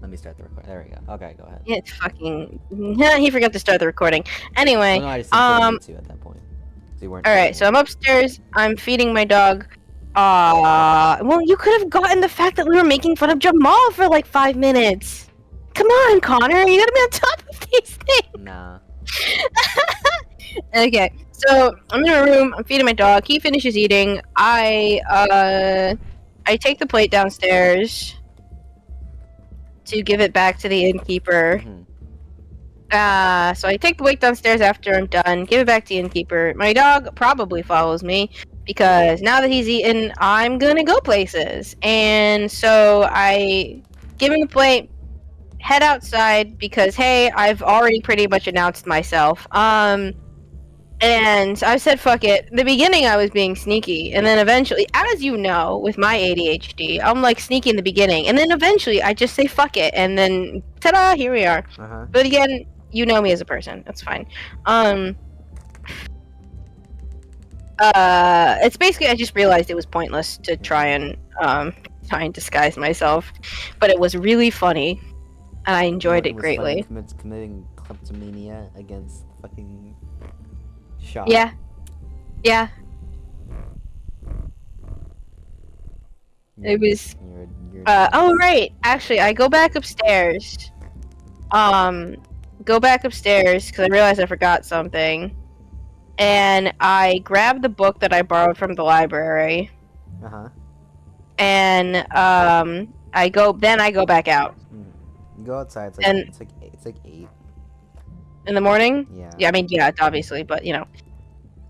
Let me start the recording. There we go. Okay, go ahead. It's fucking. He forgot to start the recording. Anyway, Well, no, I just didn't put it to at that point. So you weren't. Alright, so I'm upstairs. I'm feeding my dog. Well, you could have gotten the fact that we were making fun of Jamal for like 5 minutes. Come on, Connor. You gotta be on top of these things. Nah. Okay, so I'm in a room. I'm feeding my dog. He finishes eating. I take the plate downstairs to give it back to the innkeeper. So I take the plate downstairs after I'm done, give it back to the innkeeper. My dog probably follows me because now that he's eaten, I'm gonna go places. And so I give him the plate, head outside because hey, I've already pretty much announced myself. And I said fuck it. In the beginning I was being sneaky, and then eventually, as you know, with my ADHD, I'm like sneaky in the beginning, and then eventually I just say fuck it, and then ta-da, here we are. But again, you know me as a person. That's fine. It's basically I just realized it was pointless to try and disguise myself, but it was really funny, and I enjoyed it greatly. Committing kleptomania against fucking shop. Yeah. Yeah. It was. Oh right. Actually, I go back upstairs. Go back upstairs because I realized I forgot something, and I grab the book that I borrowed from the library. And I go back out. You go outside. It's like 8 in the morning. Yeah. Yeah. I mean, yeah, obviously, but you know.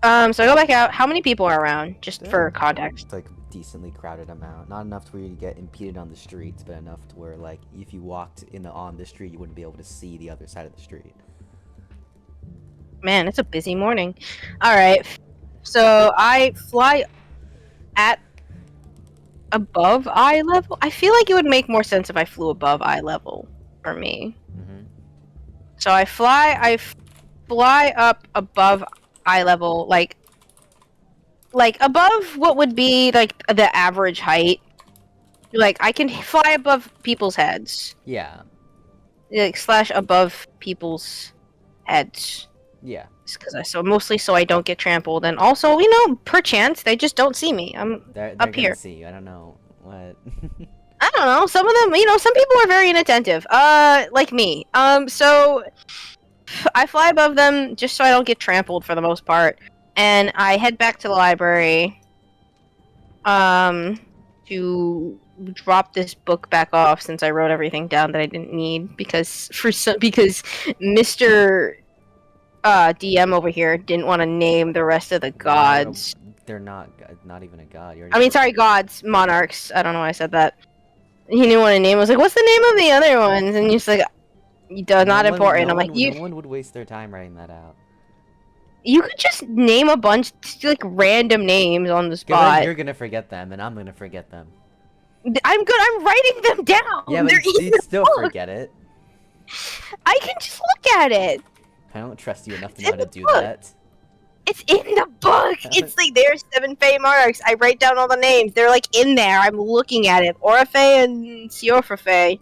So I go back out. How many people are around? Just for context. It's like decently crowded amount. Not enough to where you get impeded on the streets, but enough to where like if you walked on the street, you wouldn't be able to see the other side of the street. Man, it's a busy morning. All right. So I fly at above eye level. I feel like it would make more sense if I flew above eye level for me. So I fly up above eye level, like above what would be like the average height. Like I can fly above people's heads. Yeah. Like / above people's heads. Yeah. So mostly so I don't get trampled, and also you know perchance they just don't see me. They're up here. See you. I don't know what. I don't know. Some of them, you know, some people are very inattentive. Like me. So I fly above them just so I don't get trampled for the most part, and I head back to the library. To drop this book back off since I wrote everything down that I didn't need because Mr. DM over here didn't want to name the rest of the gods. They're not even a god. I mean, sorry, gods, monarchs. I don't know why I said that. He didn't want to name. I was like, "What's the name of the other ones?" And he's like, "Not important." I'm like, no one would waste their time writing that out. You could just name a bunch, like random names on the spot. You're gonna forget them, and I'm gonna forget them. I'm good. I'm writing them down. Yeah, but you'd still forget it. I can just look at it. I don't trust you enough to know how to do that. It's in the book. It's like there's 7 Fey monarchs. I write down all the names. They're like in there. I'm looking at it. Orphe and Siorfafe.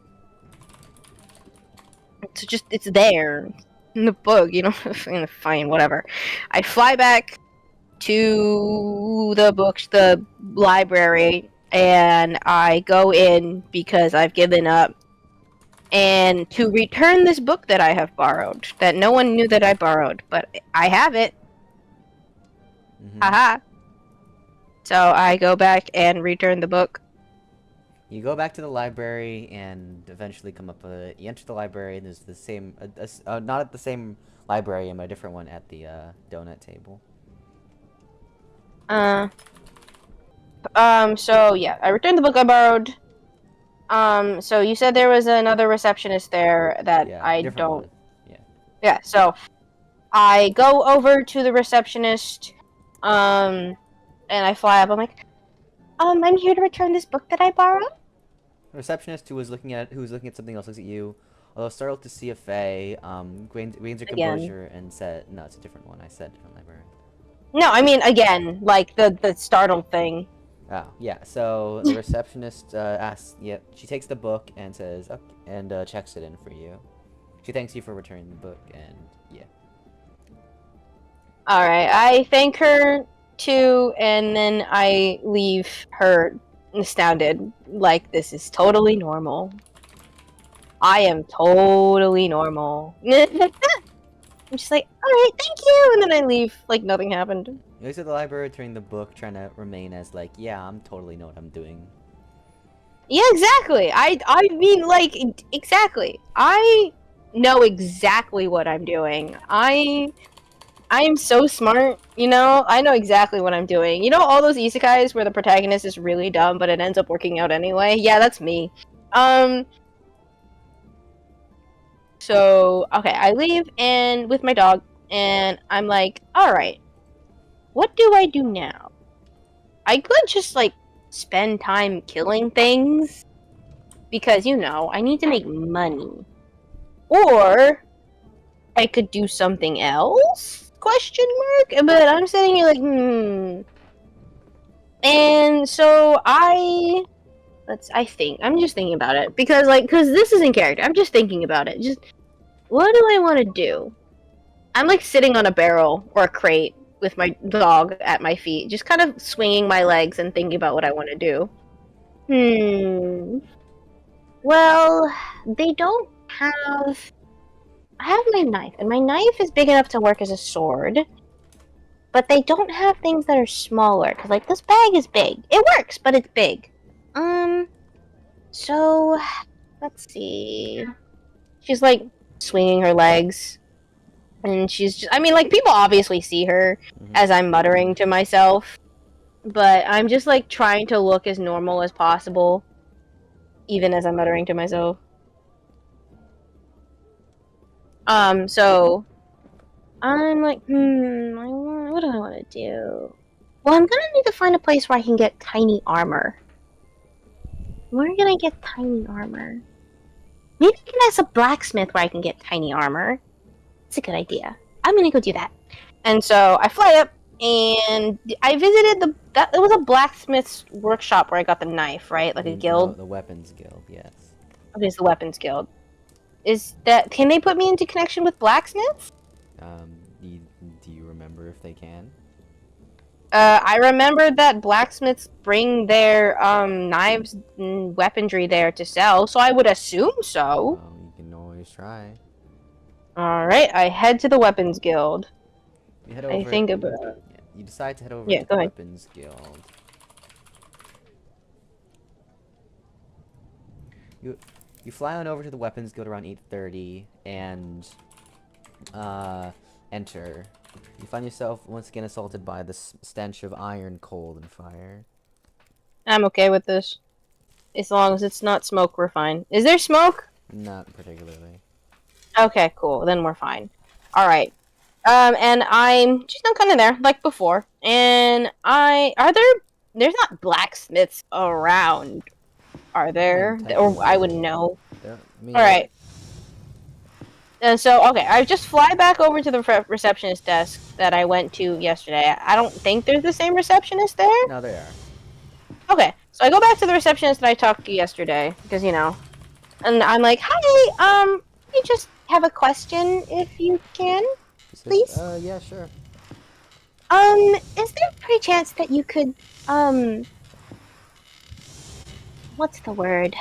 So just it's there in the book. You know, fine, whatever. I fly back to the library, and I go in because I've given up. And to return this book that I have borrowed, that no one knew that I borrowed, but I have it. Haha. So I go back and return the book. You go back to the library and eventually come up with it. You enter the library and there's the same, not at the same library, but a different one at the donut table. So yeah, I returned the book I borrowed. So you said there was another receptionist there that I don't... One. Yeah. Yeah, so I go over to the receptionist, and I fly up. I'm like, I'm here to return this book that I borrowed. The receptionist who was looking at something else looks at you, although startled to see a Fae, gains her composure and said, no, it's a different one. I said different library. No, I mean, again, like the startled thing. Oh, yeah. So the receptionist asks. Yep. She takes the book and says, okay, and checks it in for you. She thanks you for returning the book, and yeah. Alright, I thank her too, and then I leave her astounded. Like, this is totally normal. I am totally normal. I'm just like, alright, thank you! And then I leave, like nothing happened. You exit the library, returning the book, trying to remain as like, yeah, I'm totally know what I'm doing. Yeah, exactly. I mean, like, exactly. I know exactly what I'm doing. I am so smart, you know? I know exactly what I'm doing. You know all those isekais where the protagonist is really dumb, but it ends up working out anyway? Yeah, that's me. Um, so, okay, I leave and with my dog, and I'm like, alright, what do I do now? I could just, like, spend time killing things, because, you know, I need to make money. Or, I could do something else? Question mark? But I'm sitting here like, And so I'm just thinking about it. Because this is in character. I'm just thinking about it. Just, what do I want to do? I'm like sitting on a barrel or a crate with my dog at my feet, just kind of swinging my legs and thinking about what I want to do. Well, they don't have. I have my knife, and my knife is big enough to work as a sword. But they don't have things that are smaller, because, like, this bag is big. It works, but it's big. So, let's see. She's, like, swinging her legs. And she's just, I mean, like, people obviously see her as I'm muttering to myself. But I'm just, like, trying to look as normal as possible. Even as I'm muttering to myself. So... I'm like, what do I want to do? Well, I'm gonna need to find a place where I can get tiny armor. Where can I get tiny armor? Maybe I can ask a blacksmith where I can get tiny armor. It's a good idea. I'm gonna go do that. And so I fly up, and I visited it was a blacksmith's workshop where I got the knife, right? Like a guild? No, the weapons guild, yes. Okay, it's the weapons guild. Can they put me into connection with blacksmiths? Do you remember if they can? I remember that blacksmiths bring their knives and weaponry there to sell, so I would assume so. Well, you can always try. Alright, I head to the weapons guild. You head over. You decide to head over to the weapons guild. You fly on over to the weapons guild around 8:30 and enter. You find yourself once again assaulted by the stench of iron, coal, and fire. I'm okay with this. As long as it's not smoke, we're fine. Is there smoke? Not particularly. Okay, cool. Then we're fine. Alright. And I'm just kind of there, like before. And there's not blacksmiths around, are there? Or I would know. Alright. And so, okay, I just fly back over to the receptionist desk that I went to yesterday. I don't think there's the same receptionist there. No, they are. Okay, so I go back to the receptionist that I talked to yesterday, because, you know. And I'm like, hi, you just have a question, if you can, please? Yeah, sure. Is there a chance that you could, what's the word?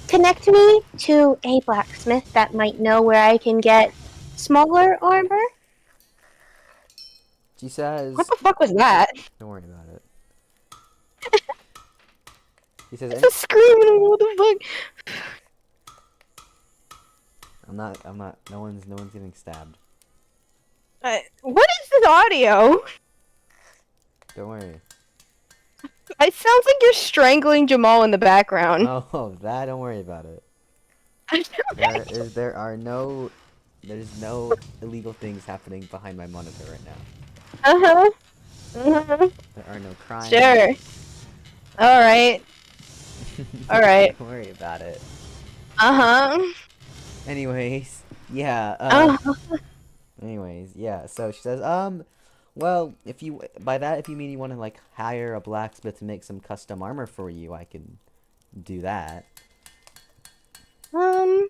Connect me to a blacksmith that might know where I can get smaller armor? She says... What the fuck was that? Don't worry about it. He says... It's a screaming, what the fuck? I'm not, no one's getting stabbed. What is this audio? Don't worry. It sounds like you're strangling Jamal in the background. Oh, don't worry about it. There's no illegal things happening behind my monitor right now. There are no crimes. Sure. Alright. Alright. Don't worry about it. Anyways, yeah, so she says, Well, if you by that if you mean you want to like hire a blacksmith to make some custom armor for you, I can do that. Um,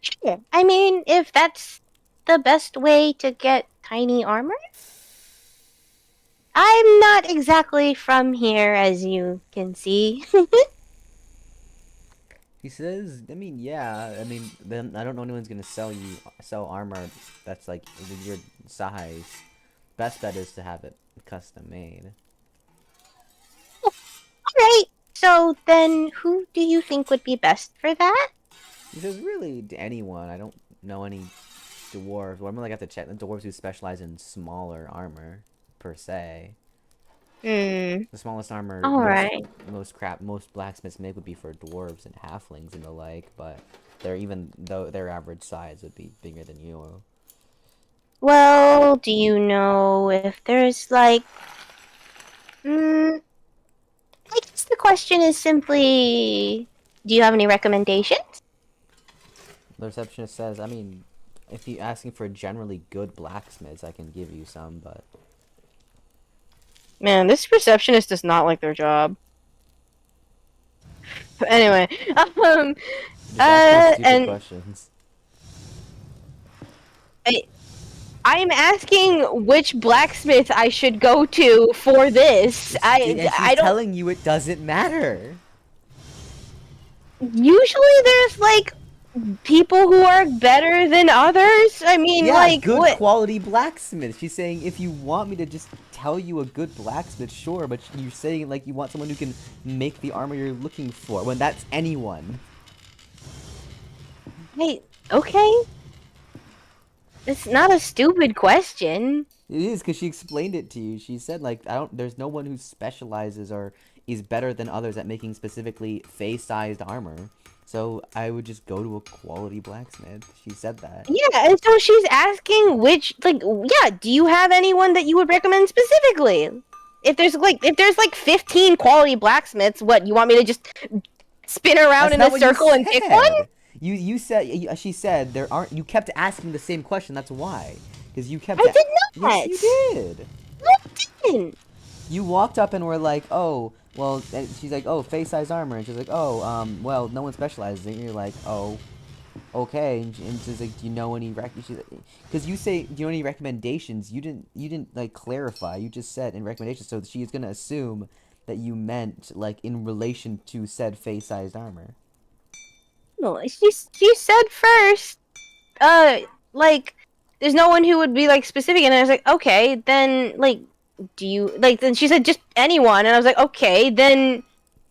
sure. I mean, if that's the best way to get tiny armor. I'm not exactly from here, as you can see. He says, I mean, yeah, I mean, then I don't know anyone's gonna sell armor that's like your size. Best bet is to have it custom made. Alright, so then who do you think would be best for that? He says, really, to anyone. I don't know any dwarves. Well, I'm gonna have to check the dwarves who specialize in smaller armor, per se. Hmm. The smallest armor Alright. most blacksmiths make would be for dwarves and halflings and the like, but they're even though their average size would be bigger than you. Well, do you know if there's like... I guess the question is simply... Do you have any recommendations? The receptionist says, I mean, if you're asking for generally good blacksmiths, I can give you some, but... Man, this receptionist does not like their job. But anyway, Just asking stupid and questions. I'm asking which blacksmith I should go to for this. And she's I don't. telling you it doesn't matter. Usually, there's like people who are better than others. I mean, Yeah, like good what? quality blacksmith. She's saying if you want me to just tell you a good blacksmith, sure, but you're saying it like you want someone who can make the armor you're looking for, when that's anyone. Hey, okay. It's not a stupid question. It is, because she explained it to you. She said, like, there's no one who specializes or is better than others at making specifically face-sized armor. So I would just go to a quality blacksmith. She said that. Yeah, and so she's asking which, like, yeah, do you have anyone that you would recommend specifically? If there's like 15 quality blacksmiths, what, you want me to just spin around That's in not a what you circle and pick one? said. She said there aren't. You kept asking the same question. That's why, because you kept. I did not. Yes, you did. No, I didn't. You walked up and were like, oh, well, and she's like, oh, face-size armor, and she's like, oh, well, no one specializes in it. And you're like, oh, okay, and she's like, do you know any because you say, do you know any recommendations? You didn't like clarify. You just said in recommendations, so she's gonna assume that you meant like in relation to said face-sized armor. No, she said first, like, there's no one who would be like specific, and I was like, okay, then like, do you like? Then she said just anyone, and I was like, okay, then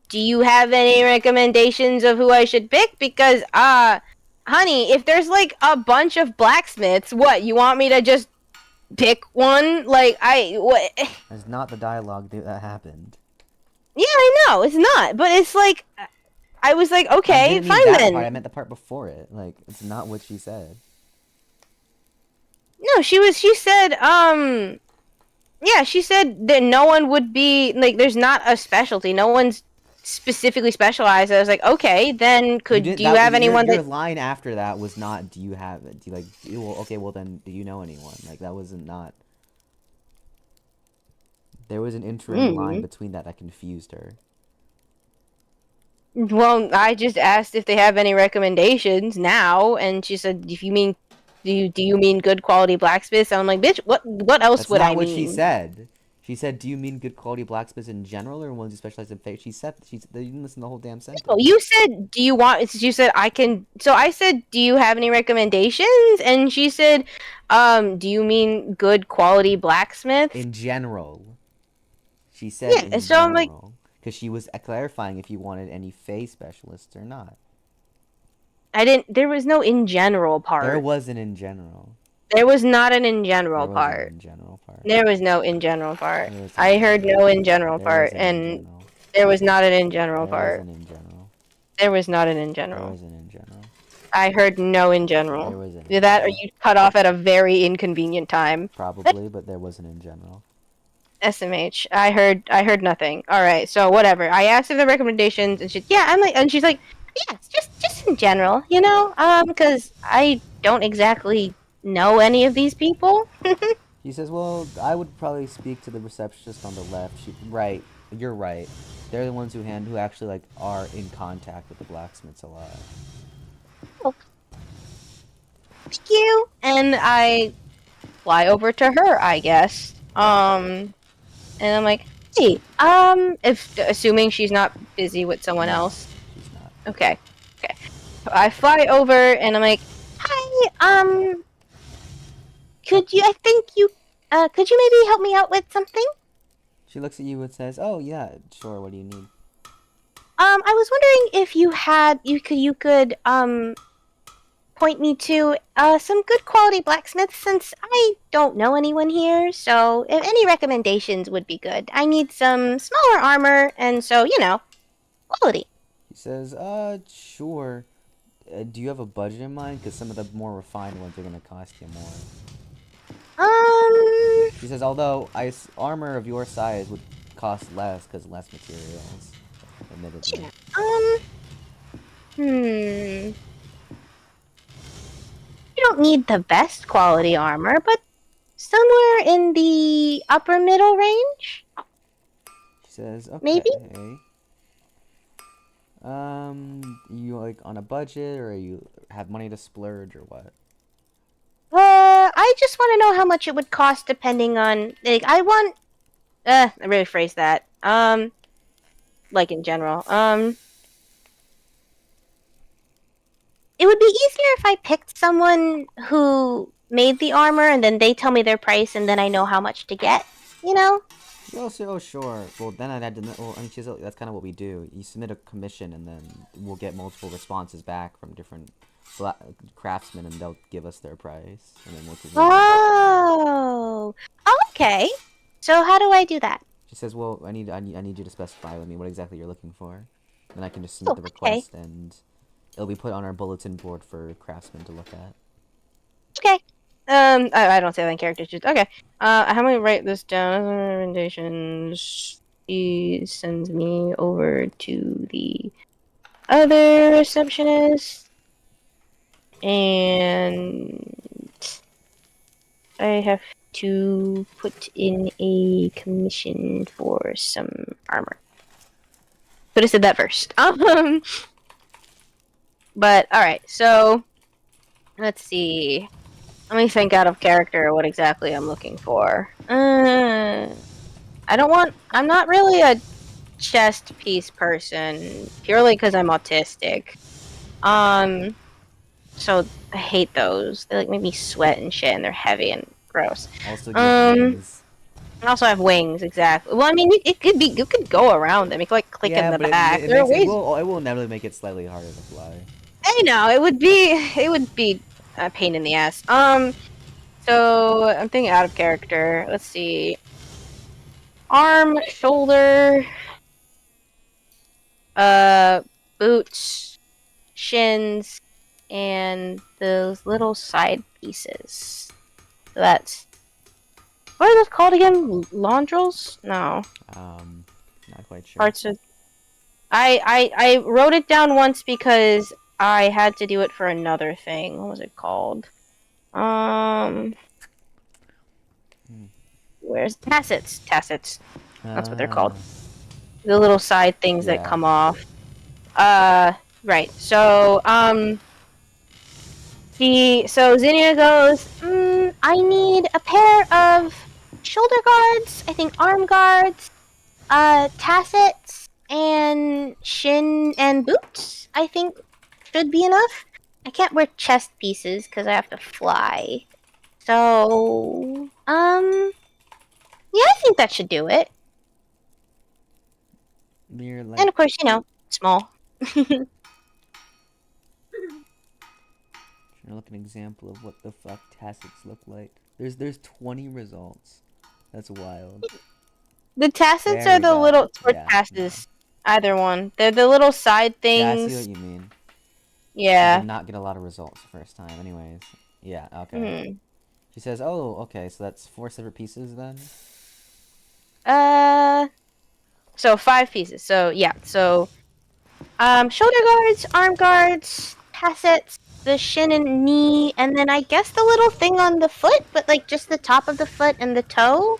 do you have any recommendations of who I should pick? Because honey, if there's like a bunch of blacksmiths, what, you want me to just pick one? Like, what? That's not the dialogue that happened. Yeah, I know it's not, but it's like. I was like, okay, I didn't fine mean that then. part. I meant the part before it. Like, it's not what she said. No, she said, yeah, she said that no one would be, like, there's not a specialty. No one's specifically specialized. I was like, okay, then do you have anyone your line after that was not, do you have it? Do you, like, well, okay, well then, do you know anyone? Like, that wasn't not. There was an interim line between that confused her. Well, I just asked if they have any recommendations now, and she said, "If you mean, do you mean good quality blacksmiths?" And I'm like, "Bitch, what else would I mean?" That's not what she said. She said, "Do you mean good quality blacksmiths in general, or ones who specialize in face?" She said, you didn't listen to the whole damn sentence." No, you said, "Do you want?" You said, "I can." So I said, "Do you have any recommendations?" And she said, "Do you mean good quality blacksmiths?" In general. She said, yeah. in So general. I'm like. Because she was clarifying if you wanted any face specialists or not. I didn't. There was no in general part. There was an in general. There was not an in general part. There was no in general part. I heard no in general part, and there was not an in general part. There was not an in general. There was an in general. I heard no in general. There was an Did that, or you cut off at a very inconvenient time? Probably, but there was an in general. SMH. I heard nothing. All right, so whatever. I asked her the recommendations, and she's like, yeah, just in general, you know, because I don't exactly know any of these people. She says, well, I would probably speak to the receptionist on the left. Right, you're right. They're the ones who actually like are in contact with the blacksmiths a lot. Oh, thank you. And I fly over to her, I guess. And I'm like, hey, if assuming she's not busy with someone No, else. she's not. Okay. Okay. I fly over and I'm like, hi, could you maybe help me out with something? She looks at you and says, oh yeah, sure, what do you need? I was wondering if you could point me to some good quality blacksmiths since I don't know anyone here, so if any recommendations would be good. I need some smaller armor and so, quality. He says, sure. Do you have a budget in mind? Because some of the more refined ones are going to cost you more. She says, although armor of your size would cost less because less materials, admittedly. Yeah, you don't need the best quality armor, but somewhere in the upper middle range? She says, okay. Maybe? You like on a budget, or you have money to splurge, or what? I just want to know how much it would cost depending on, like, I really phrased that. Like in general. It would be easier if I picked someone who made the armor and then they tell me their price and then I know how much to get, you know? Oh, sure. Well, then I'd have to. Well, I mean, that's kind of what we do. You submit a commission, and then we'll get multiple responses back from different craftsmen, and they'll give us their price, and then we'll. Oh, okay. So how do I do that? She says, "Well, I need you to specify with me what exactly you're looking for, then I can just submit the request, and it'll be put on our bulletin board for craftsmen to look at." Okay. I don't say that in characters. Just okay. How do I write this down? Recommendations. He sends me over to the other receptionist, and I have to put in a commission for some armor. Could have said that first. But all right. So let's see. Let me think out of character what exactly I'm looking for. I'm not really a chest piece person, purely because I'm autistic. So I hate those. They like make me sweat and shit, and they're heavy and gross. Also, wings. I also have wings, exactly. Well, I mean, you could go around them. You could like click in the back. It will never make it slightly harder to fly. I know it would be a pain in the ass. So I'm thinking out of character. Let's see. Arm, shoulder, boots, shins, and those little side pieces. So that's what are those called again? Laundrels? No. Not quite sure. Parts of. I wrote it down once because I had to do it for another thing. What was it called? Where's tassets? Tassets. That's what they're called. The little side things that come off. Right. So, so Zinnia goes, I need a pair of shoulder guards, I think arm guards, tassets, and shin and boots, I think should be enough. I can't wear chest pieces because I have to fly. So, yeah, I think that should do it. And of course, small. Trying to look an example of what the fuck tassets look like. There's 20 results. That's wild. The tassets are the little tassets. No. Either one. They're the little side things. Yeah, I see what you mean. Yeah. You did not get a lot of results the first time, anyways. Yeah. Okay. She says, "Oh, okay. So that's 4 separate pieces then." So 5 pieces. So yeah. So, shoulder guards, arm guards, tassets, the shin and knee, and then I guess the little thing on the foot, but like just the top of the foot and the toe.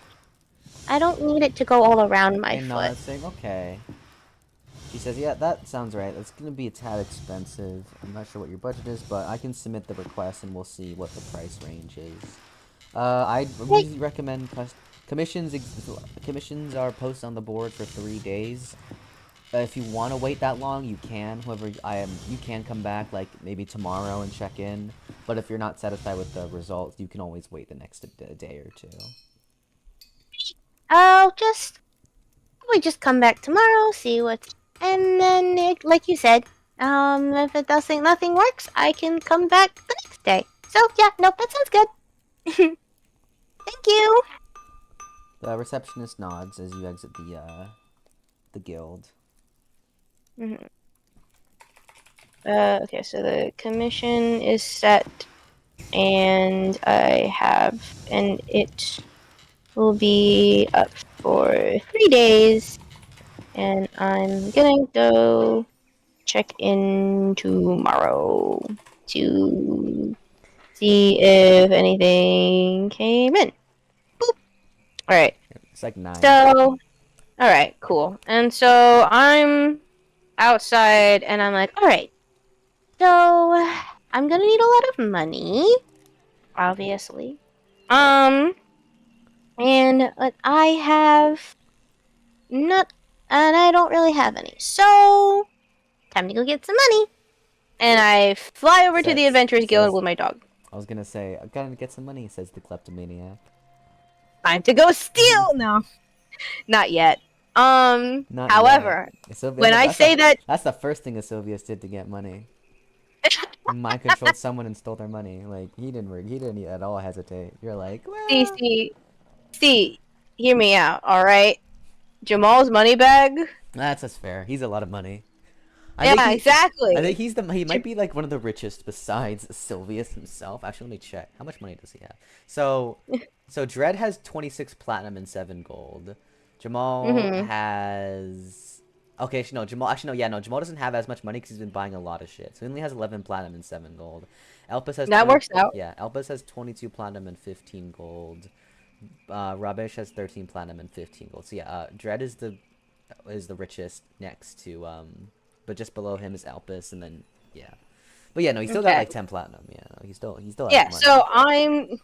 I don't need it to go all around my And foot. saying, okay. She says, yeah, that sounds right. It's going to be a tad expensive. I'm not sure what your budget is, but I can submit the request and we'll see what the price range is. I usually recommend commissions. Commissions are posted on the board for 3 days. If you want to wait that long, you can. However, you can come back like maybe tomorrow and check in. But if you're not satisfied with the results, you can always wait the next day or two. I'll probably just come back tomorrow, see what's, and then like you said, if it doesn't nothing works, I can come back the next day. So yeah, nope, that sounds good. Thank you. The receptionist nods as you exit the guild. Mm-hmm. Okay, so the commission is set, and it will be up for 3 days, and I'm gonna go check in tomorrow to see if anything came in. Boop. All right. It's like 9. So, all right, cool. And so I'm outside, and I'm like, all right. So I'm gonna need a lot of money, obviously. And I have not, and I don't really have any. So time to go get some money. And I fly over to the Adventurers Guild with my dog. I was gonna say, I gotta get some money, says the kleptomaniac. Time to go steal! No, not yet. However, when I say that... That's the first thing Sylvius did to get money. Mind controlled someone and stole their money. Like, he didn't at all hesitate. You're like, well... See, hear me out, alright? Jamal's money bag... That's fair. He's a lot of money. Exactly. I think he might be like one of the richest besides Sylvius himself. Actually, let me check. How much money does he have? So Dredd has 26 platinum and 7 gold. Jamal has... Okay, no, Jamal... Actually, no, yeah, no. Jamal doesn't have as much money because he's been buying a lot of shit. So he only has 11 platinum and 7 gold. Elpis has... That works out. Yeah, Elpis has 22 platinum and 15 gold. Rabesh has 13 platinum and 15 gold. So yeah, Dredd is the richest next to... But just below him is Elpis, and then... Yeah. But yeah, no, he still got like 10 platinum. Yeah, no, he still has money. So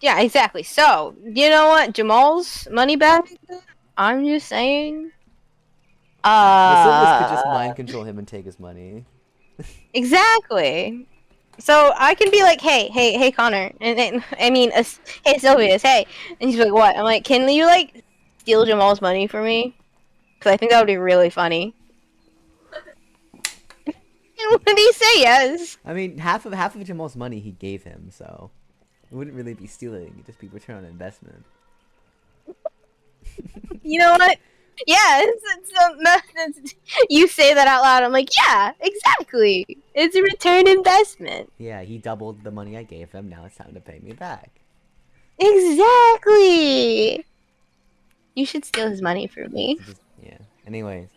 yeah, exactly. So you know what, Jamal's money bag. I'm just saying. Sylvius could just mind control him and take his money. Exactly. So I can be like, hey, Connor, and I mean, hey, Sylvius, hey, and he's like, what? I'm like, can you like steal Jamal's money for me? Because I think that would be really funny. What did he say? Yes. I mean, half of Jamal's money he gave him, so it wouldn't really be stealing. It'd just be return on investment. You know what? Yeah, you say that out loud. I'm like, yeah, exactly. It's a return investment. Yeah, he doubled the money I gave him. Now it's time to pay me back. Exactly. You should steal his money for me. Yeah. Anyways.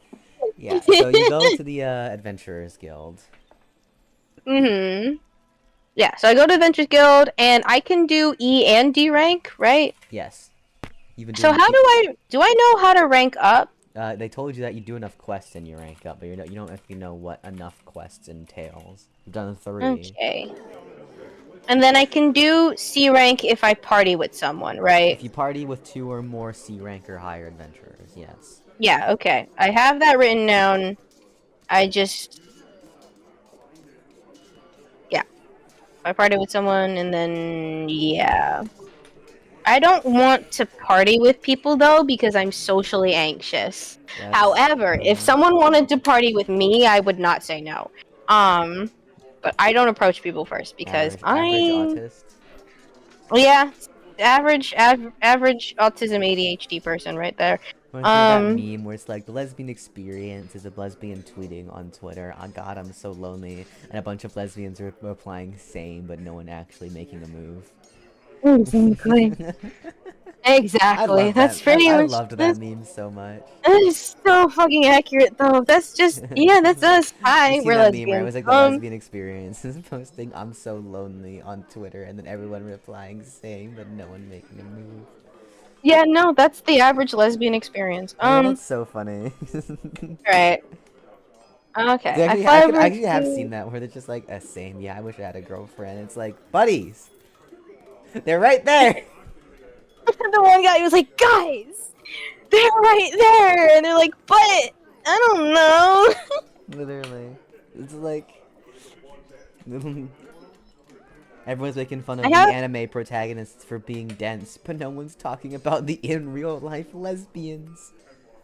Yeah, so you go to the Adventurers Guild. Yeah, so I go to Adventurers Guild, and I can do E and D rank, right? Yes. So how do I know how to rank up? They told you that you do enough quests and you rank up, but you don't actually know what enough quests entails. You've done 3. Okay. And then I can do C rank if I party with someone, right? If you party with 2 or more C rank or higher adventurers, yes. Yeah, okay. I have that written down. I just... Yeah. I party with someone, and then... Yeah. I don't want to party with people, though, because I'm socially anxious. However, if someone wanted to party with me, I would not say no. But I don't approach people first, because average autist? Yeah. Average autism ADHD person right there. That meme where it's like the lesbian experience is a lesbian tweeting on Twitter, "Oh God, I'm so lonely," and a bunch of lesbians are replying "same," but no one actually making a move. Exactly. I Exactly. love That's that. pretty I much. loved that meme so much. That is so fucking accurate, though. That's just, yeah, that's us. You've Hi, seen we're that meme, right? It lesbians. was like the lesbian experience, posting "I'm so lonely" on Twitter, and then everyone replying saying, but no one making a move. Yeah, no, that's the average lesbian experience. Oh, that's so funny. Right. Okay, I Actually, fly I over actually have to... seen that where they're just like, same. Yeah, I wish I had a girlfriend. It's like, buddies, they're right there. the one guy was like, guys, they're right there, and they're like, but I don't know. Literally, it's like everyone's making fun I of the have. anime protagonists for being dense, but no one's talking about the in real life lesbians.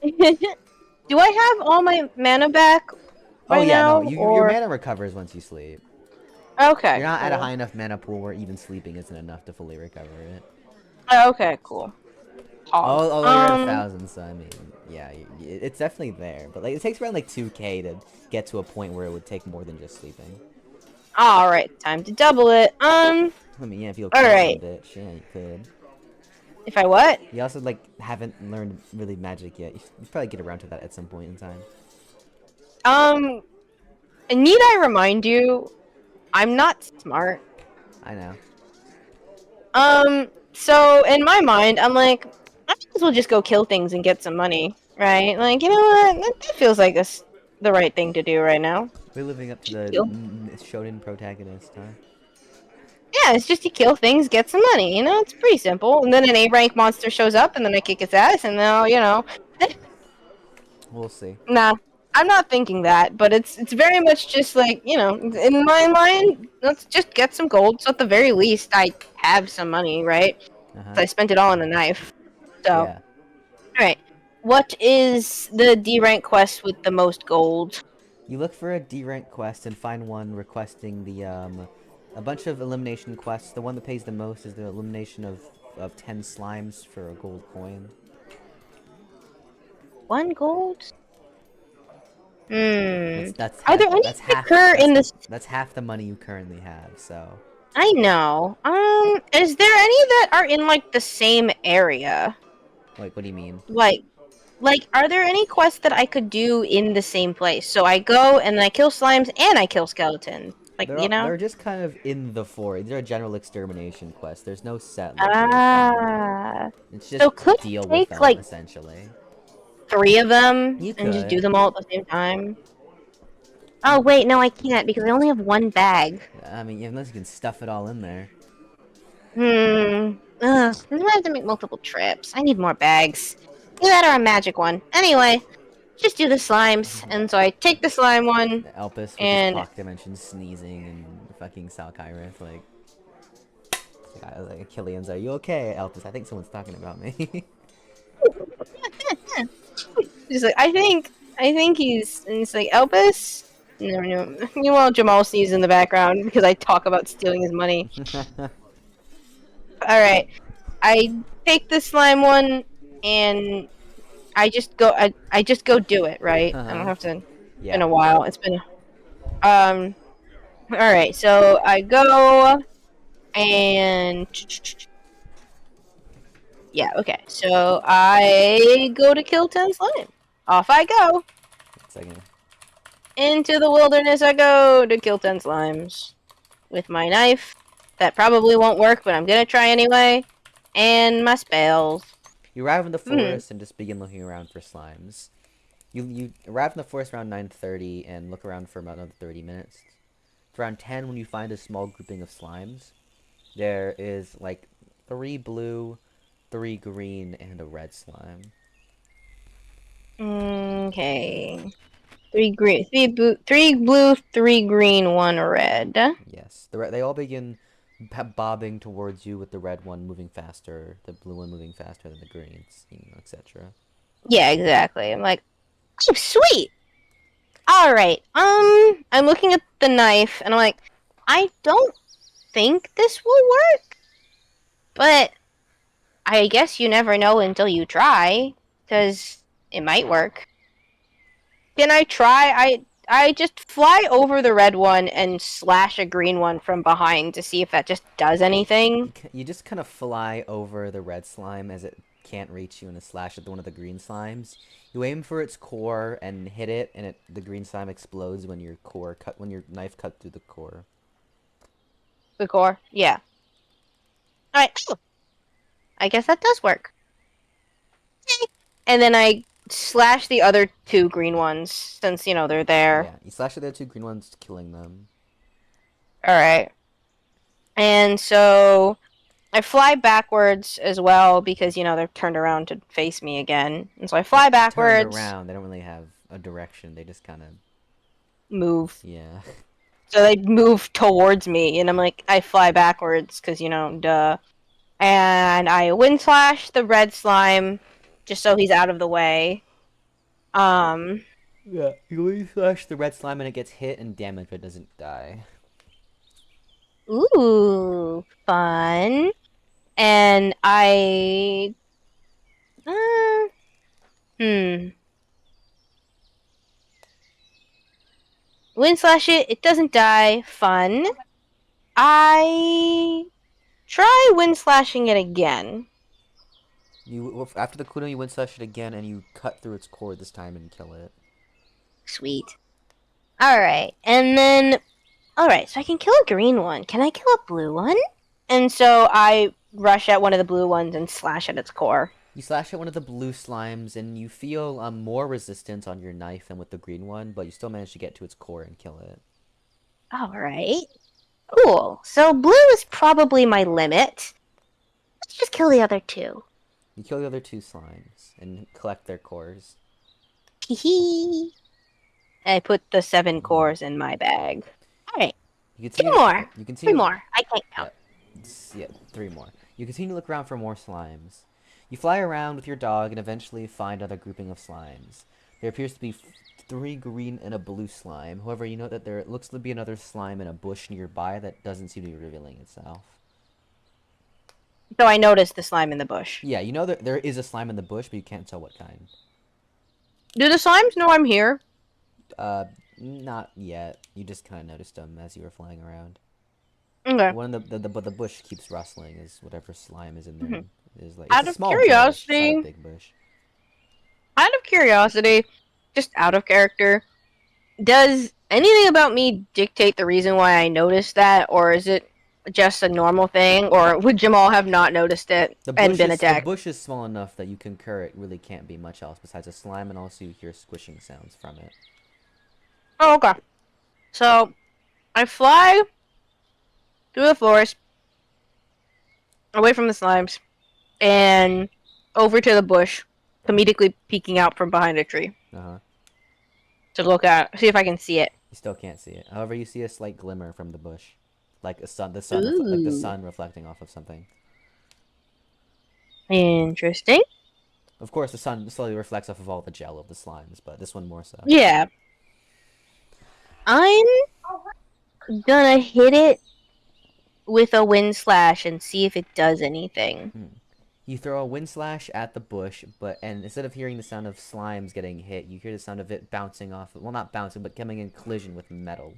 Do I have all my mana back Oh by yeah, no, now, your or mana recovers once you sleep. okay, You're not at a cool. high enough mana pool where even sleeping isn't enough to fully recover it. Okay, cool. Hog. Although you're at 1,000, so I mean, yeah, it's definitely there. But like, it takes around like 2K to get to a point where it would take more than just sleeping. All right, time to double it. I mean, yeah, if you All count a right. bit, yeah, you could. If I what? You also like haven't learned really magic yet. You should probably get around to that at some point in time. Need I remind you, I'm not smart. I know. So in my mind, I'm like, I might as well just go kill things and get some money, right? Like, you know what? That feels like the right thing to do right now. We're living up to Just the kill. shonen protagonist, huh? Yeah, it's just you kill things, get some money. You know, it's pretty simple. And then an A rank monster shows up, and then I kick its ass, and now you know. We'll see. Nah, I'm not thinking that, but it's very much just like, you know, in my mind, let's just get some gold, so at the very least I have some money, right? Uh-huh. So I spent it all on the knife. So, Yeah. alright. What is the D rank quest with the most gold? You look for a D rank quest and find one requesting the a bunch of elimination quests. The one that pays the most is the elimination of 10 slimes for a gold coin. 1 gold? That's that's Are there any that's that half occur in this? that's half the money you currently have. So I know. Is there any that are in like the same area? like, what do you mean? Like, are there any quests that I could do in the same place? So I go and I kill slimes and I kill skeletons. Like, you know? They're just kind of in the forest. They're a general extermination quest. There's no set location. Ah. It's just So could I deal with take them like essentially. 3 of them You and just do could. them all at the same time? Oh wait, no, I can't because I only have 1 bag. I mean, unless you can stuff it all in there. Ugh. I'm gonna have to make multiple trips. I need more bags. Either that or a magic one. Anyway, just do the slimes. And so I take the slime one, Elpis with his and clock dimension sneezing and fucking Salkyrith, like Killian's, are you okay, Elpis? I think someone's talking about me. just like I think he's like Elvis. No, no. Meanwhile, Jamal sneezes in the background because I talk about stealing his money. All right, I take the slime one, and I just go. I just go do it. Right. I don't have to. It's Yeah. been a while. It's been. All right. So I go, and yeah. Okay. So I go to kill 10 slime. Off I go. 1 second. Into the wilderness I go to kill 10 slimes. With my knife. That probably won't work, but I'm gonna try anyway. And my spells. You arrive in the forest and just begin looking around for slimes. You arrive in the forest around 9:30 and look around for about another 30 minutes. It's around 10 when you find a small grouping of slimes. There is like 3 blue, 3 green, and a red slime. Okay. 3 green, 3 blue, 3 green, 1 red. Yes, they all begin bobbing towards you, with the red one moving faster, the blue one moving faster than the greens, etc. Yeah, exactly. I'm like, oh, sweet! Alright, I'm looking at the knife, and I'm like, I don't think this will work, but I guess you never know until you try, because it might work. Can I try? I just fly over the red one and slash a green one from behind to see if that just does anything. You just kind of fly over the red slime as it can't reach you and slash at one of the green slimes. You aim for its core and hit it, and the green slime explodes when your knife cut through the core. The core, yeah. All right, I guess that does work. And then I slash the other two green ones since they're there. Yeah, you slash at the two green ones, killing them. All right. And so I fly backwards as well because they're turned around to face me again. And so I fly backwards. Turned around, they don't really have a direction. They just kind of move. Yeah. So they move towards me, and I'm like, I fly backwards because duh. And I wind slash the red slime just so he's out of the way. Yeah, you wind slash the red slime and it gets hit and damaged, but it doesn't die. Ooh, fun. And I wind slash it, it doesn't die. Fun. I try wind slashing it again. After the cooldown, you wind slash it again and you cut through its core this time and kill it. Sweet. Alright, and then alright, so I can kill a green one. Can I kill a blue one? And so I rush at one of the blue ones and slash at its core. You slash at one of the blue slimes, and you feel more resistance on your knife than with the green one, but you still manage to get to its core and kill it. Alright. Cool. So blue is probably my limit. Let's just kill the other two. You kill the other two slimes and collect their cores. Hee. I put the 7 cores in my bag. Alright. Two more. You continue, 3 more. I can't count. Yeah, 3 more. You continue to look around for more slimes. You fly around with your dog and eventually find another grouping of slimes. There appears to be 3 green and a blue slime. However, you note that there looks to be another slime in a bush nearby that doesn't seem to be revealing itself. So I noticed the slime in the bush. Yeah, you know that there is a slime in the bush, but you can't tell what kind. Do the slimes know I'm here? Not yet. You just kind of noticed them as you were flying around. Okay. But the bush keeps rustling as whatever slime is in there. Mm-hmm. Is like out it's a of small curiosity, bush. It's not a big bush. Out of curiosity, just out of character, does anything about me dictate the reason why I noticed that, or is it just a normal thing, or would Jamal have not noticed it and been attacked? The bush is small enough that you concur it really can't be much else besides a slime, and also you hear squishing sounds from it. Oh, okay. So, I fly through the forest, away from the slimes, and over to the bush, comedically peeking out from behind a tree. To look at, see if I can see it. You still can't see it. However, you see a slight glimmer from the bush, like the sun reflecting off of something. Interesting. Of course, the sun slowly reflects off of all the gel of the slimes, but this one more so. Yeah. I'm gonna hit it with a wind slash and see if it does anything. You throw a wind slash at the bush, and instead of hearing the sound of slimes getting hit, you hear the sound of it bouncing off. Well, not bouncing, but coming in collision with metal.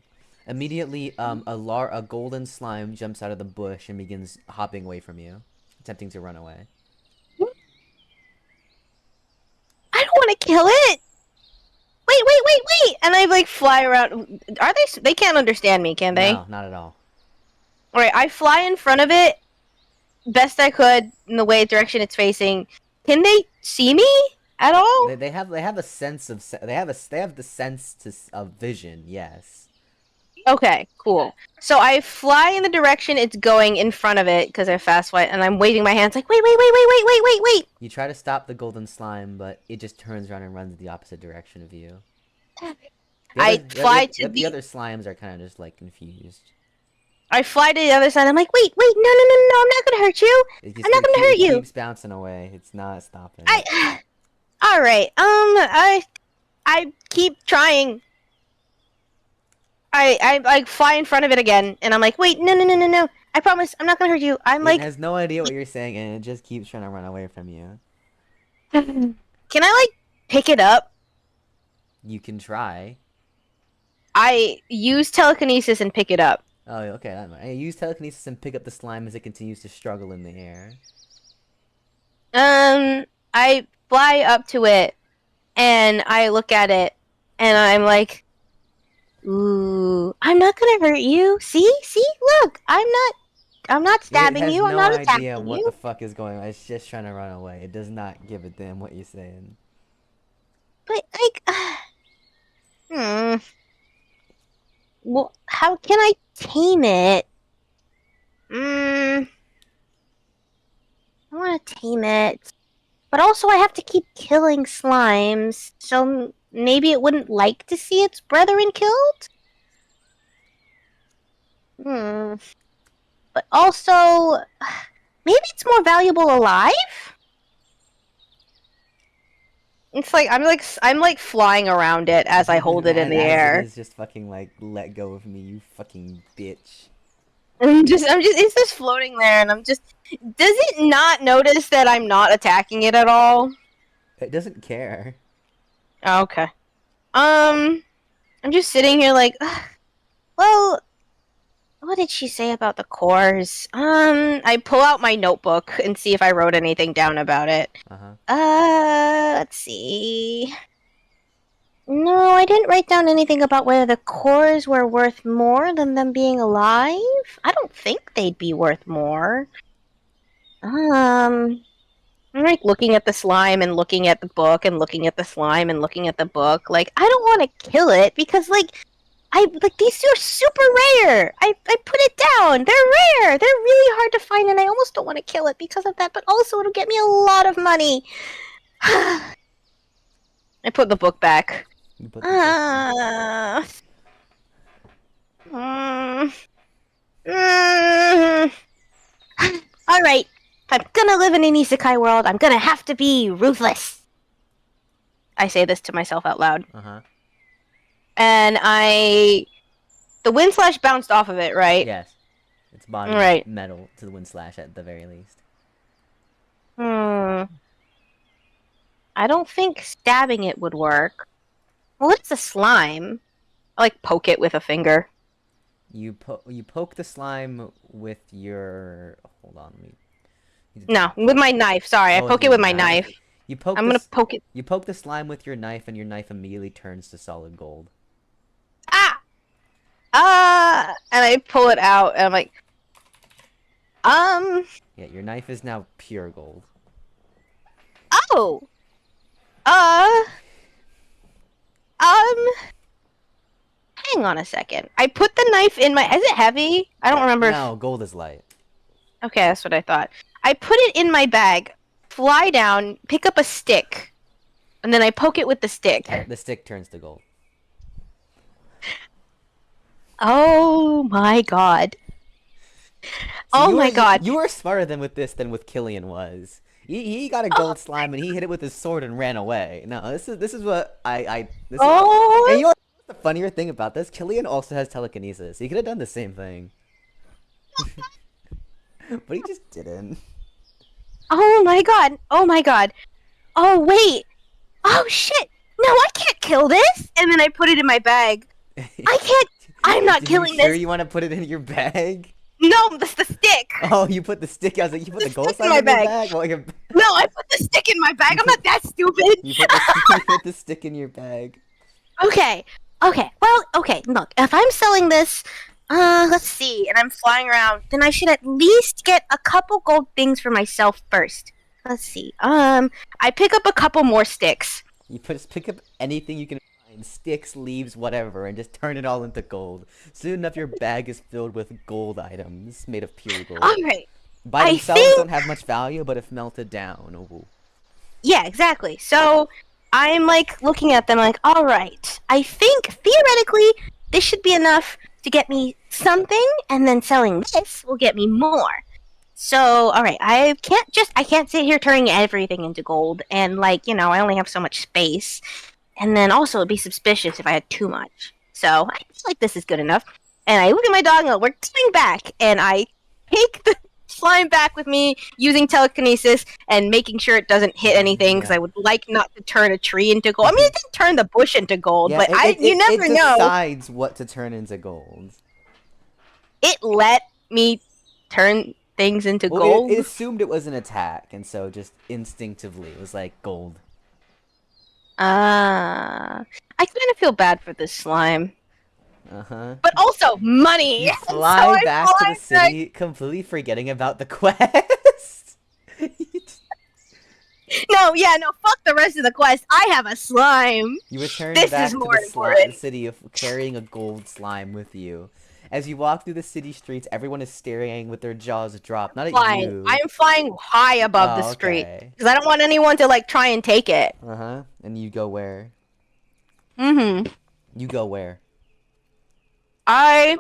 Immediately, a golden slime jumps out of the bush and begins hopping away from you, attempting to run away. I don't want to kill it. Wait! And I fly around. Are they? They can't understand me, can they? No, not at all. All right, I fly in front of it, best I could in the direction it's facing. Can they see me at all? They have a sense of they have the sense of vision. Yes. Okay, cool. So I fly in the direction it's going in front of it because I fast fly, and I'm waving my hands like, wait. You try to stop the golden slime, but it just turns around and runs the opposite direction of you. The other slimes are kind of just confused. I fly to the other side. I'm like, wait, no, I'm not gonna hurt you. I'm not gonna hurt you. It keeps bouncing away. It's not stopping. All right. I keep trying. I fly in front of it again, and I'm like, wait, no. I promise, I'm not gonna hurt you. It has no idea what you're saying, and it just keeps trying to run away from you. Can I pick it up? You can try. I use telekinesis and pick it up. Oh, okay. I use telekinesis and pick up the slime as it continues to struggle in the air. I fly up to it and I look at it and I'm like, ooh, I'm not gonna hurt you. See, look, I'm not stabbing you. I'm It has not no idea attacking what you. the fuck is going on. It's just trying to run away. It does not give a damn what you're saying. But like, well, how can I tame it? I want to tame it, but also I have to keep killing slimes. So maybe it wouldn't like to see its brethren killed. But also, maybe it's more valuable alive. It's like I'm like flying around it as I hold it in the air. It is just fucking like, let go of me, you fucking bitch. It's just floating there, and does it not notice that I'm not attacking it at all? It doesn't care. Oh, okay. I'm just sitting here like, well, what did she say about the cores? I pull out my notebook and see if I wrote anything down about it. Let's see. No, I didn't write down anything about whether the cores were worth more than them being alive. I don't think they'd be worth more. I'm like looking at the slime and looking at the book and looking at the slime and looking at the book. Like, I don't want to kill it because, like, these two are super rare. I put it down. They're rare. They're really hard to find, and I almost don't want to kill it because of that. But also, it'll get me a lot of money. I put the book back. You put the book back. All right. If I'm gonna live in an isekai world, I'm gonna have to be ruthless. I say this to myself out loud. And the wind slash bounced off of it, right? Yes. Its body metal to the wind slash at the very least. I don't think stabbing it would work. Well, it's a slime. I like poke it with a finger. You poke the slime with your... Hold on. No, with my knife. Sorry, I poke it with my knife. I'm gonna poke it. You poke the slime with your knife, and your knife immediately turns to solid gold. And I pull it out, and I'm like, Yeah, your knife is now pure gold. Oh! Hang on a second. I put the knife in my... Is it heavy? I don't remember. No, gold is light. Okay, that's what I thought. I put it in my bag, fly down, pick up a stick, and then I poke it with the stick. The stick turns to gold. Oh my god. You were smarter than with Killian was. He got a gold slime and he hit it with his sword and ran away. No, this is what and you know what's the funnier thing about this? Killian also has telekinesis. He could have done the same thing. But he just didn't. Oh my god. Oh wait. Oh shit. No, I can't kill this. And then I put it in my bag. I can't. I'm not killing this. Sure you want to put it in your bag? No, that's the stick. Oh, you put the stick. I was like, you put the gold slime in your bag? Well, no, I put the stick in my bag. I'm not that stupid. You put the stick in your bag. Okay. Well, okay. Look, if I'm selling this, let's see, and I'm flying around, then I should at least get a couple gold things for myself first. Let's see. I pick up a couple more sticks. You pick up anything you can find, sticks, leaves, whatever, and just turn it all into gold. Soon enough, your bag is filled with gold items made of pure gold. All right. By themselves, don't have much value, but if melted down, ooh. Yeah, exactly. So I'm like looking at them, like, all right. I think theoretically this should be enough to get me something, and then selling this will get me more. So, all right, I can't sit here turning everything into gold, and like, you know, I only have so much space, and then also it'd be suspicious if I had too much. So I feel like this is good enough, and I look at my dog and we're coming back, and I take the slime back with me using telekinesis and making sure it doesn't hit anything because I would like not to turn a tree into gold. I mean, it didn't turn the bush into gold, Yeah, but you never it know. decides what to turn into gold. It let me turn things into Well, gold. it assumed it was an attack, and so just instinctively it was like gold. I kind of feel bad for this slime. Uh-huh. But also money! You And so fly I back to fly the back. city, completely forgetting about the quest. No, fuck the rest of the quest. I have a slime. You return This is back to more the important. city carrying a gold slime with you. As you walk through the city streets, everyone is staring with their jaws dropped. Not at Flying. you. I am flying high above the Oh, street. okay. Because I don't want anyone to, like, try and take it. Uh-huh. And you go where? Mm-hmm. You go where? I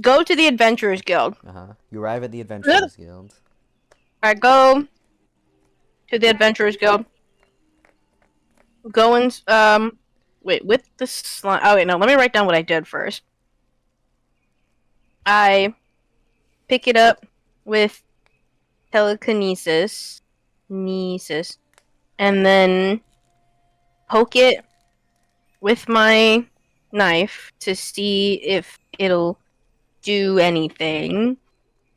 go to the Adventurers Guild. Uh-huh. You arrive at the Adventurers Guild. I go to the Adventurers Guild. Go and, wait, with the slime. Oh, wait, no, let me write down what I did first. I pick it up with telekinesis. And then poke it with my knife to see if it'll do anything.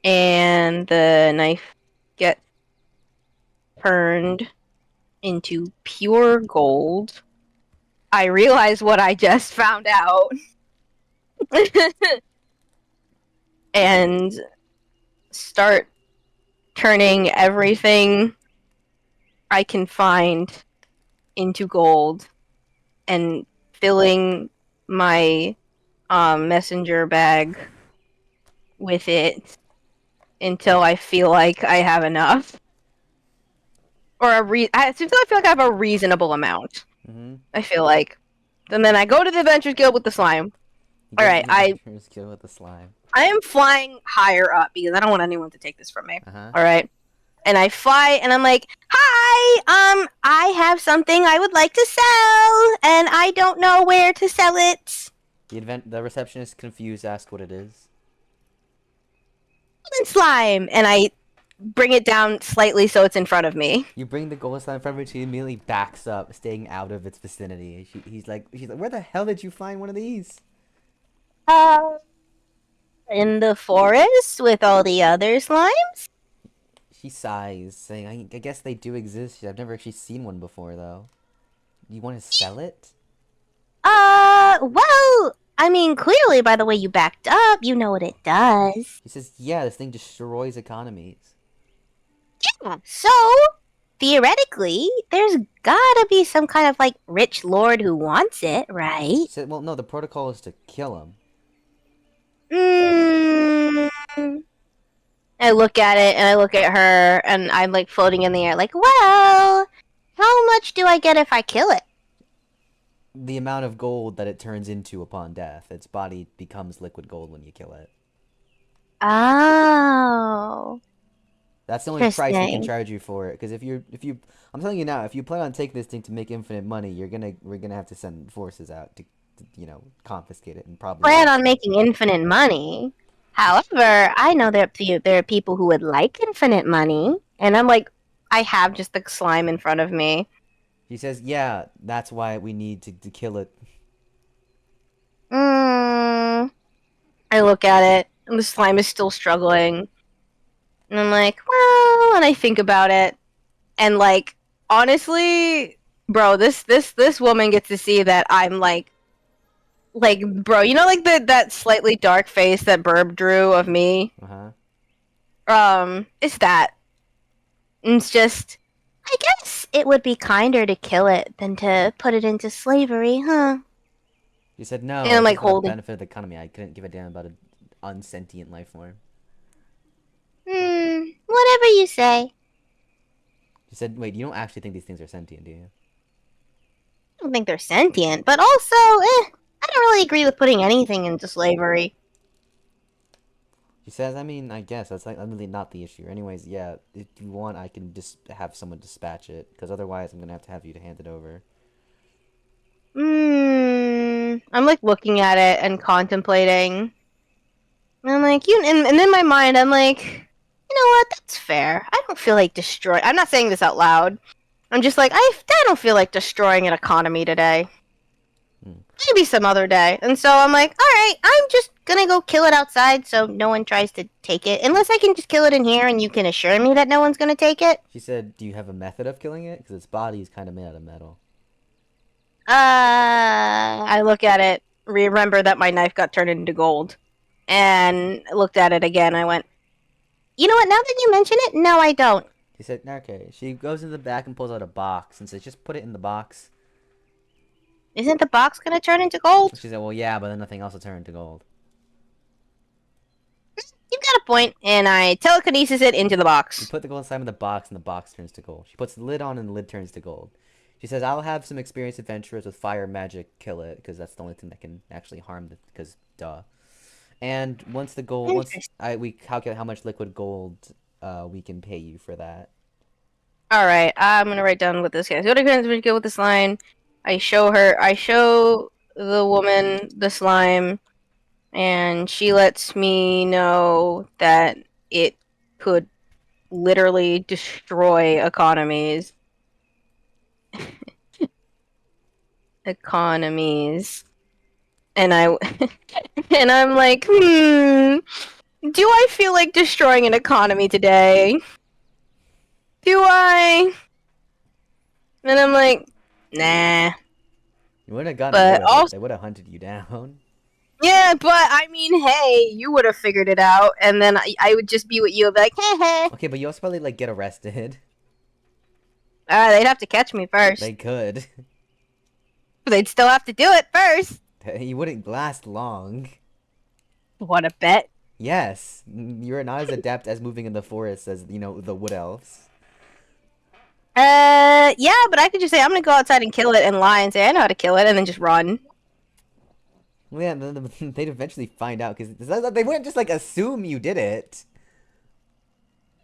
And the knife gets turned into pure gold. I realize what I just found out. And start turning everything I can find into gold and filling my messenger bag with it until I feel like I have enough. Or I feel like I have a reasonable amount. Mm-hmm. I feel like. And then I go to the Adventures Guild with the slime. Alright, I with the slime. I am flying higher up because I don't want anyone to take this from me. Uh-huh. Alright. And I fly and I'm like, hi, I have something I would like to sell, and I don't know where to sell it. The receptionist, confused, asks what it is. Golden slime, and I bring it down slightly so it's in front of me. You bring the golden slime in front of her, she immediately backs up, staying out of its vicinity. She's like, where the hell did you find one of these? In the forest with all the other slimes? She sighs, saying, I guess they do exist. I've never actually seen one before, though. You want to sell it? Well, I mean, clearly by the way you backed up, you know what it does. She says, yeah, this thing destroys economies. Yeah, so, theoretically, there's gotta be some kind of, like, rich lord who wants it, right? She said, well, no, the protocol is to kill him. I look at it, and I look at her, and I'm, like, floating in the air, like, well, how much do I get if I kill it? The amount of gold that it turns into upon death. Its body becomes liquid gold when you kill it. Oh. That's the only price we can charge you for it. Because if you, I'm telling you now, if you plan on taking this thing to make infinite money, we're gonna have to send forces out to confiscate it and probably plan on making infinite money. However, I know there are people who would like infinite money, and I'm like, I have just the slime in front of me. He says, yeah, that's why we need to kill it. I look at it, and the slime is still struggling. And I'm like, well, and I think about it. And, like, honestly, bro, this woman gets to see that I'm, like, bro, you know, like, that slightly dark face that Burb drew of me? Uh-huh. It's that. And it's just, I guess it would be kinder to kill it than to put it into slavery, huh? He said, no, and I'm like for the holding. benefit of the economy. I couldn't give a damn about an unsentient life form. Whatever you say. He said, wait, you don't actually think these things are sentient, do you? I don't think they're sentient, but also, I don't really agree with putting anything into slavery. She says, I mean, I guess that's like really not the issue. Anyways, yeah, if you want, I can just have someone dispatch it, because otherwise I'm gonna have you to hand it over. I'm like looking at it and contemplating. And I'm like, and in my mind, I'm like, you know what? That's fair. I don't feel like destroying. I'm not saying this out loud. I'm just like, I don't feel like destroying an economy today. Maybe some other day. And so I'm like, alright, I'm just gonna go kill it outside so no one tries to take it. Unless I can just kill it in here and you can assure me that no one's gonna take it. She said, do you have a method of killing it? Because its body is kind of made out of metal. I look at it, remember that my knife got turned into gold. And looked at it again. I went, you know what? Now that you mention it, no, I don't. She said, okay. She goes in the back and pulls out a box and says, just put it in the box. Isn't the box gonna turn into gold? She said, well, yeah, but then nothing else will turn into gold. You've got a point, and I telekinesis it into the You box. put the gold inside of the box and the box turns to gold. She puts the lid on and the lid turns to gold. She says, I'll have some experienced adventurers with fire magic kill it, because that's the only thing that can actually harm it, because duh. And once the gold, we calculate how much liquid gold we can pay you for that. Alright, I'm gonna write down what this guy is. Go to go with the slime. I show the woman the slime, and she lets me know that it could literally destroy economies. Economies. And and I'm like, do I feel like destroying an economy today? Do I? And I'm like, nah. You wouldn't have gotten away But with also, it. They would have hunted you down. yeah, but I mean, hey, you would have figured it out, and then I would just be with you, and be like, heh. Okay, but you also probably, like, get arrested. They'd have to catch me first. They could. They'd still have to do it first. You wouldn't last long. What a bet. Yes, you're not as adept as moving in the forest as, you know, the wood elves. Yeah, but I could just say, I'm gonna go outside and kill it and lie and say, I know how to kill it, and then just run. Well, yeah, they'd eventually find out, because they wouldn't just, like, assume you did it.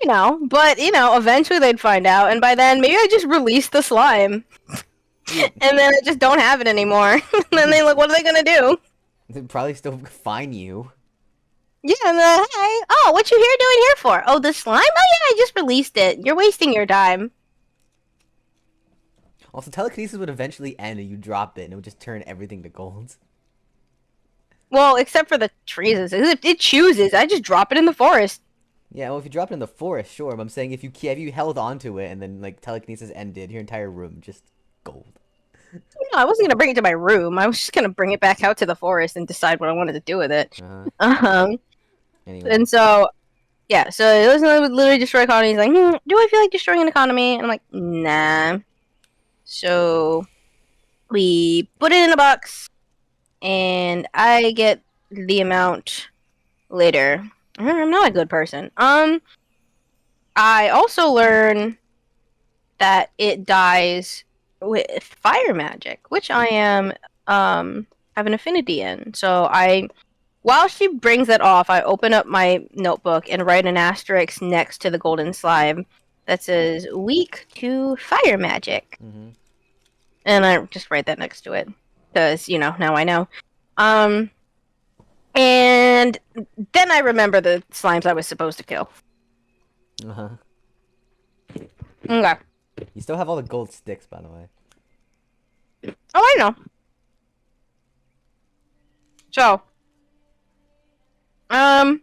You know, but, you know, eventually they'd find out, and by then, maybe I just release the slime. And then I just don't have it anymore. And then they look, what are they gonna do? They'd probably still fine you. Yeah, and then, hey, oh, what you here doing here for? Oh, the slime? Oh yeah, I just released it. You're wasting your time. Also, telekinesis would eventually end and you drop it and it would just turn everything to gold. Well, except for the trees. It chooses. I just drop it in the forest. Yeah, well, if you drop it in the forest, sure, but I'm saying if you held onto it and then, like, telekinesis ended, your entire room just gold. No, I wasn't gonna bring it to my room. I was just gonna bring it back out to the forest and decide what I wanted to do with it. Anyway. And so, yeah, so it was literally destroy economy. He's like, do I feel like destroying an economy? And I'm like, nah. So we put it in a box, and I get the amount later. I'm not a good person. I also learn that it dies with fire magic, which I am have an affinity in. So while she brings it off, I open up my notebook and write an asterisk next to the golden slime that says weak to fire magic. Mm-hmm. And I just write that next to it because, you know, now I know. And then I remember the slimes I was supposed to kill. Uh-huh. Okay. You still have all the gold sticks, by the way. Oh, I know. So, I'm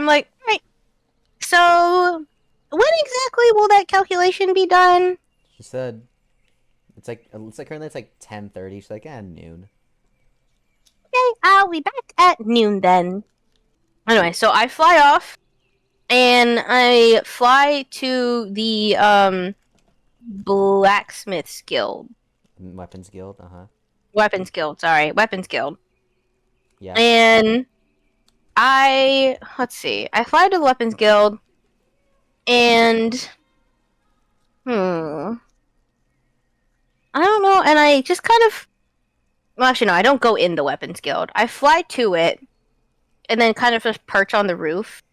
like, right, so when exactly will that calculation be done? She said, it's like currently it's like 10:30. She's like, noon. Okay, I'll be back at noon then. Anyway, so I fly off, and I fly to the Blacksmith Guild. Weapons Guild, uh-huh. Weapons Guild. Yeah. And let's see, I fly to the Weapons Guild, and I don't know, and I just kind of, well, actually no, I don't go in the Weapons Guild. I fly to it, and then kind of just perch on the roof.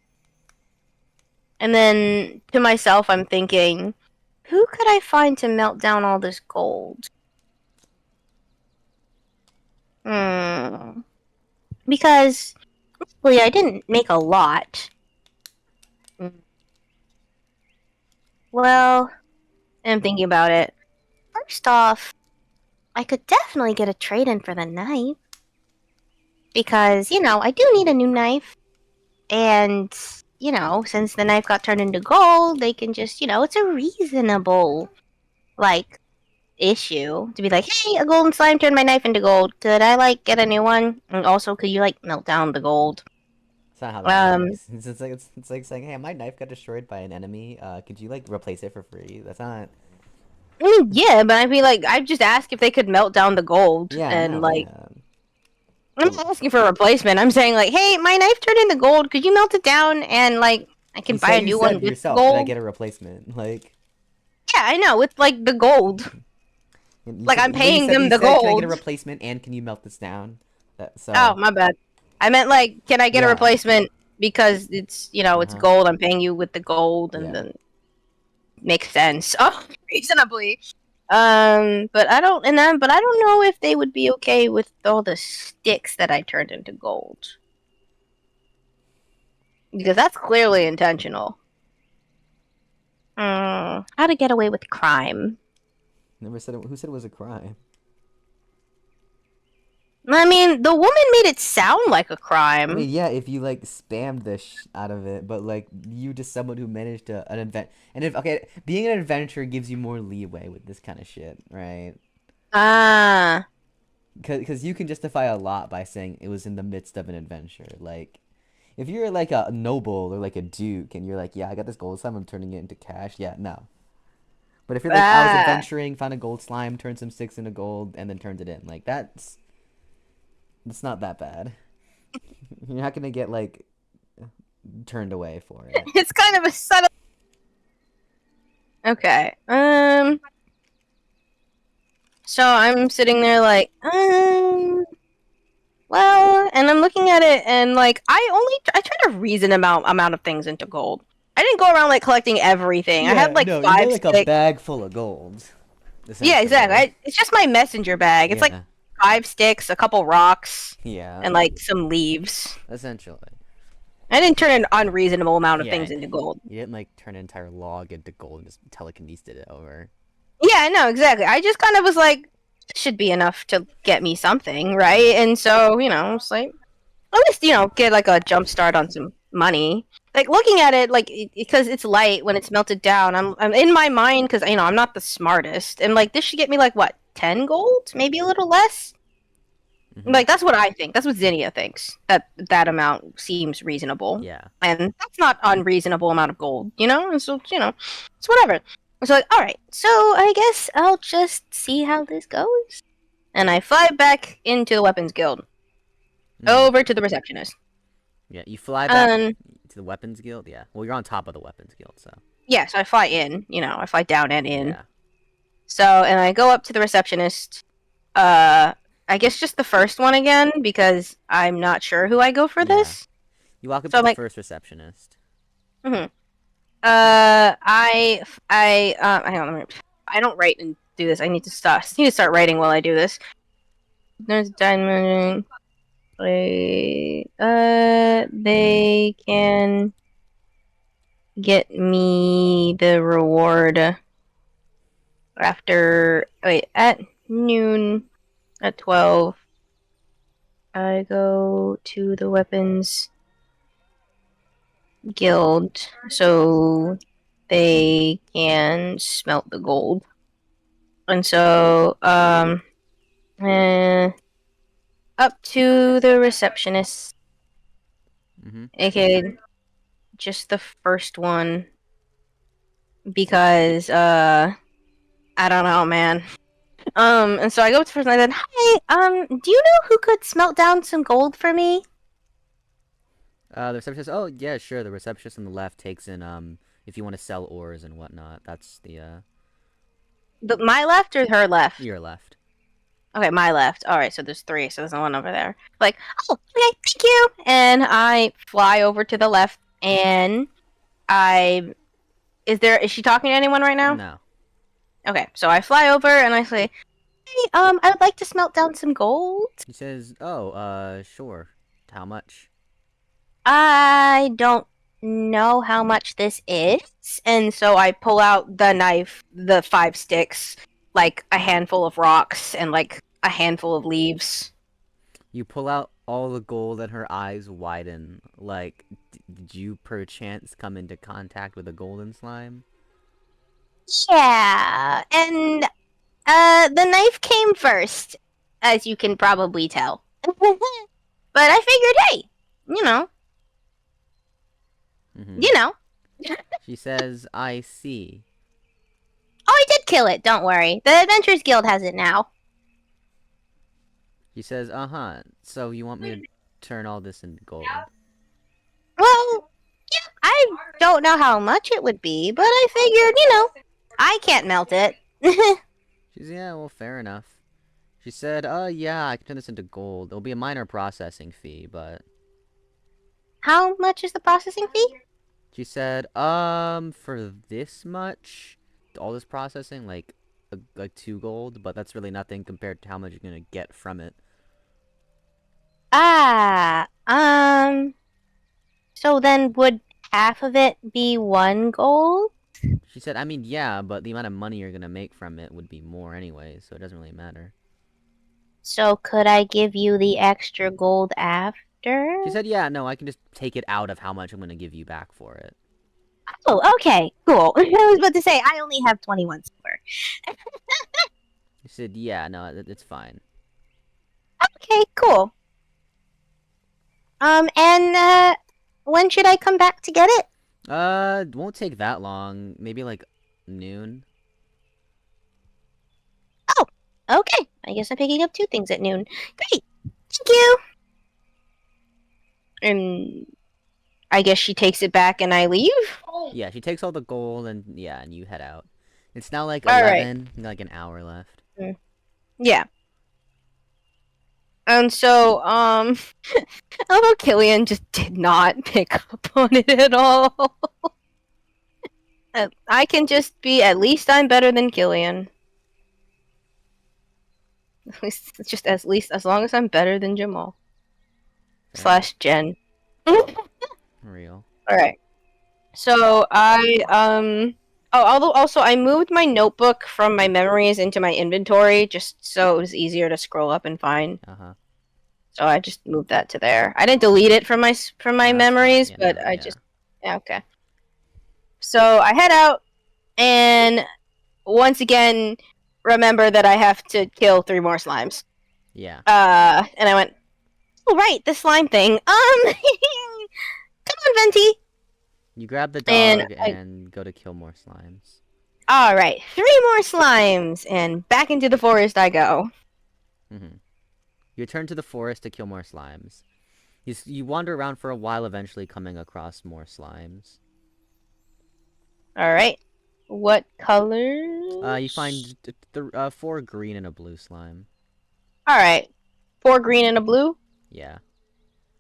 And then to myself, I'm thinking, who could I find to melt down all this gold? Because Well, yeah, I didn't make a lot. Mm. Well, I'm thinking about it. First off, I could definitely get a trade in for the knife. Because, I do need a new knife. And, since the knife got turned into gold, they can just, it's a reasonable, like, issue to be like, hey, a golden slime turned my knife into gold. Could I, get a new one? And also, could you, melt down the gold? It's not how that Um, works. It's like saying, hey, my knife got destroyed by an enemy. Could you like replace it for free? That's not. I mean, yeah, but I mean, I'd just ask if they could melt down the gold, Yeah, and, no, yeah. I'm not asking for a replacement. I'm saying, hey, my knife turned into gold. Could you melt it down, and, I can buy a You new said one with yourself, could I gold? get a replacement? Like, Yeah, I know, with, the gold. I'm but paying them you the said, can I get a gold. replacement and can you melt this down? Oh, So my bad. I meant can I get a yeah, replacement because it's uh-huh, gold. I'm paying you with the gold, and yeah. then makes sense. Oh, reasonably. But I don't know if they would be okay with all the sticks that I turned into gold because that's clearly intentional. How to get away with crime? Never said it, who said it was a crime? I mean, the woman made it sound like a I crime. mean, yeah, if you like spammed the out of it, but like you just someone who managed to an event, and if okay, being an adventurer gives you more leeway with this kind of shit, right? Ah, Because you can justify a lot by saying it was in the midst of an adventure. Like, if you're like a noble or like a duke, and you're like, yeah, I got this gold slime, I'm turning it into cash. Yeah, no. But if you're like, I was ah. adventuring, found a gold slime, turned some sticks into gold, and then turned it in, like that's not that bad. You're not gonna get like turned away for it. It's kind of a subtle. Okay. So I'm sitting there well, and I'm looking at it, and I try to reason amount of things into gold. I didn't go around collecting everything. I had Yeah, no, you made five like a sticks. bag full of gold, Yeah, exactly. essentially. It's just my messenger bag. It's Yeah, 5 sticks, a couple rocks, yeah, and some leaves. essentially. I didn't turn an unreasonable amount of Yeah, things into gold. you didn't like turn an entire log into gold and just telekinesed it over. Yeah, no, exactly. I just kind of was like, this should be enough to get me something, right? And so, it's at least, get a jump start on some money. Looking at it, because it's light when it's melted down, I'm in my mind, because, I'm not the smartest. And, this should get me, what, 10 gold? Maybe a little less? Mm-hmm. That's what I think. That's what Zinnia thinks. That amount seems reasonable. Yeah. And that's not unreasonable amount of gold, And so, it's whatever. So, alright, so I guess I'll just see how this goes. And I fly back into the Weapons Guild. Mm. Over to the receptionist. Yeah, you fly back Um, to the weapons guild. Yeah, well, you're on top of the weapons guild, so yeah, so I fly in, I fly down and in. yeah. So, and I go up to the receptionist. Uh, I guess just the first one again, because I'm not sure who I go for Yeah. this. You walk up So to I'm the like, first receptionist. mm-hmm. Hang on, I don't write and do this. I need to stop. I need to start writing while I do this. There's Dynamedion. They can get me the reward at noon at 12. I go to the weapons guild so they can smelt the gold. And so, up to the receptionist, Mm-hmm. aka just the first one, because, I don't know, man. And so I go up to the first one and I said, hi, do you know who could smelt down some gold for me? The receptionist. Oh yeah, sure. The receptionist on the left takes in if you want to sell ores and whatnot. That's the My left or her left? your left. Okay, my left. Alright, so there's 3, so there's one over there. Oh, okay, thank you! And I fly over to the left, and I... Is she talking to anyone right now? No. Okay, so I fly over, and I say, hey, I would like to smelt down some gold. He says, "Oh, sure. How much?" I don't know how much this is, and so I pull out the knife, the 5 sticks, like a handful of rocks, and like a handful of leaves. You pull out all the gold and her eyes widen. Like, did you perchance come into contact with a golden slime? Yeah, and the knife came first, as you can probably tell. But I figured, hey, you know, Mm-hmm. you know. She says, I see. Oh, I did kill it. Don't worry. The Adventurers Guild has it now. She says, uh-huh. So you want me to turn all this into gold? Well, yeah, I don't know how much it would be, but I figured, I can't melt it. She's, yeah, well, fair enough. She said, yeah, I can turn this into gold. It'll be a minor processing fee, but... How much is the processing fee? She said, for this much, all this processing, like 2 gold, but that's really nothing compared to how much you're gonna get from it. Ah, so then would half of it be 1 gold? She said, I mean, yeah, but the amount of money you're gonna make from it would be more anyway, so it doesn't really matter. So could I give you the extra gold after? She said, yeah, no, I can just take it out of how much I'm gonna give you back for it. Oh, okay, cool. I was about to say, I only have 21 silver. She said, yeah, no, it's fine. Okay, cool. And when should I come back to get it? It won't take that long. Maybe like noon. Oh, okay. I guess I'm picking up 2 things at noon. Great. Thank you. And I guess she takes it back and I leave? Yeah, she takes all the gold and yeah, and you head out. It's now like All right. 11, like an hour left. Yeah. And so, although Killian just did not pick up on it at all. I can just be, at least I'm better than Killian. At least as long as I'm better than Jamal. Fair. / Jen. Real. Alright. So oh, although also I moved my notebook from my memories into my inventory just so it was easier to scroll up and find. Uh-huh. So I just moved that to there. I didn't delete it from my No, memories, yeah, but no, I yeah. just yeah, okay. So I head out and once again remember that I have to kill 3 more slimes. Yeah. And I went, "Oh right, the slime thing. Come on, Venti." You grab the And dog and go to kill more slimes. all right, 3 more slimes, and back into the forest I go. Mm-hmm. You return to the forest to kill more slimes. You wander around for a while, eventually coming across more slimes. All right, what colors? You find 4 green and a blue slime. All right, 4 green and a blue, Yeah.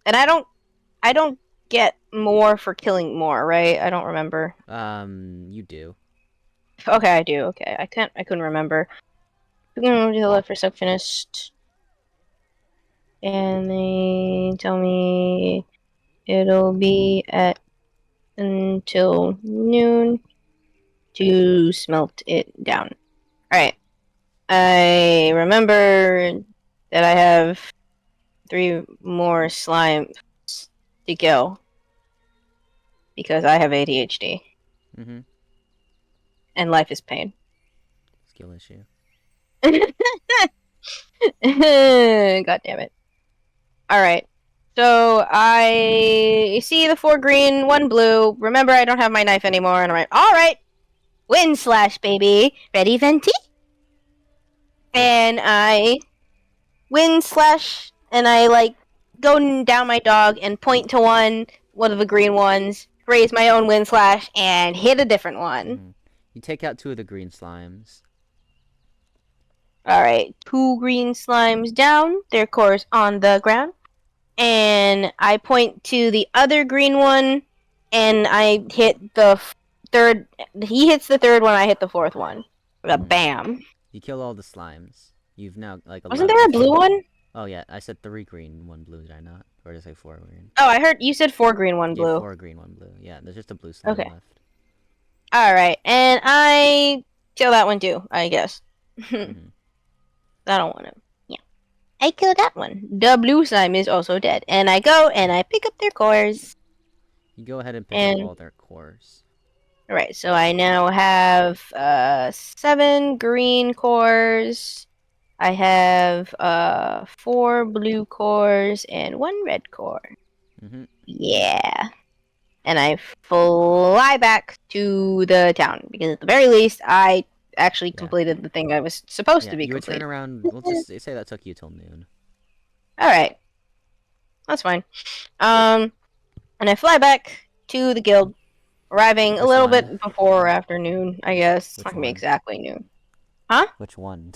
and I don't get more for killing more, right? I don't remember. You do. Okay, I do. Okay, I couldn't remember. We're gonna do the left for sub finished. And they tell me it'll be at until noon to smelt it down. Alright. I remember that I have 3 more slimes to kill. Because I have ADHD. Mm-hmm. And life is pain. Skill issue. God damn it. Alright. So I see the 4 green, 1 blue. Remember, I don't have my knife anymore, and I'm like, alright! Wind slash, baby! Ready, Venti? And I wind slash, and I like go down my dog and point to one of the green ones, raise my own wind slash, and hit a different one. Mm-hmm. You take out 2 of the green slimes. Alright, 2 green slimes down, their cores on the ground. And I point to the other green one, and I hit the 3rd. He hits the 3rd one, I hit the 4th one. Mm-hmm. Bam. You kill all the slimes. You've now, like, Wasn't 11. there a blue one? Oh yeah, I said 3 green, 1 blue. Did I not? Or did I say 4 green? Oh, I heard you said 4 green, 1 Yeah, blue. 4 green, 1 blue. Yeah, there's just a blue slime Okay. left. Alright, and I kill that one too, I guess. I Hmm. don't want to. Yeah. I kill that one. The blue slime is also dead. And I go and I pick up their cores. You go ahead and pick up And all their cores. alright, so I now have 7 green cores. I have 4 blue cores and 1 red core. Mm-hmm. Yeah. And I fly back to the town because at the very least I actually Yeah. completed the thing I was supposed Yeah, to be you return complete. around. We'll just say that took you till noon. Alright, that's fine. And I fly back to the guild, arriving a Which little one? bit before noon, I guess. It's not Which gonna be one? exactly noon. Huh? Which one?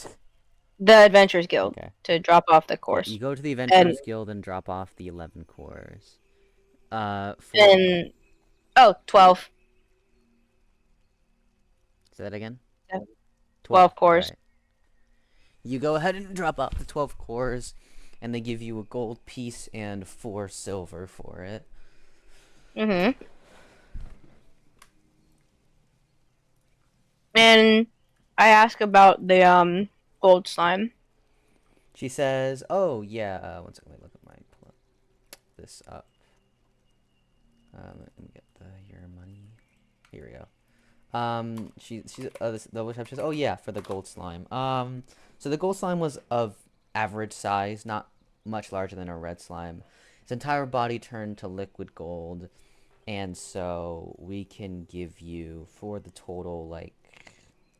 The Adventurers Guild Okay. to drop off the Yeah, course. you go to the And Adventurers Guild and drop off the 11 cores. For... and oh, 12. Say that again? 12 12. cores. Alright. You go ahead and drop off the 12 cores, and they give you a gold piece and 4 silver for it. Mm-hmm. And I ask about the gold slime. She says, "Oh yeah, one second. Let me look at pull this up. Let me get your money. Here we go. The witch says, oh yeah, for the gold slime. So the gold slime was of average size, not much larger than a red slime. Its entire body turned to liquid gold, and so we can give you for the total, like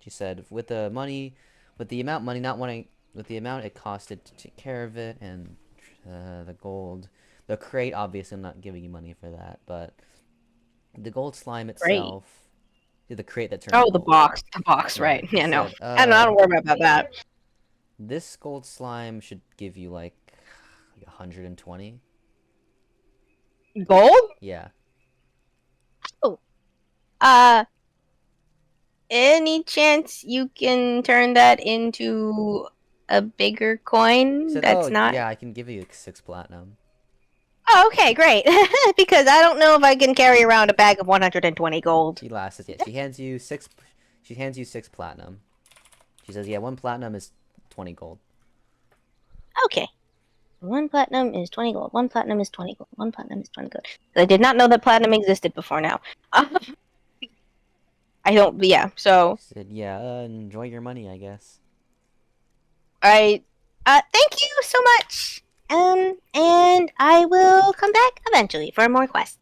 she said, with the money, with the amount money not wanting, with the amount it costed to take care of it, and the gold, the crate. Obviously, I'm not giving you money for that, but the gold slime Great. itself. The crate that turned to Oh, the gold. box. The box, Yeah, right. he Yeah, no. said, I don't worry about that. this gold slime should give you like 120. Gold? Yeah. Oh. Uh, any chance you can turn that into a bigger He coin said, that's oh, not... yeah, I can give you 6 platinum. Oh, okay, great. Because I don't know if I can carry around a bag of 120 gold. She laughs. Yeah, she hands you 6. She hands you 6 platinum. She says, yeah, 1 platinum is 20 gold. Okay. 1 platinum is 20 gold. 1 platinum is 20 gold. 1 platinum is 20 gold. I did not know that platinum existed before now. I don't, yeah, so... She said, yeah, enjoy your money, I guess. Thank you so much. And I will come back eventually for more quests.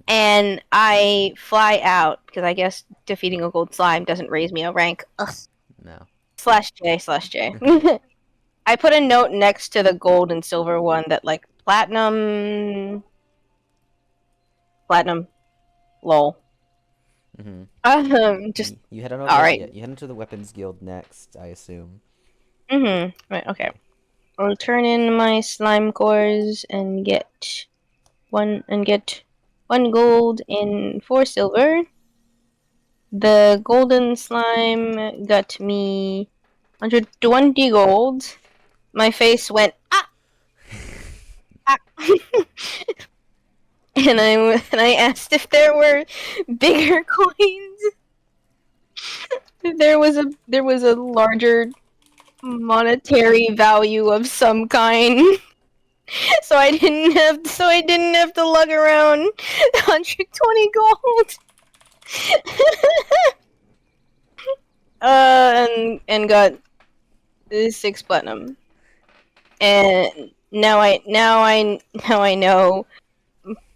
And I fly out because I guess defeating a gold slime doesn't raise me a rank. Ugh. No. /J/J. I put a note next to the gold and silver one that like platinum, lol. Mm-hmm. Just You head on over all to, right. yeah, you head into the weapons guild next, I assume. Right. Okay. I'll turn in my slime cores and get one gold and 4 silver. The golden slime got me 120 gold. My face went ah, ah. and I asked if there were bigger coins. There was a larger monetary value of some kind. So I didn't have to lug around 120 gold. And got 6 platinum. And now I know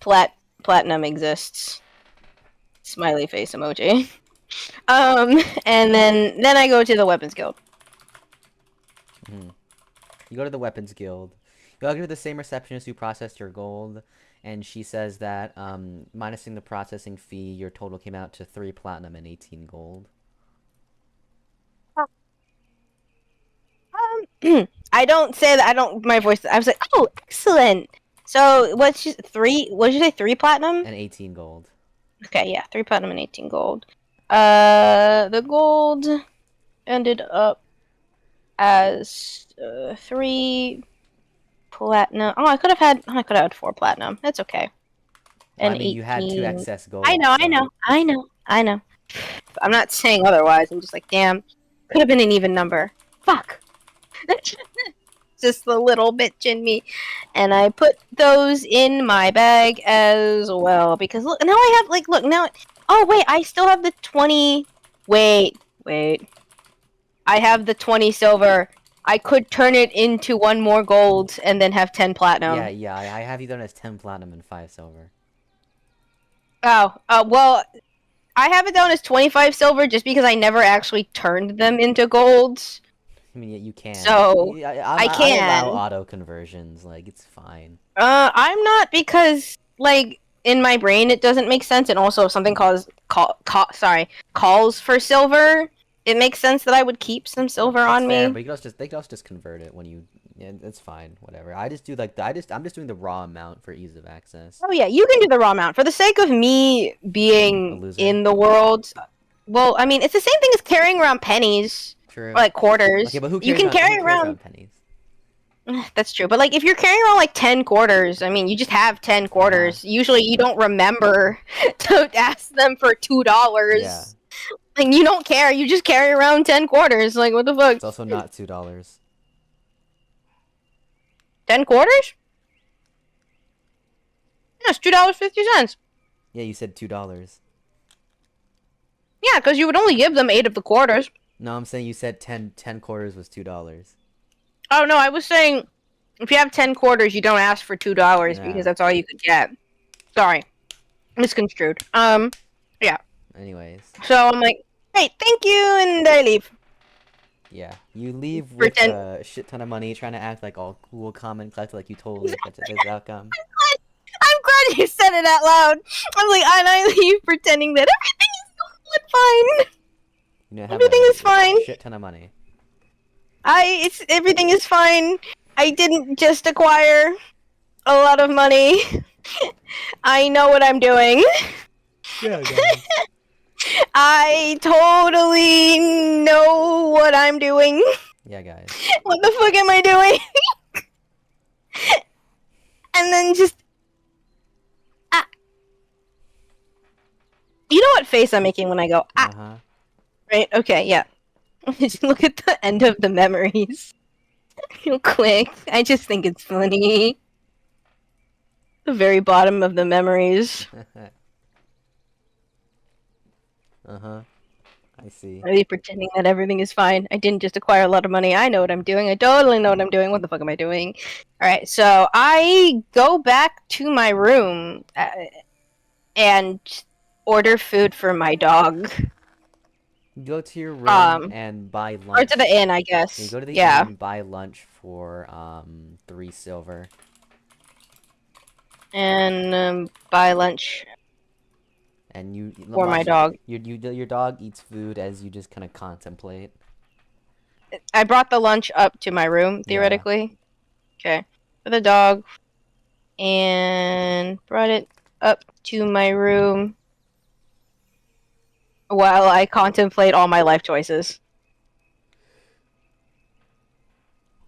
platinum exists. Smiley face emoji. And then I go to the weapons guild. Mm-hmm. You go to the weapons guild. You go to the same receptionist who processed your gold, and she says that, minusing the processing fee, your total came out to 3 platinum and 18 gold. I don't say that. I don't. My voice. I was like, oh, excellent. So what's 3? What did you say? 3 platinum and 18 gold. Okay, yeah, 3 platinum and 18 gold. The gold ended up as 3 platinum. Oh, I could have had 4 platinum. That's okay. Well, And I mean, you had 2 18. excess gold. I know. I'm not saying otherwise. I'm just like, damn, could have been an even number. Fuck. Just the little bitch in me. And I put those in my bag as well because look, now I have look now. Oh wait, I still have the 20. Wait. I have the 20 silver. I could turn it into 1 more gold and then have 10 platinum. Yeah, I have you done as 10 platinum and 5 silver. Oh, well, I have it down as 25 silver just because I never actually turned them into golds. I mean, yeah, you can. So, I can. I allow auto conversions, like, it's fine. I'm not because, like, in my brain it doesn't make sense, and also if something calls for silver, it makes sense that I would keep some silver That's on fair, me. but they can also just convert it when you. Yeah, it's fine, whatever. I just do like I'm just doing the raw amount for ease of access. Oh yeah, you can do the raw amount for the sake of me A being loser. in the world. Well, I mean, it's the same thing as carrying around pennies. True. Or, like, quarters. Okay, but you can carry around pennies? That's true, but like if you're carrying around like 10 quarters, I mean, you just have 10 quarters. Usually, you don't remember to ask them for $2. Yeah. Like you don't care. You just carry around 10 quarters. Like what the fuck? It's also not $2. 10 quarters? Yeah, it's $2.50. Yeah, you said $2. Yeah, because you would only give them 8 of the quarters. No, I'm saying you said 10 quarters was $2. Oh no, I was saying if you have 10 quarters, you don't ask for $2 because that's all you could get. Sorry, misconstrued. Yeah. Anyways. So I'm like, hey, thank you, and I leave. Yeah, you leave with a shit ton of money, trying to act like all cool, calm, and collected, like you totally get to this outcome. I'm glad you said it out loud. I'm like, and I leave pretending that everything is fine. You know, Everything is fine. Shit ton of money. Everything is fine. I didn't just acquire a lot of money. I know what I'm doing. Yeah, guys. I totally know what I'm doing. Yeah, guys. What the fuck am I doing? And then just... You know what face I'm making when I go, ah? Uh-huh. Right? Okay, yeah. Just look at the end of the memories. Real quick. I just think it's funny. The very bottom of the memories. Uh-huh. I see. Are you pretending that everything is fine? I didn't just acquire a lot of money. I know what I'm doing. I totally know what I'm doing. What the fuck am I doing? Alright, so I go back to my room and order food for my dog. Go to your room and buy lunch. Or to the inn, I guess. You go to the inn and buy lunch for 3 silver. And buy lunch. And you for my dog. Your dog eats food as you just kind of contemplate. I brought the lunch up to my room, theoretically. Yeah. Okay. For the dog. And brought it up to my room while I contemplate all my life choices.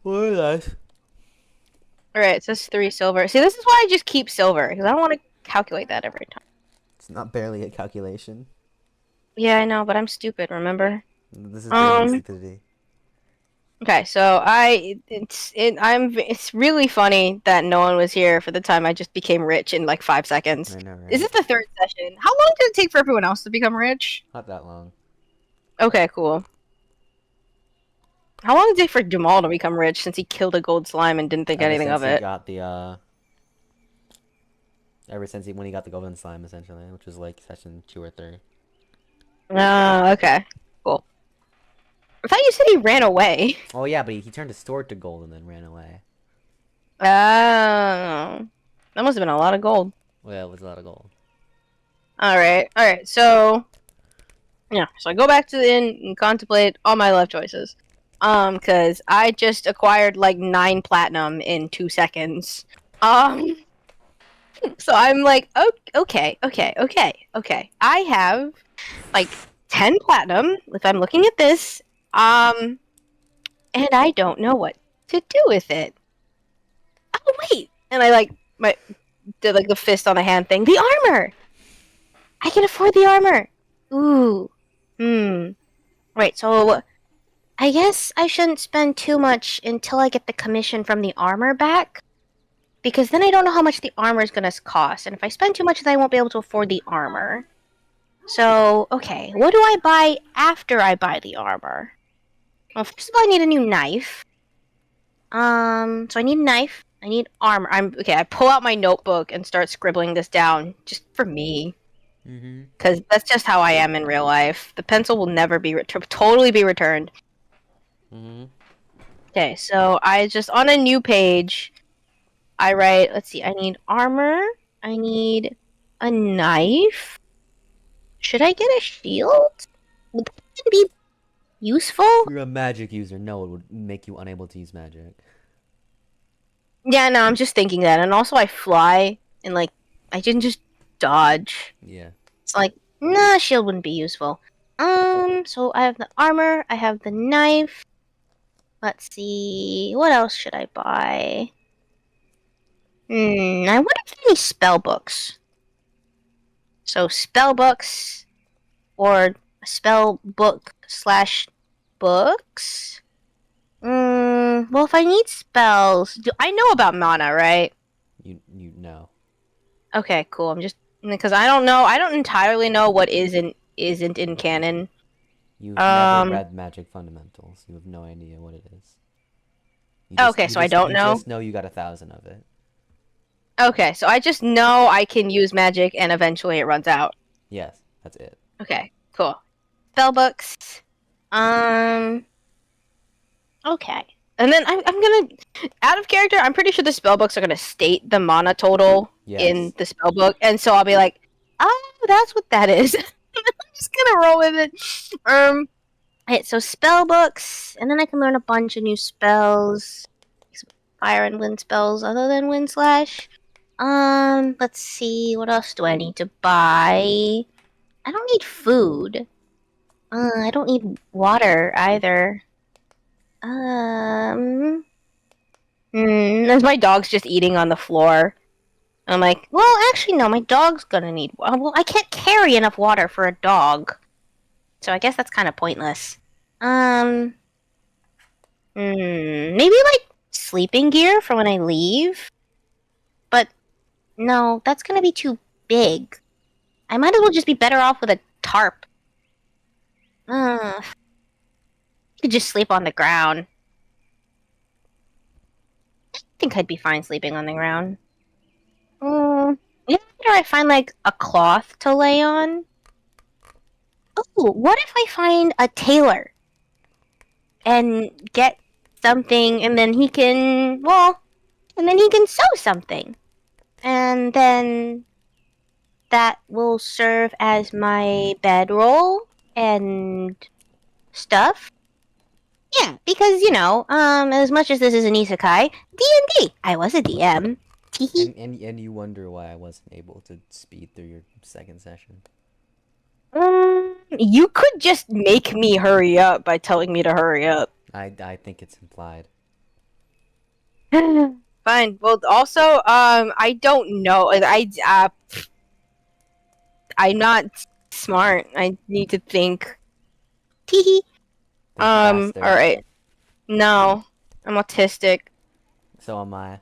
What is Alright, it says 3 silver. See, this is why I just keep silver, because I don't want to calculate that every time. It's not barely a calculation. Yeah, I know, but I'm stupid, remember? This is stupidity. Okay, so it's really funny that no one was here for the time I just became rich in like 5 seconds. I know, right? Is this the 3rd session? How long did it take for everyone else to become rich? Not that long. Okay, cool. How long did it take for Jamal to become rich since he killed a gold slime and didn't think anything of it? Ever since when he got the golden slime, essentially, which was like session 2 or 3. Okay. Cool. I thought you said he ran away. Oh yeah, but he turned his sword to gold and then ran away. Oh. That must have been a lot of gold. Well, yeah, it was a lot of gold. Alright, so... Yeah, so I go back to the inn and contemplate all my life choices. Cause I just acquired like 9 platinum in 2 seconds. So I'm like, okay. I have like 10 platinum, if I'm looking at this, and I don't know what to do with it. Oh wait! And I like did like the fist on the hand thing. The armor. I can afford the armor. Ooh. Right. So I guess I shouldn't spend too much until I get the commission from the armor back, because then I don't know how much the armor is gonna cost, and if I spend too much, then I won't be able to afford the armor. So okay, what do I buy after I buy the armor? Well, first of all, I need a new knife. So I need a knife. I need armor. I pull out my notebook and start scribbling this down just for me, because that's just how I am in real life. The pencil will never be totally be returned. Okay, so I just on a new page, I write. Let's see. I need armor. I need a knife. Should I get a shield? Would that be useful? You're a magic user. No, it would make you unable to use magic. Yeah, no, I'm just thinking that. And also I fly, and like, I didn't just dodge. Yeah. It's like, nah, shield wouldn't be useful. So I have the armor, I have the knife. Let's see, what else should I buy? I wonder if there are any spell books. So spell books, or spell book slash books? Well, if I need spells, I know about mana, right? You know. Okay, cool. I'm just because I don't know. I don't entirely know what isn't in canon. You've never read Magic Fundamentals. You have no idea what it is. Okay, so I don't know. You just know you got 1,000 of it. Okay, so I just know I can use magic and eventually it runs out. Yes, that's it. Okay, cool. Spell books. Okay. And then I'm gonna, out of character, I'm pretty sure the spell books are gonna state the mana total in the spell book, and so I'll be like, oh, that's what that is. I'm just gonna roll with it. Right, so spell books, and then I can learn a bunch of new spells, fire and wind spells other than wind slash. Let's see, what else do I need to buy? I don't need food. I don't need water either. As my dog's just eating on the floor. I'm like, well, actually, no, my dog's gonna need. Well, I can't carry enough water for a dog, so I guess that's kind of pointless. Maybe like sleeping gear for when I leave. But no, that's gonna be too big. I might as well just be better off with a tarp. You could just sleep on the ground. I think I'd be fine sleeping on the ground. After I find like a cloth to lay on. Oh, what if I find a tailor and get something, and then he can, sew something, and then that will serve as my bedroll and stuff. Yeah, because as much as this is an isekai, D&D, I was a DM. and you wonder why I wasn't able to speed through your second session. You could just make me hurry up by telling me to hurry up. I think it's implied. Fine. Well, also, I don't know. I'm not smart. I need to think. Teehee. Alright. No. I'm autistic. So am I.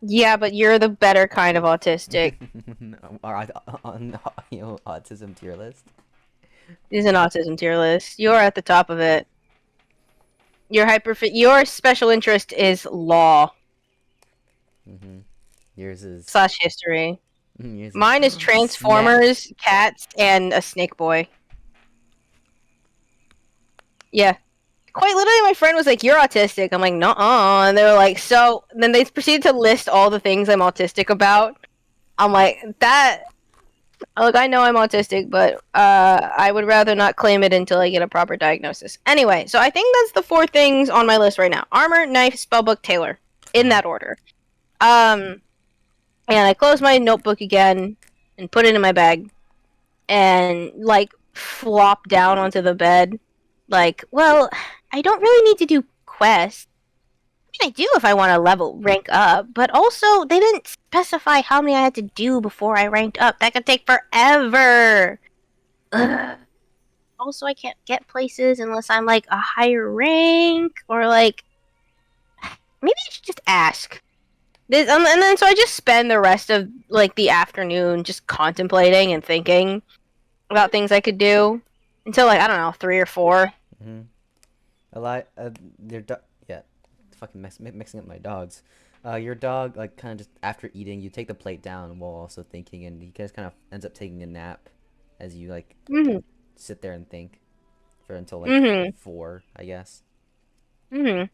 Yeah, but you're the better kind of autistic. Autism tier list? Is an autism tier list. You're at the top of it. Your special interest is law. Yours is / history. Mine is Transformers, cats, and a snake boy. Yeah. Quite literally, my friend was like, "You're autistic." I'm like, "Nuh-uh." And they were like, "So..." And then they proceeded to list all the things I'm autistic about. I'm like, that... Look, I know I'm autistic, but I would rather not claim it until I get a proper diagnosis. Anyway, so I think that's the 4 things on my list right now. Armor, knife, spellbook, tailor. In that order. And I close my notebook again and put it in my bag. And, like, flop down onto the bed. Like, well, I don't really need to do quests. I do if I want to rank up, but also they didn't specify how many I had to do before I ranked up. That could take forever. Ugh. Also, I can't get places unless I'm like a higher rank or like maybe I should just ask. And then so I just spend the rest of like the afternoon just contemplating and thinking about things I could do until like I don't know 3 or 4. Mm-hmm. A lot. Yeah. Fucking mixing up my dogs. Your dog like kind of just after eating, you take the plate down while also thinking, and he just kind of ends up taking a nap as you like Mhm. sit there and think for until like Mhm. 4, I guess. Mhm.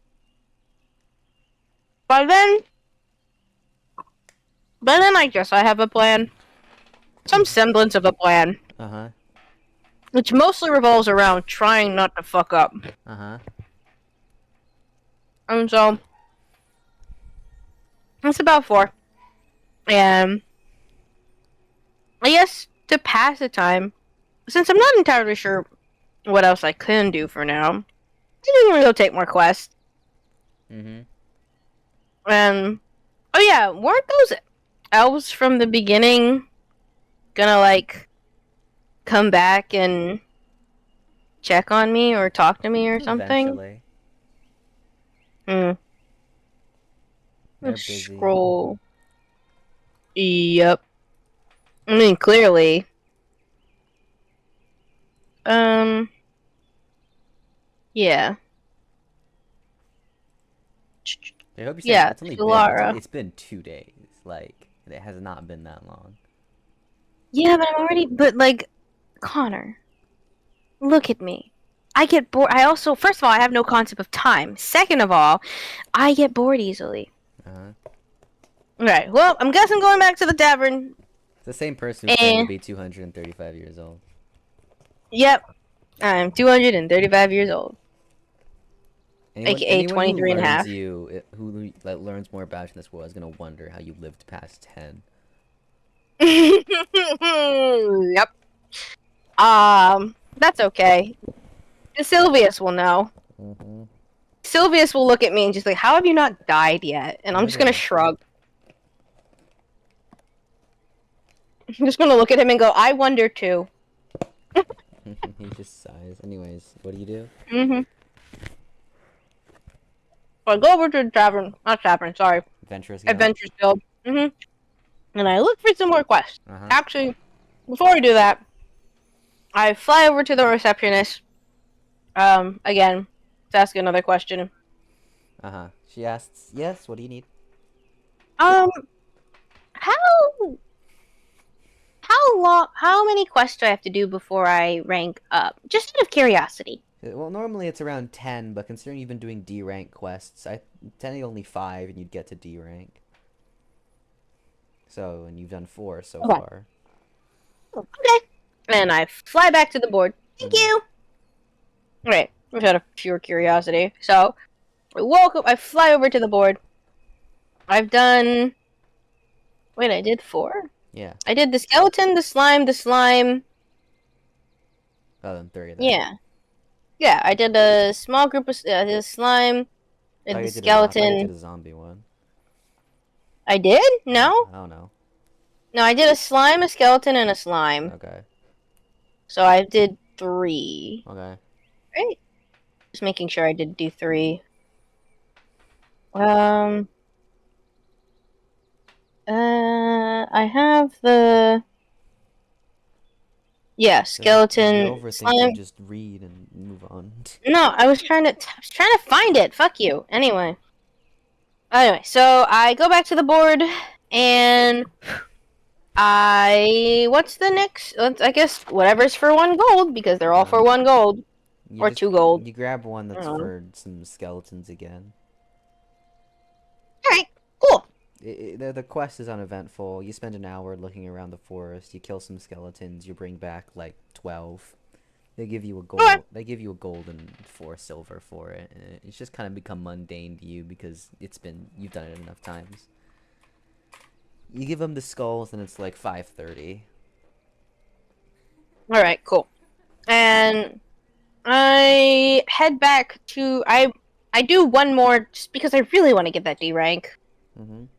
By then, I guess I have a plan. Some semblance of a plan, Uh huh. which mostly revolves around trying not to fuck up. Uh huh. And so that's about 4. And I guess to pass the time, since I'm not entirely sure what else I can do for now, I'm just gonna go take more quests. Mm-hmm. And oh yeah, weren't those elves from the beginning gonna like come back and check on me or talk to me or something? Eventually, Hmm. they're busy. Scroll. Yep. I mean, clearly. Um. Yeah. I hope you're saying Yeah. it's only been Solara. it's been 2 days. Like it has not been that long. Yeah, but I'm already. But like, Connor, look at me. I get bored. I also, first of all, I have no concept of time. Second of all, I get bored easily. Uh huh. Right. Well, I'm guessing going back to the tavern. It's the same person who's claimed to And be 235 years old. yep, I'm 235 years old, Anyone, aka anyone who 23 and a learns half. you, who like, learns more about you in this world is gonna wonder how you lived past 10. Yep. That's okay. Sylvius will know. Mm-hmm. Sylvius will look at me and just like, "How have you not died yet?" And I'm just gonna Okay. shrug. I'm just gonna look at him and go, "I wonder too." He just sighs. Anyways, what do you do? Mm-hmm. So I go over to the tavern. Not tavern, sorry. Adventurous Guild. Adventures Guild. Mm-hmm. And I look for some more quests. Uh huh. Actually, before I do that, I fly over to the receptionist. Again, to ask another question. Uh huh. She asks, "Yes. What do you need?" Um, how how many quests do I have to do before I rank up? Just out of curiosity. Well, normally it's around 10, but considering you've been doing D rank quests, I technically only 5, and you'd get to D rank. So, and you've done 4 so Okay. far. Okay. And I fly back to the board. Thank Mhm. you. Right. Just out of pure curiosity. So I woke up. I fly over to the board. I've done. Wait, I did 4. Yeah. I did the skeleton, the slime, the slime. Oh, then 3 then. Yeah. Yeah, I did a small group of I did a slime, I did thought the you did I thought you skeleton. did a zombie one. I did? No? I don't know. No, I did a slime, a skeleton, and a slime. Okay. So I did 3. Okay. Right? Just making sure I did do 3. Um. I have the. Yeah, You're skeleton, overthinking. slime. Just read and move on. No, I was trying to find it. Fuck you. Anyway, so I go back to the board and what's the next? I guess whatever's for 1 gold because they're all for 1 gold You or just 2 gold. you grab one I that's don't know. for some skeletons again. All right, cool. The quest is uneventful. You spend an hour looking around the forest. You kill some skeletons. You bring back like 12. They give you a gold. Okay. They give you a gold and 4 silver for it. And it's just kind of become mundane to you because you've done it enough times. You give them the skulls and it's like 5:30. All right, cool. And I head back to I I do one more just because I really want to get that D rank.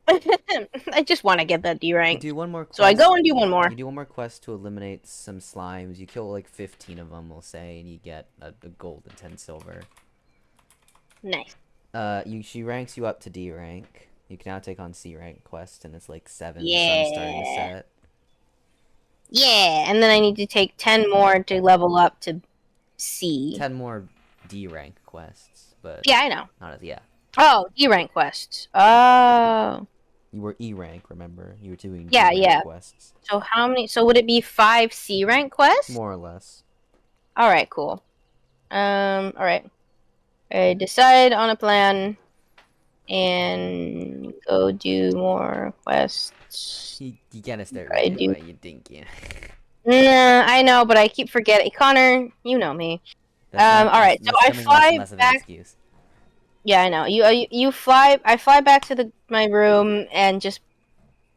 I just want to get that D You rank. do one more quest. So I go and do one more. You do one more quest to eliminate some slimes. You kill like 15 of them, we'll say, and you get a gold and 10 silver. Nice. She ranks you up to D rank. You can now take on C rank quest, and it's like 7. The Yeah. sun's starting to set. Yeah, and then I need to take 10 more to level up to C. 10 more D rank quests, but Yeah, I know. not as Oh, D rank quests. Oh. You were E rank, remember? You were doing Yeah, D rank quests. So how many? So would it be 5 C rank quests? More or less. All right, cool. All right. I decide on a plan and go do more quests. You gotta start I right do. away, you dinky. Nah, I know, but I keep forgetting. Connor, you know me. All right. So I fly back. Yeah, I know. You fly. I fly back to my room and just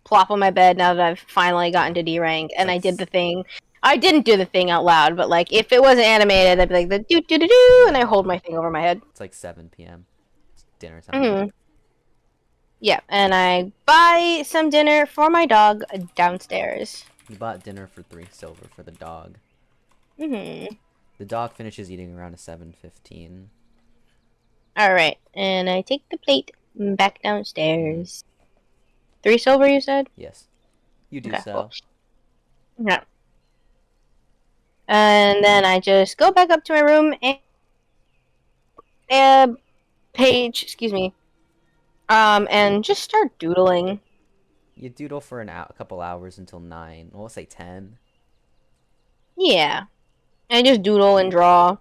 plop on my bed now that I've finally gotten to D rank, and I did the thing. I didn't do the thing out loud, but like if it wasn't animated, I'd be like the do do do do, and I hold my thing over my head. It's like 7 p.m. It's dinner time. Yeah, and I buy some dinner for my dog downstairs. You bought dinner for 3 silver for the dog. The dog finishes eating around 7:15. All right, and I take the plate back downstairs. 3 silver, you said? Yes. You do so. Cool. Yeah. And then I just go back up to my room and and just start doodling. You doodle for a couple hours until 9. Well, let's say 10. Yeah. I just doodle and draw.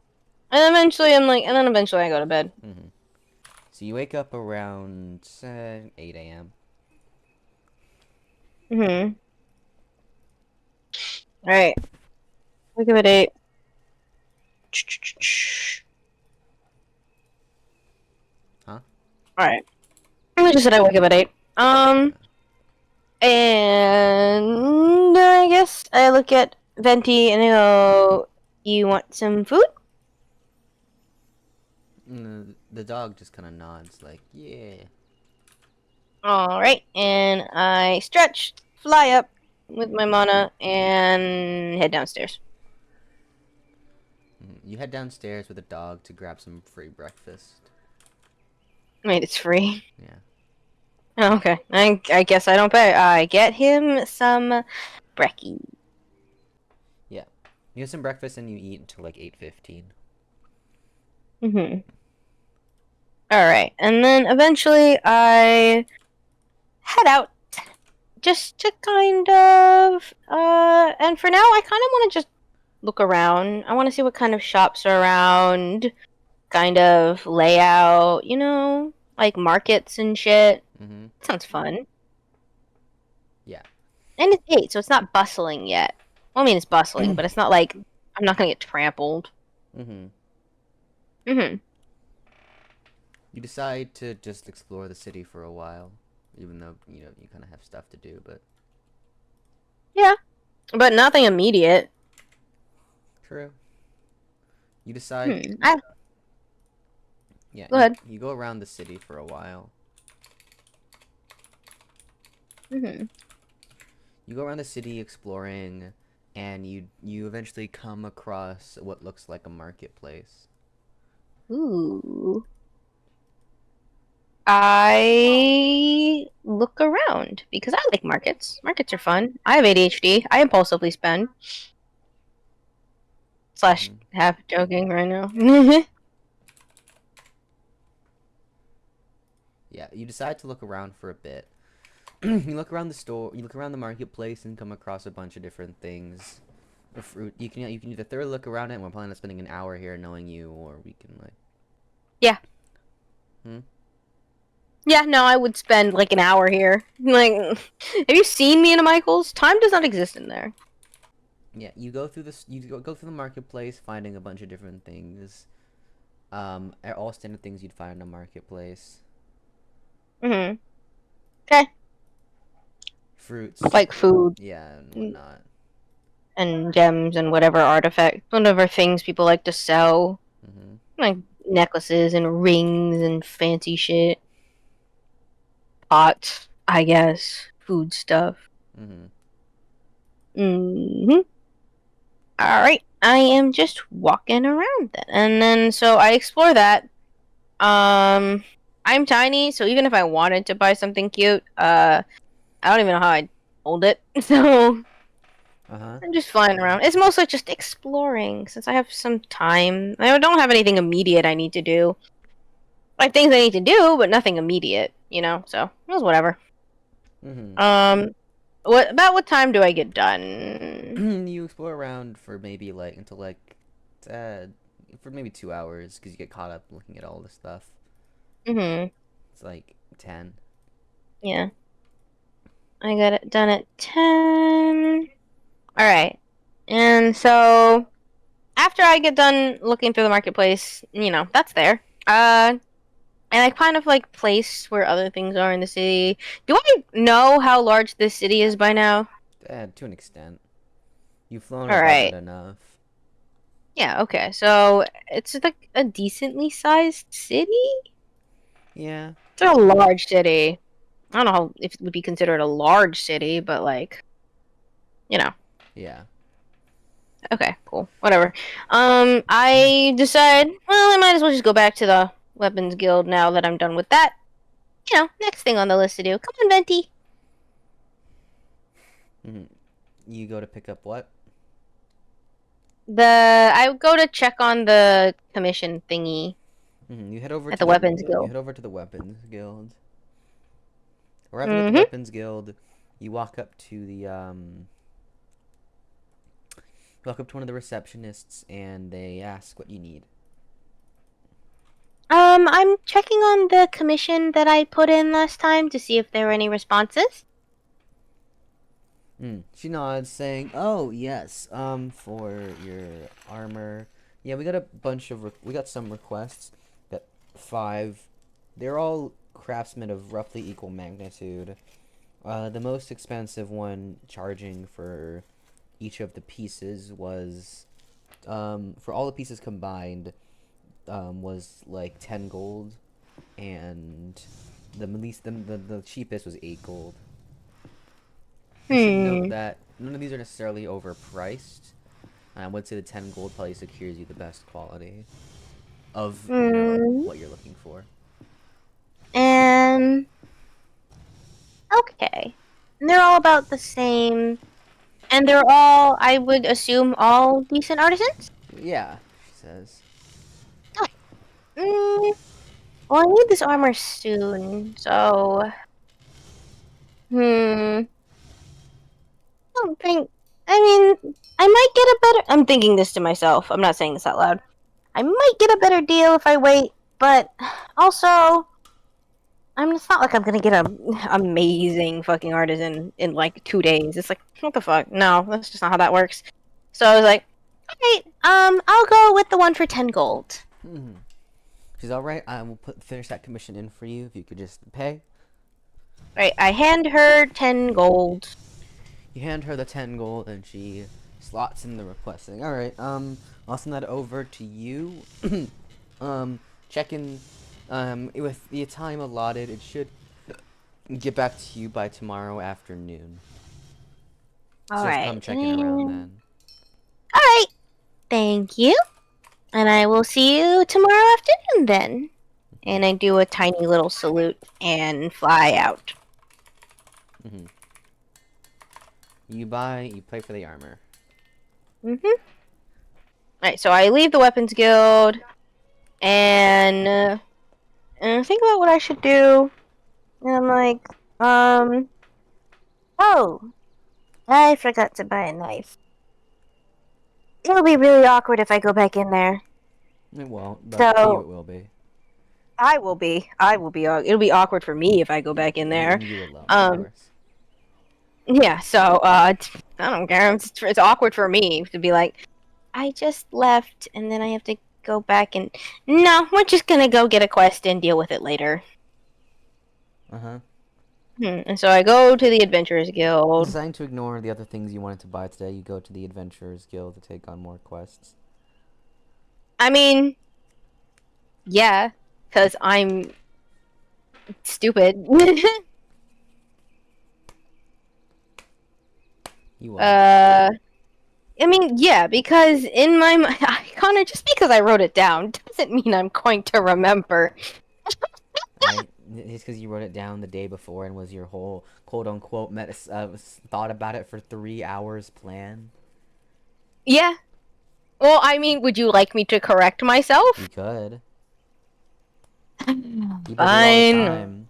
And eventually eventually I go to bed. So you wake up around 8 a.m. Alright. Wake up at 8. Huh? Alright. I just said I wake up at 8. And I guess I look at Venti and I go, you want some food? The dog just kind of nods, like, yeah. Alright, and I stretch, fly up with my mana, and head downstairs. You head downstairs with the dog to grab some free breakfast. Wait, it's free? Yeah. Oh, okay. I guess I don't pay. I get him some brekkie. Yeah. You get some breakfast and you eat until like 8:15. Alright, and then eventually I head out just to kind of, and for now I kind of want to just look around. I want to see what kind of shops are around, kind of layout, you know, like markets and shit. Sounds fun. Yeah. And it's 8, so it's not bustling yet. Well, I mean, it's bustling, but it's not like I'm not gonna get trampled. You decide to just explore the city for a while, even though, you know, you kind of have stuff to do, but... Yeah, but nothing immediate. True. You decide... Yeah, go ahead. You go around the city for a while. You go around the city exploring, and you eventually come across what looks like a marketplace. Ooh. I look around because I like markets. Markets are fun. I have ADHD. I impulsively spend. Slash half joking right now. Yeah, you decide to look around for a bit. You look around the store, you look around the marketplace and come across a bunch of different things. The fruit, you can either thoroughly look around it, and we're planning on spending an hour here knowing you, or we can like... Yeah. Yeah, no, I would spend like an hour here. Like, have you seen me in a Michael's? Time does not exist in there. Yeah, you go through this. You go through the marketplace, finding a bunch of different things. All standard things you'd find in a marketplace. Okay. Fruits. Like food. Yeah, and whatnot. And gems and whatever artifact, whatever things people like to sell. Like necklaces and rings and fancy shit. Pots, I guess. Food stuff. Mm-hmm. Mm-hmm. Alright. I am just walking around then. And then so I explore that. I'm tiny, so even if I wanted to buy something cute, I don't even know how I'd hold it. So Uh-huh. I'm just flying around. It's mostly just exploring since I have some time. I don't have anything immediate I need to do. I have things I need to do, but nothing immediate, you know? So it was whatever. Mm-hmm. What time do I get done? You explore around for maybe like until like uh for maybe 2 hours because you get caught up looking at all this stuff. Mm-hmm. It's like 10. Yeah. I got it done at 10. Alright. And so after I get done looking through the marketplace, that's there. And I kind of like place where other things are in the city. Do I know how large this city is by now? To an extent. You've flown above it Alright. enough. Yeah, okay. So it's like a decently sized city? Yeah. It's a large city. I don't know if it would be considered a large city, but like, you know. Yeah. Okay, cool. Whatever. I decide, well, I might as well just go back to the Weapons Guild now that I'm done with that. Next thing on the list to do. Come on, Venti. Mm-hmm. You go to pick up what? I go to check on the commission thingy Mm-hmm. You head over at to the the Weapons you Guild. head over to the Weapons Guild. Arriving at the Mm-hmm. Weapons Guild, you walk up to one of the receptionists and they ask what you need. I'm checking on the commission that I put in last time to see if there were any responses. She nods, saying, "Oh yes, for your armor. Yeah, we got some requests. Got 5. They're all craftsmen of roughly equal magnitude. The most expensive one, charging for each of the pieces, was for all the pieces combined, was like 10 gold, and the cheapest was 8 gold. You should note Hmm. that none of these are necessarily overpriced. I would say the 10 gold probably secures you the best quality of, Hmm. what you're looking for. And okay. And they're all about the same. And they're all, I would assume, all decent artisans? Yeah, she says. Okay. Well, I need this armor soon, so. Hmm. I don't think. I mean, I might get a better. I'm thinking this to myself. I'm not saying this out loud. I might get a better deal if I wait, but also, it's not like I'm gonna get a amazing fucking artisan in like 2 days. It's like, what the fuck? No, that's just not how that works. So I was like, alright, I'll go with the one for 10 gold. Hmm. She's alright. I will finish that commission in for you if you could just pay. Right, I hand her 10 gold. You hand her the 10 gold and she slots in the request saying, "Alright, I'll send that over to you." Check in, with the time allotted, it should get back to you by tomorrow afternoon. So just come Alright, checking around then. alright, thank you. And I will see you tomorrow afternoon then. And I do a tiny little salute and fly out. Mm-hmm. You pay for the armor. Mm-hmm. Alright, so I leave the Weapons Guild and think about what I should do. And I'm like, oh, I forgot to buy a knife. It'll be really awkward if I go back in there. It won't, but for you So it will be. I will be. It'll be awkward for me if I go back in there. You alone, of Um, course. yeah. So I don't care. It's awkward for me to be like, I just left, and then I have to go back and no, we're just gonna go get a quest and deal with it later. Uh-huh. And so I go to the Adventurers Guild. Deciding to ignore the other things you wanted to buy today, you go to the Adventurers Guild to take on more quests. I mean, Yeah, because I'm stupid. You are. I mean, yeah, because in my mind, Connor, just because I wrote it down doesn't mean I'm going to remember. It's because you wrote it down the day before and was your whole quote unquote thought about it for 3 hours plan. Yeah. Well, I mean, would you like me to correct You myself? could. People do it all the Fine. time.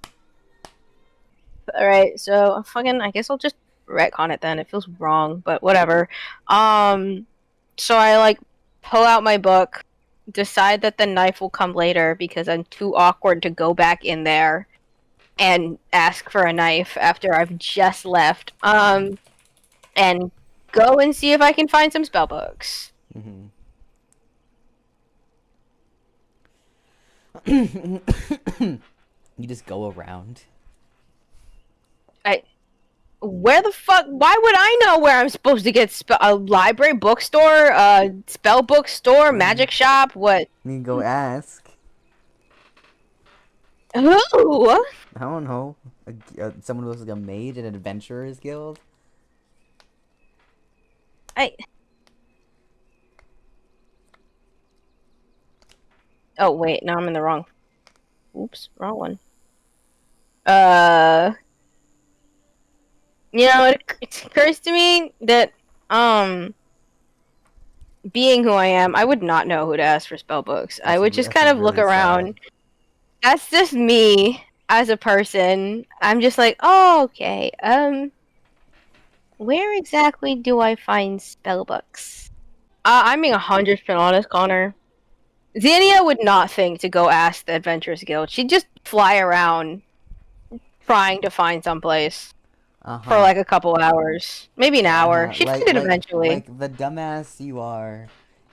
Alright, so fucking I guess I'll just retcon it then. It feels wrong, but whatever. Um so I like pull out my book, decide that the knife will come later because I'm too awkward to go back in there and ask for a knife after I've just left. And go and see if I can find some spell books. Mm-hmm. You just go around. I Where the fuck? Why would I know where I'm supposed to get a library, bookstore, spell bookstore, Well, magic shop? What? you go ask. Who? I don't know. Someone who was like a mage in an adventurers guild. I. Oh wait, no, I'm in the wrong. Oops, wrong one. Uh, it occurs to me that being who I am, I would not know who to ask for spell books. I would just That's kind of look really sad. around. That's just me as a person. I'm just like, oh, okay. Where exactly do I find spell books? I'm being 100% honest, Connor. Zinnia would not think to go ask the Adventurers Guild. She'd just fly around trying to find someplace for Uh-huh. like a couple hours, maybe an hour. Uh-huh. She'd find it eventually. Like the dumbass you are,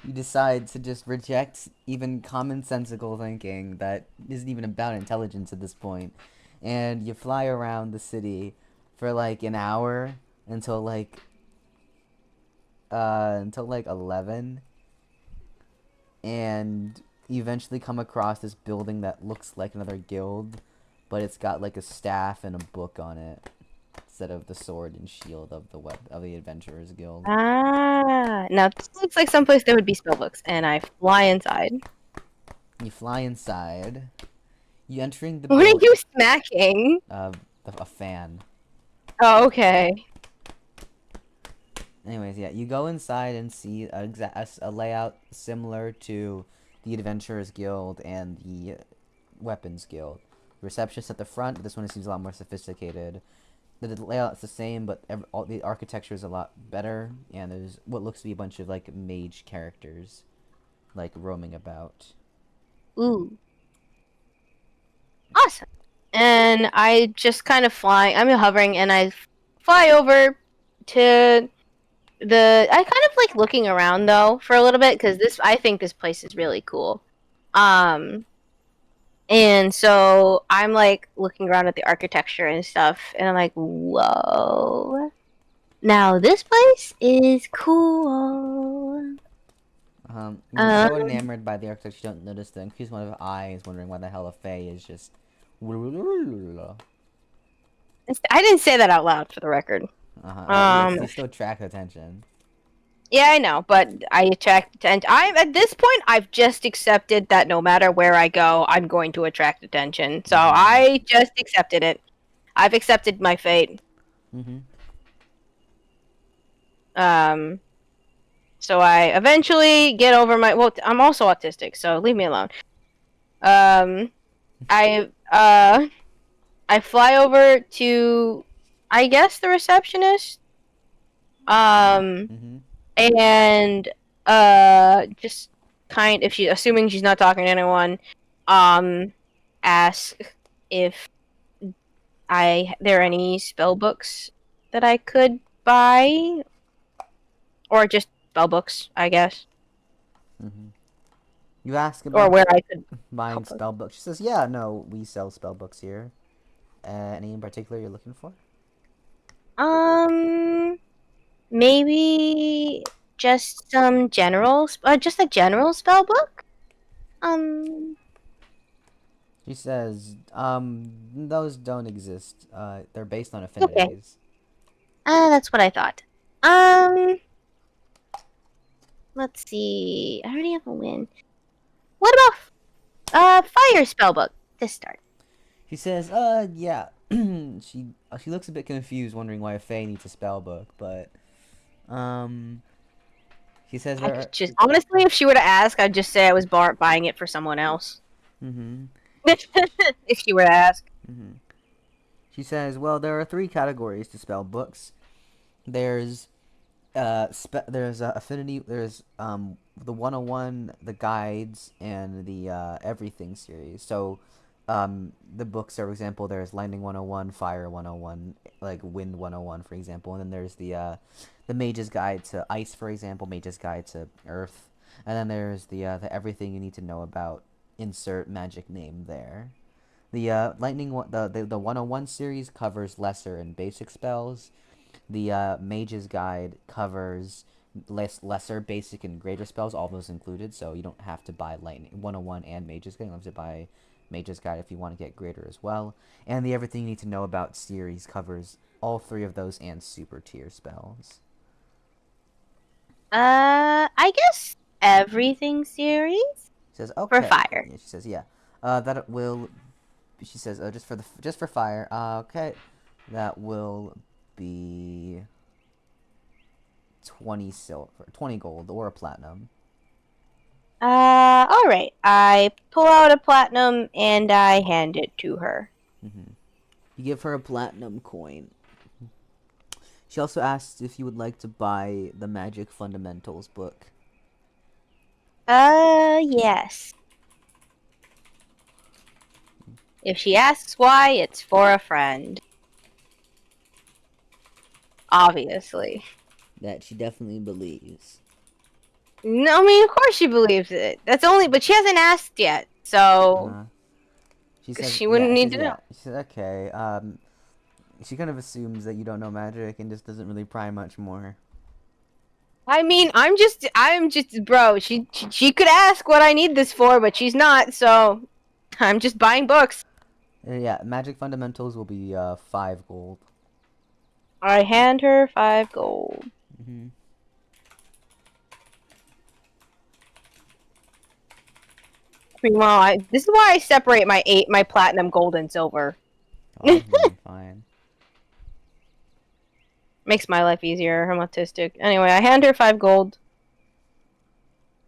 you decide to just reject even commonsensical thinking that isn't even about intelligence at this point. And you fly around the city for like an hour until like 11, and you eventually come across this building that looks like another guild, but it's got like a staff and a book on it instead of the sword and shield of the Adventurers Guild. Now this looks like someplace there would be spell books, and I fly inside. You fly inside. You entering the What are build you smacking? uh a fan. Oh, okay. Anyways, yeah, you go inside and see a layout similar to the Adventurers Guild and the Weapons Guild. The receptionist at the front. This one seems a lot more sophisticated. The layout's the same, but all the architecture is a lot better, and there's what looks to be a bunch of like mage characters, like roaming about. Ooh, awesome. And I just kind of fly. I'm hovering, and I fly over to I kind of like looking around though for a little bit because I think this place is really cool. Um, and so I'm like looking around at the architecture and stuff, and I'm like, whoa. Now this place is cool. You're so enamored by the architecture you don't notice the increased amount of eyes wondering why the hell a fae is just. I didn't say that out loud for the record. You still attract attention. Yeah, I know, but I attract attention. I'm at this point. I've just accepted that no matter where I go, I'm going to attract attention. So I just accepted it. I've accepted my fate. Mm-hmm. So I eventually get over my. Well, I'm also autistic, so leave me alone. I I fly over to, I guess, the receptionist. Um, Mm-hmm. and just if she, assuming she's not talking to anyone, ask if there are any spell books that I could buy, or just spell books, I guess, Mm-hmm. You ask or about where I could buying help her. spell books. She says, "Yeah, no, we sell spell books here. Any in particular you're looking for?" Um, maybe just some just a general spell book. Um, She says, those don't exist. They're based on Okay. affinities. That's what I thought. Um, let's see. I already have a win. What about fire spellbook to start? She says, yeah. she looks a bit confused, wondering why a Fae needs a spell book, but um, she says I there could are. just honestly, if she were to ask, I'd just say I was buying it for someone else. Mm-hmm. If she were to ask. Mm-hmm. She says, well, there are three categories to spell books. There's there's affinity. There's the 101, the guides, and the everything series. So the books, for example, there's lightning 101, fire 101, like wind 101, for example, and then there's the mage's guide to ice, for example, mage's guide to earth, and then there's the everything you need to know about insert magic name there. The lightning the 101 series covers lesser and basic spells. The Mage's Guide covers lesser, basic, and greater spells, all those included. So you don't have to buy Lightning 101 and Mage's Guide. You don't have to buy Mage's Guide if you want to get greater as well. And the Everything You Need to Know About series covers all three of those and super tier spells. I guess everything series She says, for okay. fire. Yeah, she says, yeah. That it will. She says, just for fire. Okay, that will be 20 silver, 20 gold, or a platinum. Alright. I pull out a platinum and I hand it to her. Mm-hmm. You give her a platinum coin. She also asks if you would like to buy the Magic Fundamentals book. Yes. If she asks why, it's for a friend. Obviously. That she definitely believes. No, I mean, of course she believes it. That's only, but she hasn't asked yet, so She says, she wouldn't need to know. yeah. She says, okay. She kind of assumes that you don't know magic and just doesn't really pry much more. I mean, I'm just, bro. She could ask what I need this for, but she's not. So I'm just buying books. Yeah, Magic Fundamentals will be 5 gold. I hand her 5 gold. Mm-hmm. Meanwhile, this is why I separate my platinum, gold, and silver. Oh, fine. Makes my life easier. I'm autistic. Anyway, I hand her 5 gold.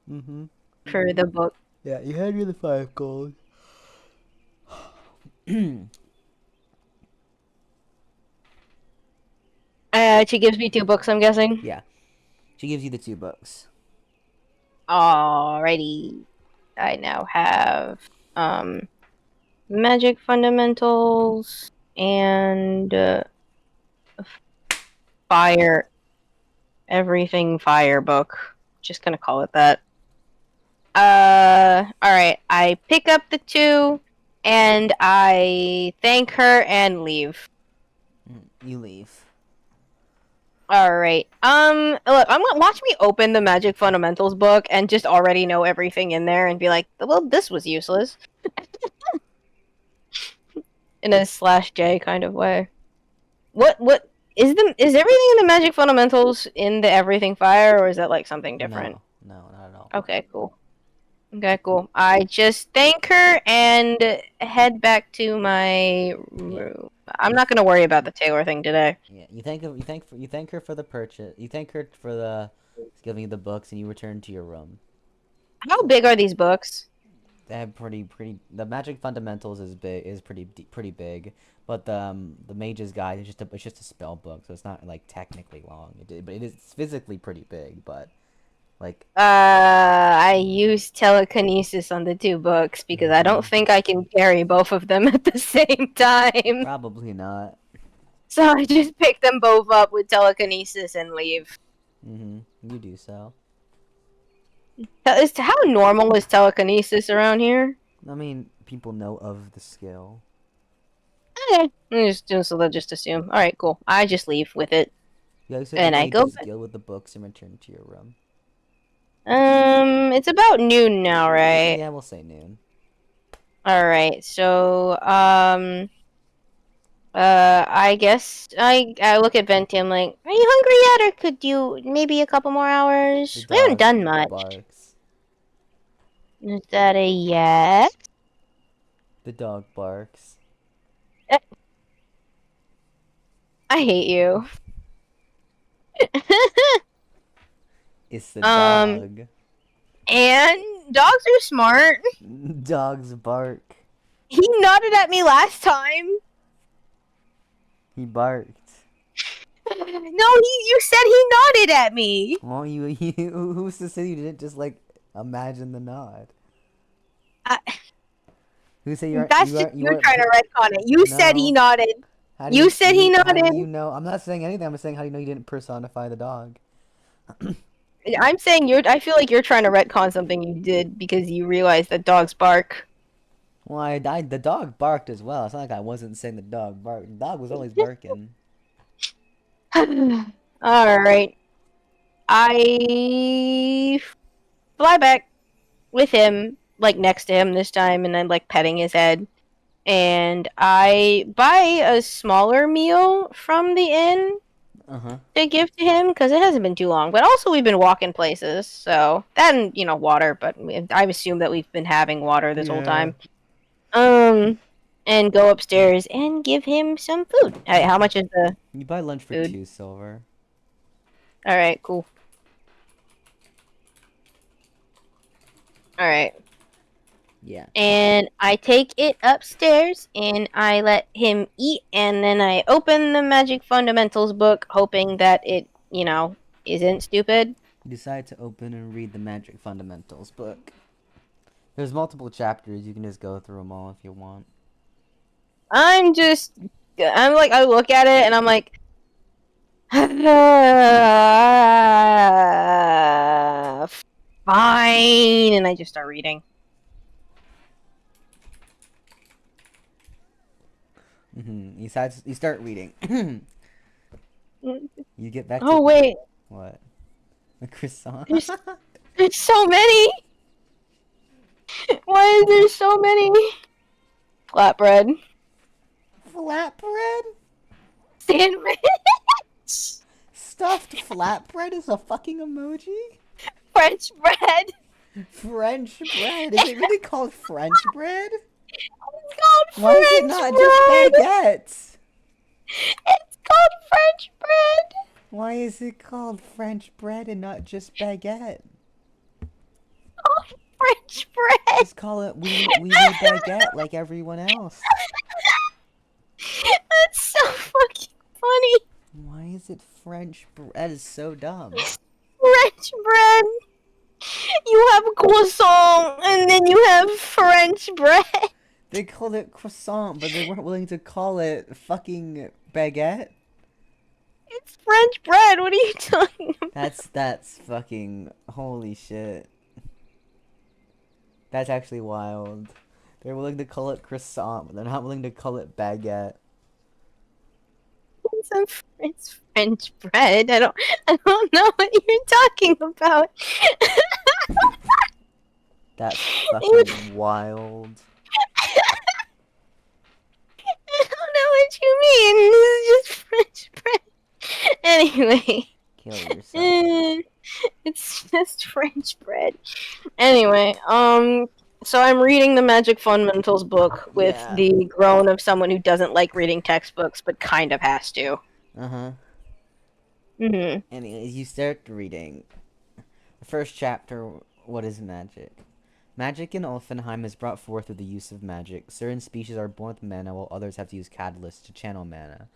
Mm-hmm. For the book. Yeah, you hand me the 5 gold. She gives me 2 books, I'm guessing. Yeah, she gives you the 2 books. Alrighty. I now have Magic Fundamentals and Fire, Everything Fire book. Just gonna call it that. Alright. I pick up the 2 and I thank her and leave. You leave. Alright. Look, I'm gonna watch me open the Magic Fundamentals book and just already know everything in there and be like, well, this was useless. In a /J kind of way. What is everything in the Magic Fundamentals in the Everything Fire, or is that like something different? No, not at all. Okay, cool. Okay, cool. I just thank her and head back to my room. I'm not gonna worry about the Taylor thing today. Yeah, you thank her for the purchase. You thank her for the giving you the books, and you return to your room. How big are these books? They have pretty. The Magic Fundamentals is pretty big, but the Mage's Guide is just a spell book, so it's not like technically long. But it is physically pretty big, but like. I use telekinesis on the 2 books because I don't think I can carry both of them at the same time. Probably not. So I just pick them both up with telekinesis and leave. You do so. How normal is telekinesis around here? I mean, people know of the skill. Okay, just assume. All right, cool. I just leave with it, and I go. The skill with the books and return to your room. It's about noon now, right? Yeah, we'll say noon. All right. So, I guess I look at Venti. I'm like, are you hungry yet, or could you maybe a couple more The hours? We haven't dog done much. barks. Is that a yes? The dog barks. Eh, I hate you. It's the um, dog. and dogs are smart. Dogs bark. He nodded at me last time. He barked. No, you said he nodded at me. Well, who's to say you didn't just like imagine the nod? I, Who say that's just you you weren't trying to retcon it. You said he no? nodded. How do You said he how do nodded. you know? I'm not saying anything. I'm saying how do you know you didn't personify the dog? I'm saying I feel like you're trying to retcon something you did because you realized that dogs bark. Well, the dog barked as well. It's not like I wasn't saying the dog barked. The dog was always barking. All right. I fly back with him, like next to him this time, and then like petting his head. And I buy a smaller meal from the inn Uh-huh. to give to him because it hasn't been too long. But also, we've been walking places, so that and water. But I assume that we've been having water this whole Yeah. time. And go upstairs and give him some food. How much is the You buy lunch for food? 2 silver. All right, cool. All right. Yeah. And I take it upstairs and I let him eat, and then I open the Magic Fundamentals book, hoping that it, isn't stupid. You decide to open and read the Magic Fundamentals book. There's multiple chapters. You can just go through them all if you want. I'm like, I look at it and I'm like, fine, and I just start reading. You start reading. You get back Oh to wait, what? A croissant. there's so many. Why is there so many? Flatbread. Flatbread? Sandwich. Stuffed flatbread is a fucking emoji? French bread. French bread? Is it really called French bread? It's called Why is it French not just bread. baguette? It's called French bread. Why is it called French bread and not just baguette? Oh, French bread. Just call it we baguette like everyone else. That's so fucking funny. Why is it French bread? That is so dumb. French bread. You have croissant, and then you have French bread. They called it croissant, but they weren't willing to call it fucking baguette. It's French bread. What are you talking about? That's fucking holy shit. That's actually wild. They're willing to call it croissant, but they're not willing to call it baguette. It's French bread. I don't know what you're talking about. That's fucking wild. I don't know what you mean. This is just French bread. Anyway. Kill yourself. It's just French bread. Anyway, so I'm reading the Magic Fundamentals book with Yeah. the groan of someone who doesn't like reading textbooks but kind of has to. Uh-huh. Mhm. Anyways, you start reading. The first chapter, what is magic? Magic in Althvinhaim is brought forth through the use of magic. Certain species are born with mana, while others have to use catalysts to channel mana.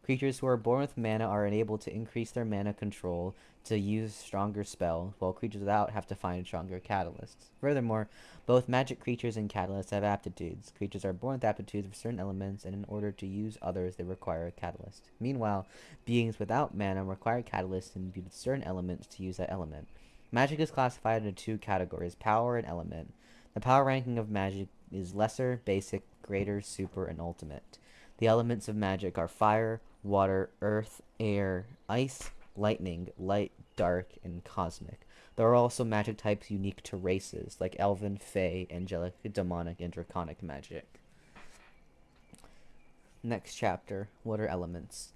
Creatures who are born with mana are enabled to increase their mana control to use stronger spells, while creatures without have to find stronger catalysts. Furthermore, both magic creatures and catalysts have aptitudes. Creatures are born with aptitudes for certain elements, and in order to use others, they require a catalyst. Meanwhile, beings without mana require catalysts imbued with certain elements to use that element. Magic is classified into 2 categories, power and element. The power ranking of magic is lesser, basic, greater, super, and ultimate. The elements of magic are fire, water, earth, air, ice, lightning, light, dark, and cosmic. There are also magic types unique to races, like Elven, Fey, Angelic, Demonic, and Draconic magic. Next chapter, what are elements?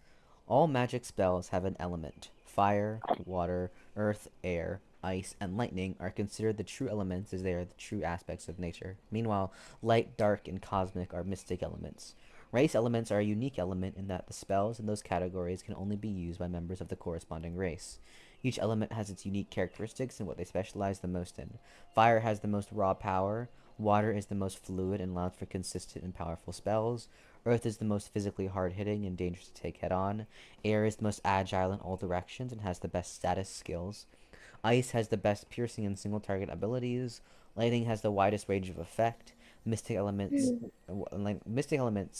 All magic spells have an element. Fire, water, earth, air, ice, and lightning are considered the true elements as they are the true aspects of nature. Meanwhile, light, dark, and cosmic are mystic elements. Race elements are a unique element in that the spells in those categories can only be used by members of the corresponding race. Each element has its unique characteristics and what they specialize the most in. Fire has the most raw power, water is the most fluid and allows for consistent and powerful spells, earth is the most physically hard-hitting and dangerous to take head-on, air is the most agile in all directions and has the best status skills, ice has the best piercing and single-target abilities, lightning has the widest range of effect, mystic elements,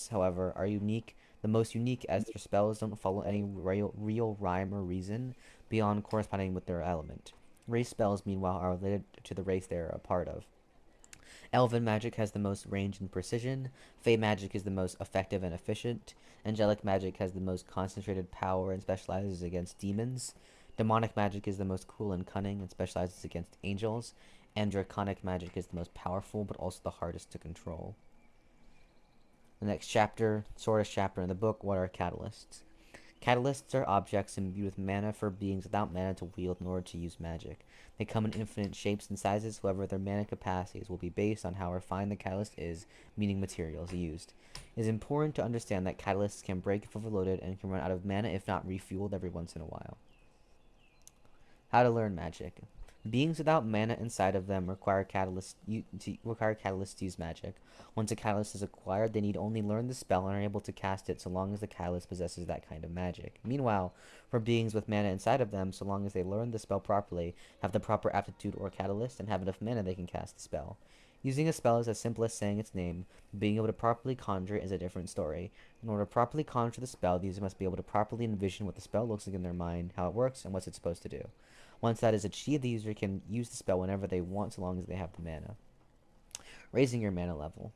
however, are the most unique as their spells don't follow any real rhyme or reason beyond corresponding with their element. Race spells, meanwhile, are related to the race they are a part of. Elven magic has the most range and precision. Fey magic is the most effective and efficient. Angelic magic has the most concentrated power and specializes against demons. Demonic magic is the most cruel and cunning and specializes against angels. And Draconic magic is the most powerful but also the hardest to control. The next chapter, shortest chapter in the book, what are catalysts? Catalysts are objects imbued with mana for beings without mana to wield in order to use magic. They come in infinite shapes and sizes, however their mana capacities will be based on how refined the catalyst is, meaning materials used. It is important to understand that catalysts can break if overloaded and can run out of mana if not refueled every once in a while. How to learn magic. Beings without mana inside of them require catalysts to use magic. Once a catalyst is acquired, they need only learn the spell and are able to cast it so long as the catalyst possesses that kind of magic. Meanwhile, for beings with mana inside of them, so long as they learn the spell properly, have the proper aptitude or catalyst, and have enough mana, they can cast the spell. Using a spell is as simple as saying its name. Being able to properly conjure it is a different story. In order to properly conjure the spell, the user must be able to properly envision what the spell looks like in their mind, how it works, and what it's supposed to do. Once that is achieved, the user can use the spell whenever they want, so long as they have the mana. Raising your mana level.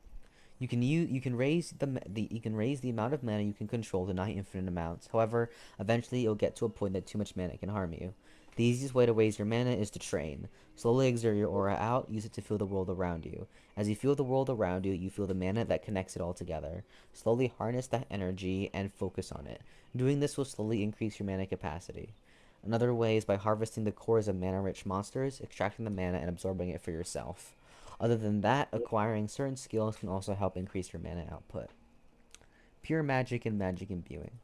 You can raise the amount of mana you can control to not infinite amounts. However, eventually you'll get to a point that too much mana can harm you. The easiest way to raise your mana is to train. Slowly exert your aura out, use it to feel the world around you. As you feel the world around you, you feel the mana that connects it all together. Slowly harness that energy and focus on it. Doing this will slowly increase your mana capacity. Another way is by harvesting the cores of mana-rich monsters, extracting the mana, and absorbing it for yourself. Other than that, acquiring certain skills can also help increase your mana output. Pure magic and magic imbuing.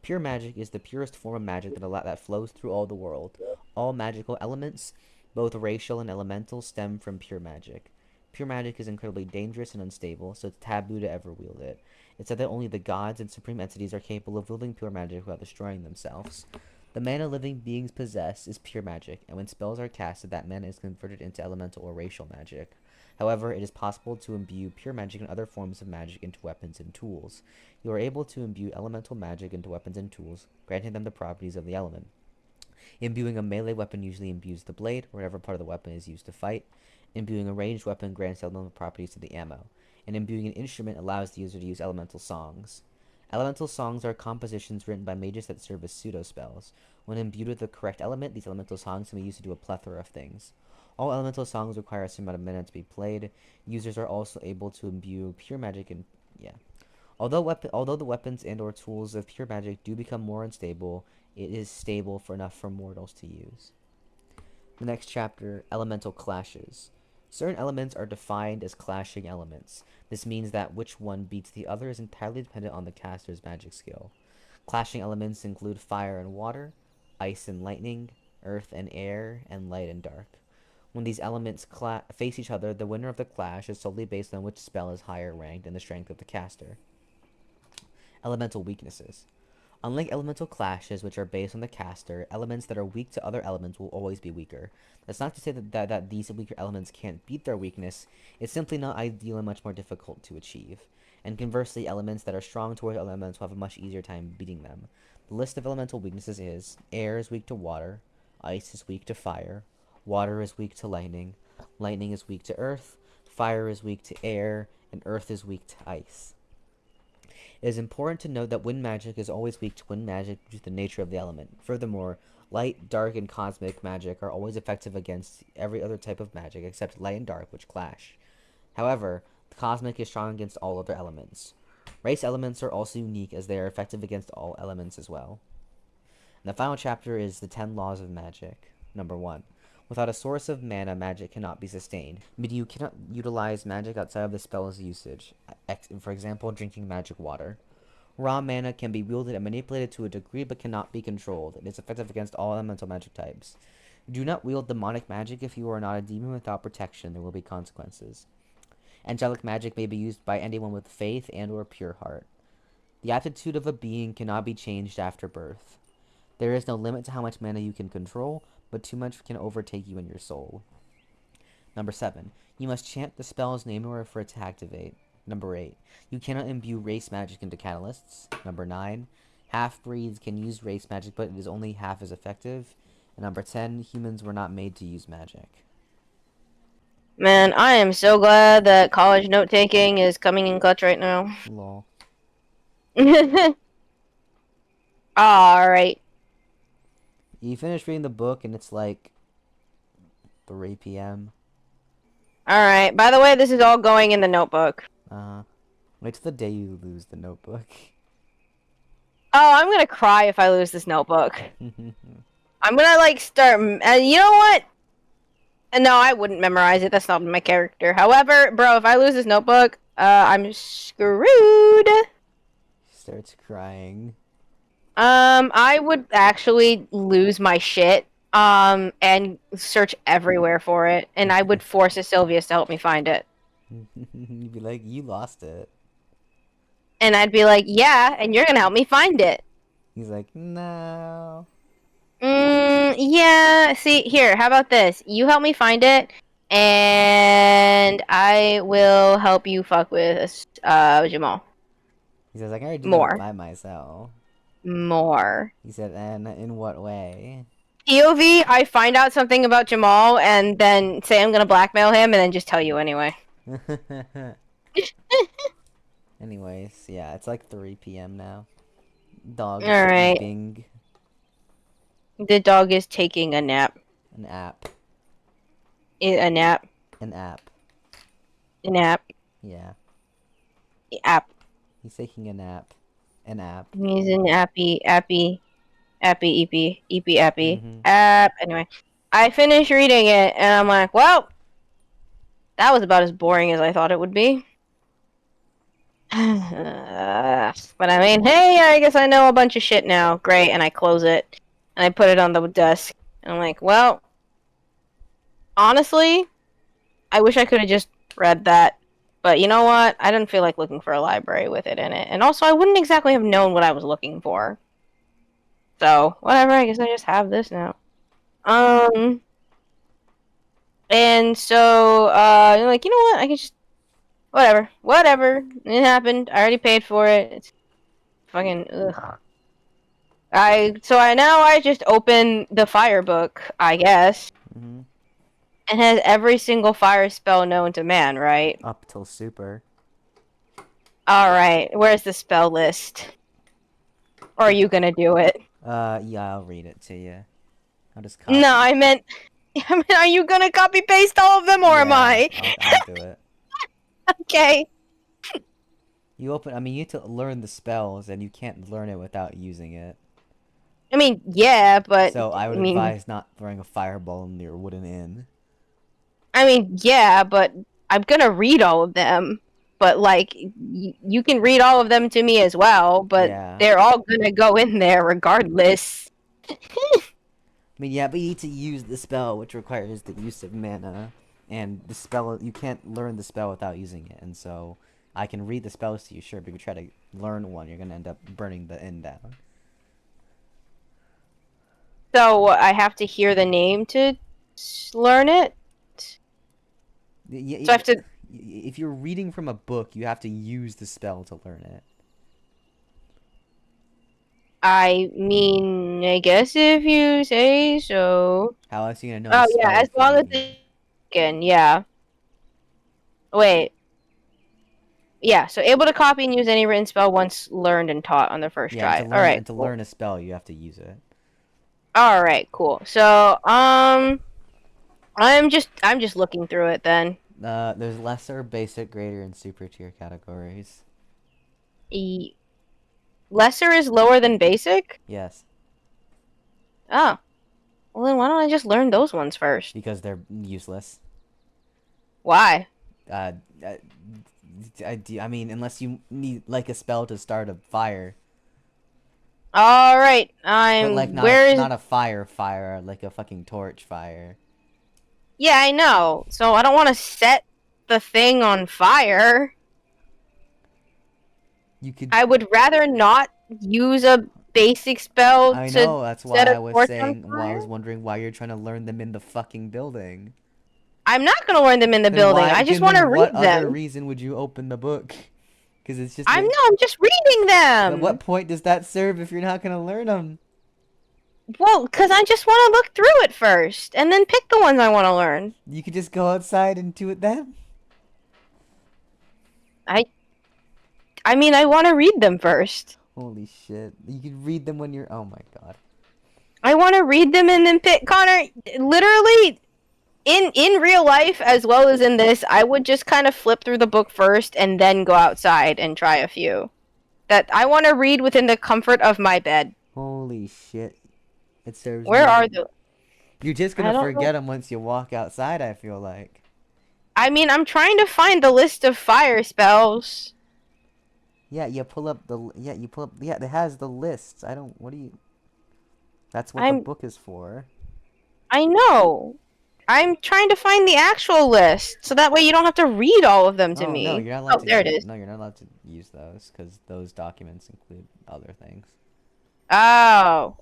Pure magic is the purest form of magic that flows through all the world. All magical elements, both racial and elemental, stem from pure magic. Pure magic is incredibly dangerous and unstable, so it's taboo to ever wield it. It's said that only the gods and supreme entities are capable of wielding pure magic without destroying themselves. The mana living beings possess is pure magic, and when spells are casted, that mana is converted into elemental or racial magic. However, it is possible to imbue pure magic and other forms of magic into weapons and tools. You are able to imbue elemental magic into weapons and tools, granting them the properties of the element. Imbuing a melee weapon usually imbues the blade, or whatever part of the weapon is used to fight. Imbuing a ranged weapon grants elemental properties to the ammo. And imbuing an instrument allows the user to use elemental songs. Elemental songs are compositions written by mages that serve as pseudo-spells. When imbued with the correct element, these elemental songs can be used to do a plethora of things. All elemental songs require a certain amount of mana to be played. Users are also able to imbue pure magic and... Although the weapons and or tools of pure magic do become more unstable, it is stable enough for mortals to use. The next chapter, Elemental Clashes. Certain elements are defined as clashing elements. This means that which one beats the other is entirely dependent on the caster's magic skill. Clashing elements include fire and water, ice and lightning, earth and air, and light and dark. When these elements face each other, the winner of the clash is solely based on which spell is higher ranked and the strength of the caster. Elemental weaknesses. Unlike elemental clashes, which are based on the caster, elements that are weak to other elements will always be weaker. That's not to say that these weaker elements can't beat their weakness, it's simply not ideal and much more difficult to achieve. And conversely, elements that are strong towards elements will have a much easier time beating them. The list of elemental weaknesses is: air is weak to water, ice is weak to fire, water is weak to lightning, lightning is weak to earth, fire is weak to air, and earth is weak to ice. It is important to note that wind magic is always weak to wind magic due to the nature of the element. Furthermore, Light, dark, and cosmic magic are always effective against every other type of magic except light and dark, which clash. However, the cosmic is strong against all other elements. Race elements are also unique as they are effective against all elements as well. And the final chapter is the 10 Laws of Magic. Number 1. Without a source of mana, magic cannot be sustained. Meaning you cannot utilize magic outside of the spell's usage. For example, drinking magic water. Raw mana can be wielded and manipulated to a degree but cannot be controlled. It is effective against all elemental magic types. Do not wield demonic magic if you are not a demon without protection. There will be consequences. Angelic magic may be used by anyone with faith and or pure heart. The aptitude of a being cannot be changed after birth. There is no limit to how much mana you can control, but too much can overtake you and your soul. Number 7. You must chant the spell's name in order for it to activate. Number 8. You cannot imbue race magic into catalysts. Number 9. Half-breeds can use race magic, but it is only half as effective. And number 10. Humans were not made to use magic. Man, I am so glad that college note-taking is coming in clutch right now. Lol. Alright. You finish reading the book and it's like 3 p.m. Alright. By the way, this is all going in the notebook. Wait till the day you lose the notebook. Oh, I'm gonna cry if I lose this notebook. I'm gonna, like, start... you know what? No, I wouldn't memorize it. That's not my character. However, bro, if I lose this notebook, I'm screwed. Starts crying. I would actually lose my shit, and search everywhere for it, and I would force a Sylvius to help me find it. You'd be like, you lost it. And I'd be like, yeah, and you're gonna help me find it. He's like, no. Yeah, see, here, how about this? You help me find it, and I will help you fuck with, Jamal. He says, I can already do More. that by myself. More. He said, and in what way? POV, I find out something about Jamal, and then say I'm gonna blackmail him, and then just tell you anyway. Anyways, yeah, it's like 3 p.m. now. Dog Alright. sleeping. The dog is taking a nap. An app. A nap. An app. A nap. Yeah. App. He's taking a nap. An app. He's an appy, appy, appy, appy. Mm-hmm. App. Anyway, I finished reading it, and I'm like, well, that was about as boring as I thought it would be. But I mean, hey, I guess I know a bunch of shit now. Great, and I close it, and I put it on the desk. And I'm like, well, honestly, I wish I could have just read that. But you know what? I didn't feel like looking for a library with it in it. And also, I wouldn't exactly have known what I was looking for. So, whatever, I guess I just have this now. And so, you're like, you know what? I can just... Whatever. It happened. I already paid for it. It's fucking... ugh. Now I just open the fire book, I guess. Mm-hmm. It has every single fire spell known to man, right? Up till super. Alright, where's the spell list? Or are you gonna do it? Yeah, I'll read it to you. I'll just copy. No, I meant, are you gonna copy paste all of them, or am I? I'll do it. Okay. You have to learn the spells, and you can't learn it without using it. I mean, yeah, but... So I would advise not throwing a fireball in your wooden inn. I mean, yeah, but I'm gonna read all of them. But, like, you can read all of them to me as well, but they're all gonna go in there regardless. I mean, yeah, but you need to use the spell, which requires the use of mana. And the spell, you can't learn the spell without using it. And so, I can read the spells to you, sure, but if you try to learn one, you're gonna end up burning the inn down. So, I have to hear the name to learn it? Yeah, so I have to... If you're reading from a book, you have to use the spell to learn it. I mean, I guess if you say so. How else are you gonna know? Oh yeah, as long as it's yeah. Wait. Yeah, so able to copy and use any written spell once learned and taught on the first try. All right. And to learn a spell, you have to use it. All right, cool. So, I'm just looking through it then. There's lesser, basic, greater, and super tier categories. E Lesser is lower than basic? Yes, Oh. Well, then why don't I just learn those ones first? because they're useless. Why? Uh, uh, I mean, unless you need like a spell to start a fire, All right. but like Where is? not a fire, like a fucking torch fire. Yeah, I know. So I don't want to set the thing on fire. You could. I would rather not use a basic spell I to know. That's set why a I was torch on saying. Well, I fire. was wondering why you're trying to learn them in the fucking building. I'm not gonna learn them in the Then building. why? I just want to Then what read other them. reason would you open the book? Because it's just. I'm just reading But what them. point does that serve if you're not gonna learn them? Well, because I just want to look through it first and then pick the ones I want to learn. You could just go outside and do it then. I I mean, I want to read them first. Holy shit! You could read them when you're. Oh my god. I want to read them and then pick. Connor, literally, in real life as well as in this, I would just kind of flip through the book first and then go outside and try a few. That I want to read within the comfort of my bed. Holy shit! It serves Where no. are the? You're just I gonna don't know. forget them once you walk outside. I feel like. I mean, I'm trying to find the list of fire spells. Yeah, you pull up the. Yeah, you pull up. Yeah, it has the lists. I don't. What do you? That's what the I'm. book is for. I know. I'm trying to find the actual list so that way you don't have to read all of them to Oh no, me. you're not allowed Oh, to. there it is. No, you're not allowed to use those because those documents include other things. Oh.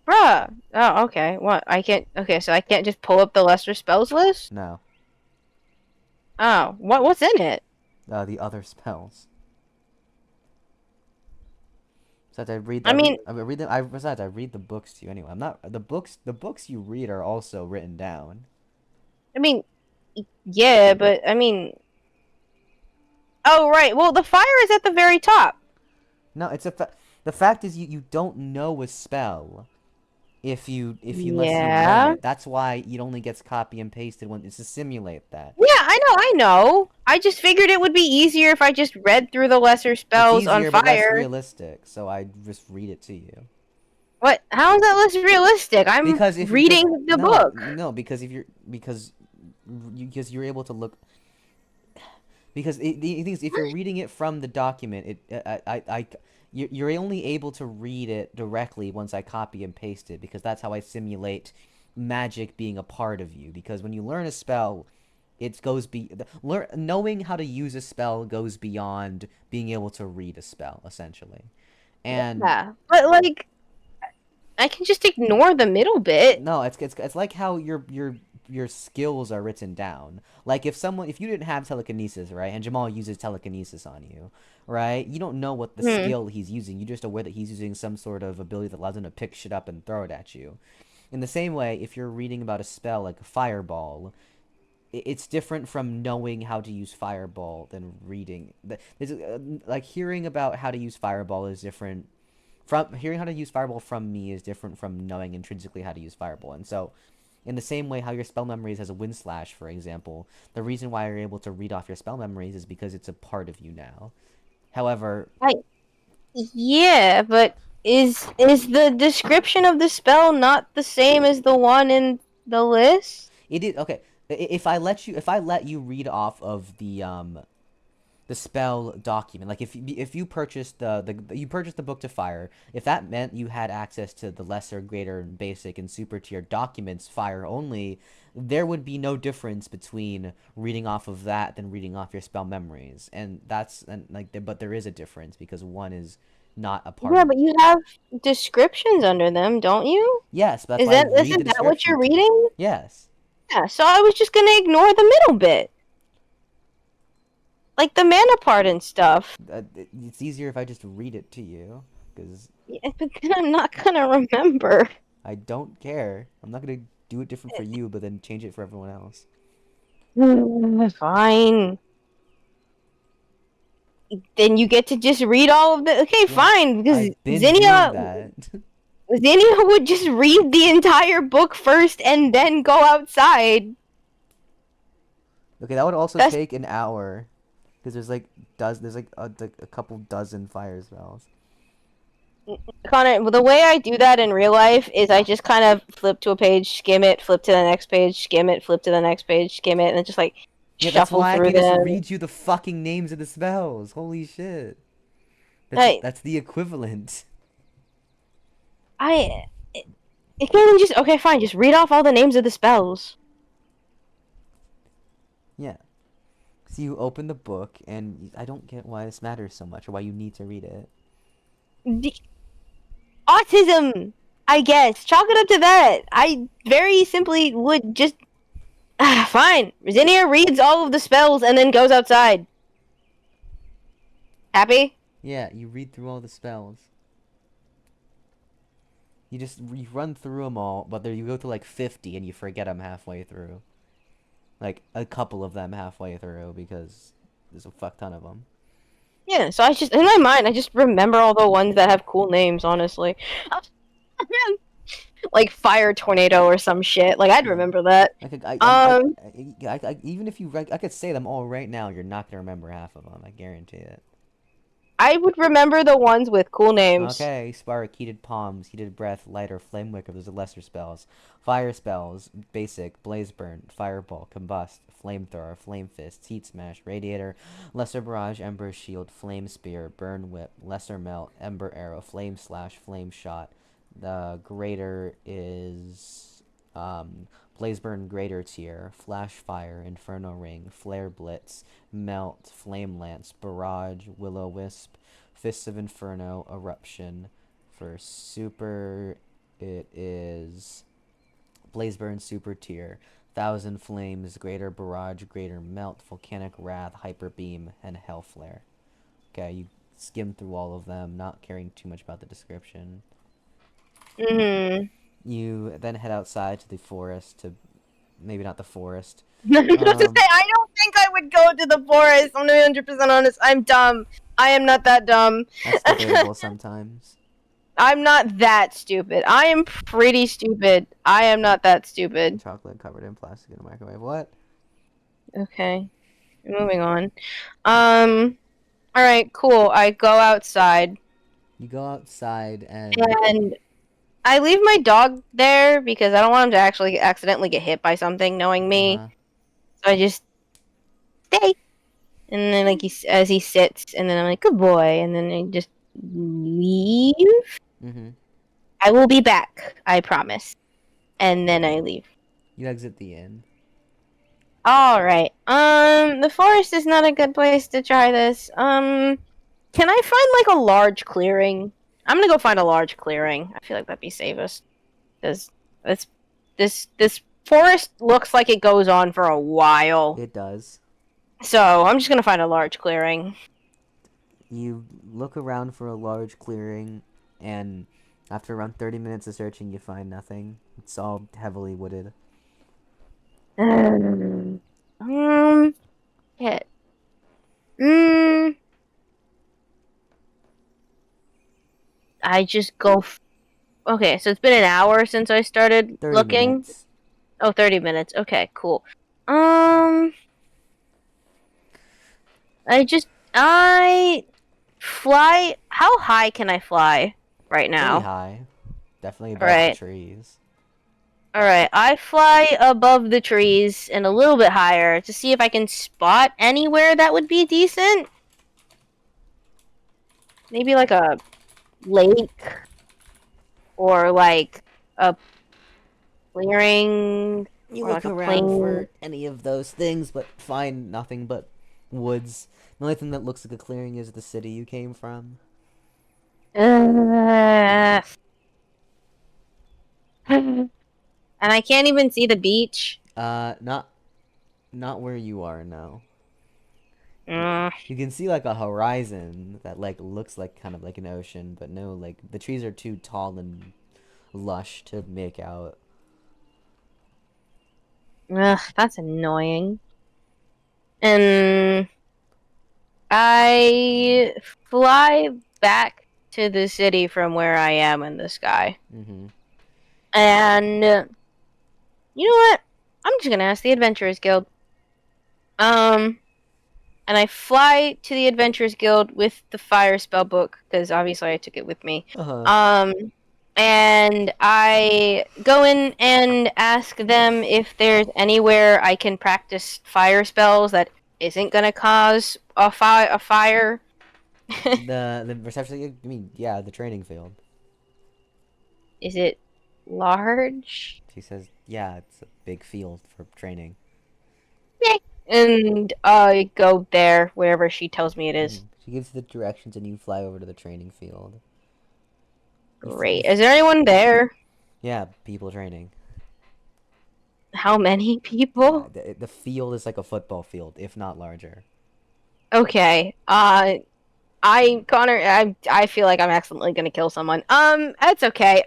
Bruh. Oh, okay. What? I can't. Okay, so I can't just pull up the lesser spells list? No, Oh. What's in it? the other spells. Besides, I mean, I read them. Besides, I read the books to you anyway. I'm not the books. The books you read are also written down. I mean, yeah, but I mean. Oh, right. Well, the fire is at the very top. No, the fact is you don't know a spell if you unless you learn Yeah. it. That's why it only gets copy and pasted when it's to simulate that. Yeah, I know. I just figured it would be easier if I just read through the lesser It's spells on easier but less fire. realistic, so I just read it to you. What? How is that less realistic? I'm Because if because reading the no book. no because if you're because you're able to look because the thing is if you're reading it from the document you're only able to read it directly once I copy and paste it because that's how I simulate magic being a part of you because when you learn a spell it goes knowing how to use a spell goes beyond being able to read a spell essentially and Yeah, but like I can just ignore the middle bit. no, it's like how your skills are written down. Like if you didn't have telekinesis, right, and Jamal uses telekinesis on you, right, you don't know what the Hmm. skill he's using. You're just aware that he's using some sort of ability that allows him to pick shit up and throw it at you. In the same way, if you're reading about a spell like a fireball, it's different from knowing how to use fireball than reading. Like hearing about how to use fireball is different from hearing how to use fireball from me is different from knowing intrinsically how to use fireball. And so, in the same way, how your spell memories has a wind slash, for example, the reason why you're able to read off your spell memories is because it's a part of you now. However, I Yeah, but is the description of the spell not the same as the one in the list? it is okay. If I let you read off of the spell document. Like if you purchased you purchased the book to fire, if that meant you had access to the lesser, greater, and basic and super tier documents fire only, there would be no difference between reading off of that than reading off your spell memories. But there is a difference because one is not a part Yeah, of. but you have descriptions under them, don't you? Yes, but that's why I read the Isn't that what description you're to you. reading? Yes. Yeah, so I was just gonna ignore the middle bit. Like the mana part and stuff. It's easier if I just read it to you because Yeah, but then I'm not gonna remember. I don't care. I'm not gonna do it different for you, but then change it for everyone else. Fine. Then you get to just read all of the. Okay, Yeah, fine, because I've been doing Zinnia. that. Zinnia would just read the entire book first and then go outside. Okay, that would also That's take an hour, because there's like a couple dozen fire spells. Connor, the way I do that in real life is I just kind of flip to a page, skim it, flip to the next page, skim it, flip to the next page, skim it, and just like Yeah, that's shuffle why I through can just them. read you the fucking names of the spells. Holy shit. I, That's the equivalent. I, it can't even just okay, fine, just read off all the names of the spells. Yeah. So you open the book, and I don't get why this matters so much, or why you need to read it. Autism, I guess. Chalk it up to that. I very simply would just fine. Zinnia reads all of the spells and then goes outside. Happy? Yeah, you read through all the spells. You run through them all, but there you go to like 50 and you forget them halfway through. Like a couple of them halfway through because there's a fuck ton of them. Yeah, so I just, in my mind, I just remember all the ones that have cool names, honestly. Like Fire Tornado or some shit. Like, I'd Yeah. remember that. I could, Um, even if I could say them all right now, you're not gonna remember half of them. I guarantee it. I would remember the ones with cool names. Okay, spark, heated palms, heated breath, lighter, flame wick if there's a lesser spells. Fire spells, basic, blaze burn, fireball, combust, flamethrower, flame fist, heat smash, radiator, lesser barrage, ember shield, flame spear, burn whip, lesser melt, ember arrow, flame slash, flame shot. The greater is blaze burn greater tier, flash fire, inferno ring, flare blitz, melt, flame lance, barrage, willow wisp, fists of inferno, eruption. For super, it is blaze burn super tier, thousand flames, greater barrage, greater melt, volcanic wrath, hyper beam, and hell flare. Okay, you skim through all of them, not caring too much about the description. Mm-hmm. You then head outside to the forest to, maybe not the forest. I was about to say, I don't think I would go to the forest. I'm 100% honest. I'm dumb. I am not that dumb. That's debatable sometimes. I'm not that stupid. I am pretty stupid. I am not that stupid. Chocolate covered in plastic in a microwave. What? Okay. Moving on. Alright, cool. I go outside. You go outside and And I leave my dog there because I don't want him to actually accidentally get hit by something, knowing me. So I just stay. And then, like, as he sits, and then I'm like, good boy. And then I just leave. Mm-hmm. I will be back. I promise. And then I leave. You exit the inn. Alright. The forest is not a good place to try this. Can I find, like, a large clearing? I'm gonna go find a large clearing. I feel like that'd be safest. Because this forest looks like it goes on for a while. It does. So, I'm just gonna find a large clearing. You look around for a large clearing, and after around 30 minutes of searching, you find nothing. It's all heavily wooded. Shit. I just go. Okay, so it's been an hour since I started 30 looking. minutes. Oh, 30 minutes. Okay, cool. I fly. How high can I fly right Pretty now? high. Definitely above the Alright. trees. Alright, I fly above the trees and a little bit higher to see if I can spot anywhere that would be decent. Maybe like a lake or like a clearing. You Or look like a around plain. for any of those things, but find nothing but woods. The only thing that looks like a clearing is the city you came from. And I can't even see the beach. Not where you are now. Mm. You can see like a horizon that like looks like kind of like an ocean, but no, like the trees are too tall and lush to make out. Ugh, that's annoying. And I fly back to the city from where I am in the sky. Mm-hmm. And you know what? I'm just gonna ask the Adventurers Guild. And I fly to the Adventurers Guild with the fire spell book because obviously I took it with me. Uh-huh. Um, and I go in and ask them if there's anywhere I can practice fire spells that isn't gonna cause a fire. The reception. I mean, yeah, the training field. Is it large? She says, yeah, it's a big field for training. Yay. And I go there wherever she tells me it is. She gives the directions, and you fly over to the training field. Great. Is there anyone there? Yeah, people training. How many people? The field is like a football field, if not larger. Okay. I feel like I'm accidentally gonna kill someone. That's okay.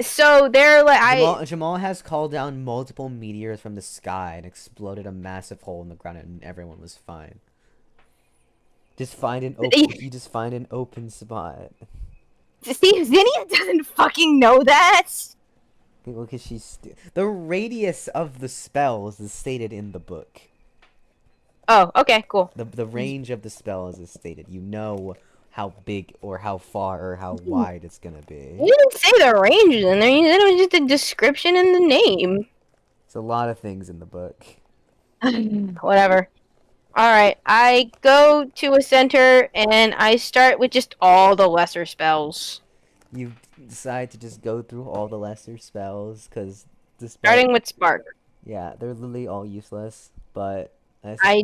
So they're like, Jamal has called down multiple meteors from the sky and exploded a massive hole in the ground, and everyone was fine. Just find an open. You just find an open spot. See, Zinnia doesn't fucking know that. Look, she's the radius of the spells is stated in the book. Oh, okay, cool. The range of the spells is stated. You know how big or how far or how wide it's gonna be. You didn't say the range in there. It was just a description in the name. It's a lot of things in the book. Whatever. Alright, I go to a center and I start with just all the lesser spells. You decide to just go through all the lesser spells, because the Starting with Spark. Yeah, they're literally all useless, but... I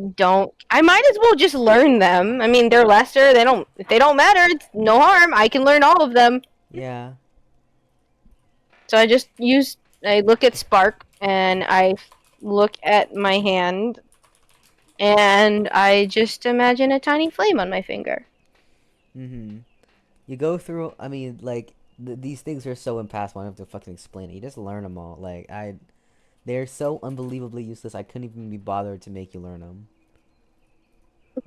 might as well just learn them. I mean, they're lesser, if they don't matter, it's no harm. I can learn all of them. Yeah. So I look at Spark, and I look at my hand, and I just imagine a tiny flame on my finger. Mm-hmm. You go through, I mean, like, these things are so impassable, I don't have to fucking explain it. You just learn them all. Like, they're so unbelievably useless, I couldn't even be bothered to make you learn them.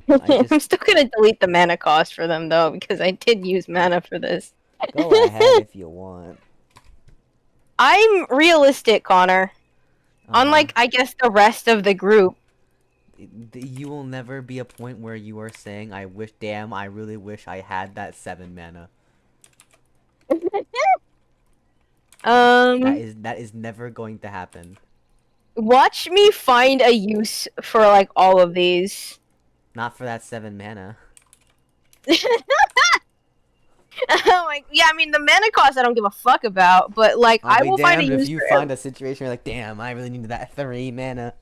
I'm still gonna delete the mana cost for them, though, because I did use mana for this. Go ahead if you want. I'm realistic, Connor. Unlike, I guess, the rest of the group. You will never be a point where you are saying, I really wish I had that 7 mana. That is never going to happen. Watch me find a use for, like, all of these. Not for that 7 mana. Yeah, I mean, the mana cost I don't give a fuck about, but, like, I will find a use if you find a situation where, like, damn, I really need that 3 mana.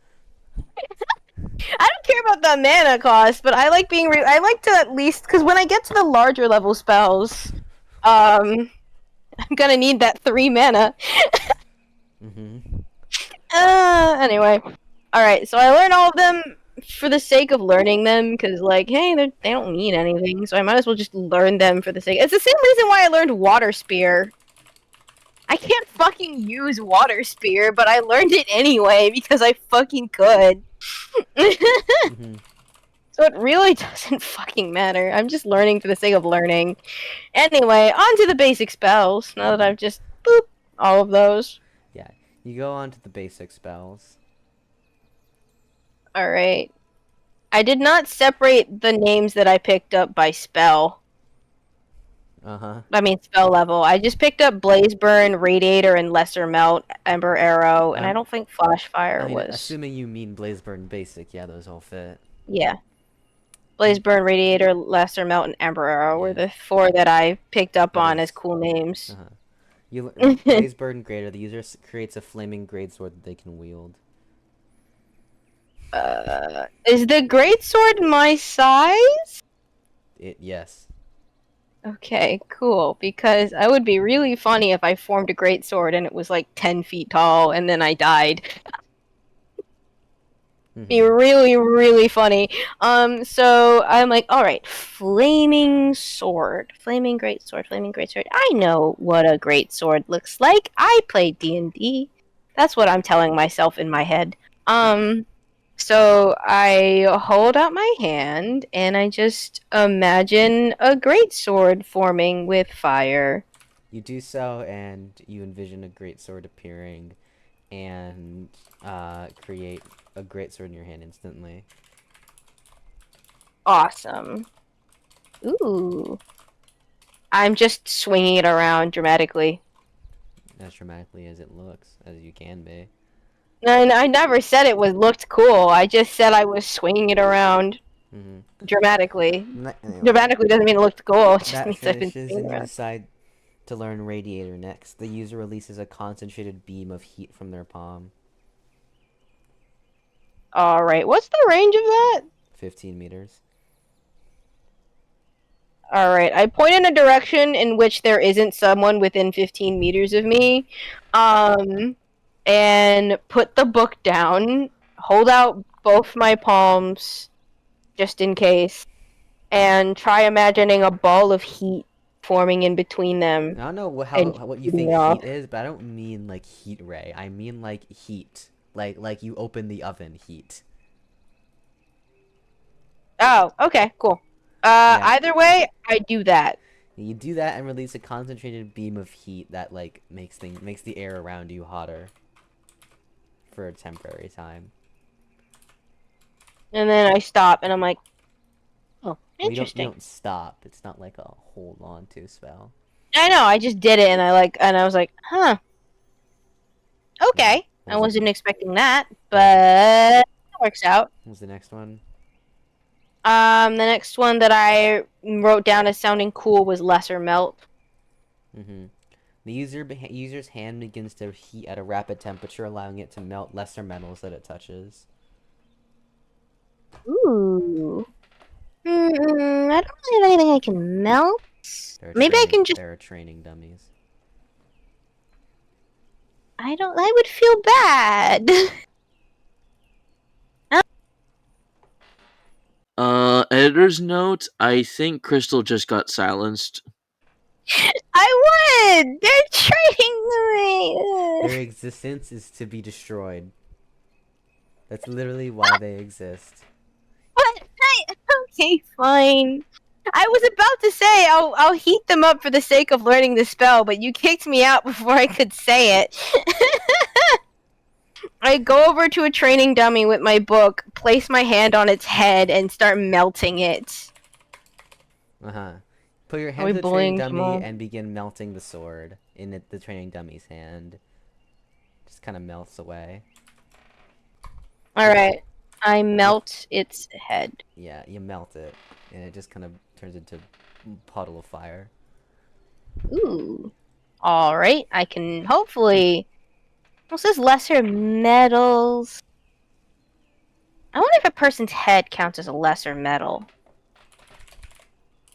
I don't care about the mana cost, but I like being I like to at least, because when I get to the larger level spells, I'm gonna need that 3 mana. Anyway. Alright, so I learn all of them for the sake of learning them, because, like, hey, they don't mean anything, so I might as well just learn them for the sake. It's the same reason why I learned Water Spear. I can't fucking use Water Spear, but I learned it anyway, because I fucking could. So it really doesn't fucking matter. I'm just learning for the sake of learning. Anyway, on to the basic spells, now that I've just, boop, all of those. Yeah, you go on to the basic spells. Alright. I did not separate the names that I picked up by spell. I mean, spell level. I just picked up Blaze Burn, Radiator, and Lesser Melt, Ember Arrow, and I don't think Flash Fire was. Assuming you mean Blaze Burn Basic, yeah, those all fit. Yeah. Blaze Burn, Radiator, Lesser Melt, and Ember Arrow were the 4 that I picked up on as cool names. Blaze Burn Greater, the user creates a flaming greatsword that they can wield. Is the greatsword my size? Yes. Okay, cool. Because I would be really funny if I formed a greatsword and it was like 10 feet tall and then I died. Be really, really funny. So I'm like, alright, flaming sword. Flaming greatsword, flaming greatsword. I know what a greatsword looks like. I play D&D. That's what I'm telling myself in my head. So I hold out my hand and I just imagine a great sword forming with fire. You do so, and you envision a great sword appearing, and create a great sword in your hand instantly. Awesome. Ooh. I'm just swinging it around dramatically. As dramatically as it looks, as you can be. And I never said it was looked cool. I just said I was swinging it around dramatically. Anyway, Dramatically doesn't mean it looked cool. It just that means I've been finishes, swinging and you around. decide to learn Radiator next. The user releases a concentrated beam of heat from their palm. All right. What's the range of that? 15 meters. All right. I point in a direction in which there isn't someone within 15 meters of me, and put the book down. Hold out both my palms, just in case, and try imagining a ball of heat forming in between them I don't know and what you shooting think me off. heat is, but I don't mean like heat ray. I mean like heat. Like you open the oven heat. Oh, okay, cool. Yeah. Either way, I do that. You do that and release a concentrated beam of heat that like makes the air around you hotter for a temporary time. And then I stop, and I'm like, oh, Well, you interesting. don't stop. It's not like a hold on to spell. I know, I just did it, and I was like, huh, Yeah. okay. What I was it? wasn't expecting that, but What that works out. was the next one? The next one that I wrote down as sounding cool was Lesser Melt. Mm-hmm. The user's hand begins to heat at a rapid temperature, allowing it to melt lesser metals that it touches. Ooh. I don't really have anything I can melt. Maybe I can just. There are training dummies. I would feel bad. Editor's note, I think Crystal just got silenced. I would! They're trading Their me! existence is to be destroyed. That's literally why they exist. What? Okay, fine. I was about to say I'll heat them up for the sake of learning the spell, but you kicked me out before I could say it. I go over to a training dummy with my book, place my hand on its head, and start melting it. Uh-huh. Put your Are hand we to the training bullying dummy Jamal? and begin melting the sword in the training dummy's hand. Just kind of melts away. Alright. I melt its head. Yeah, you melt it, and it just kind of turns into a puddle of fire. Ooh. Alright, I can hopefully... What's this lesser metals? I wonder if a person's head counts as a lesser metal.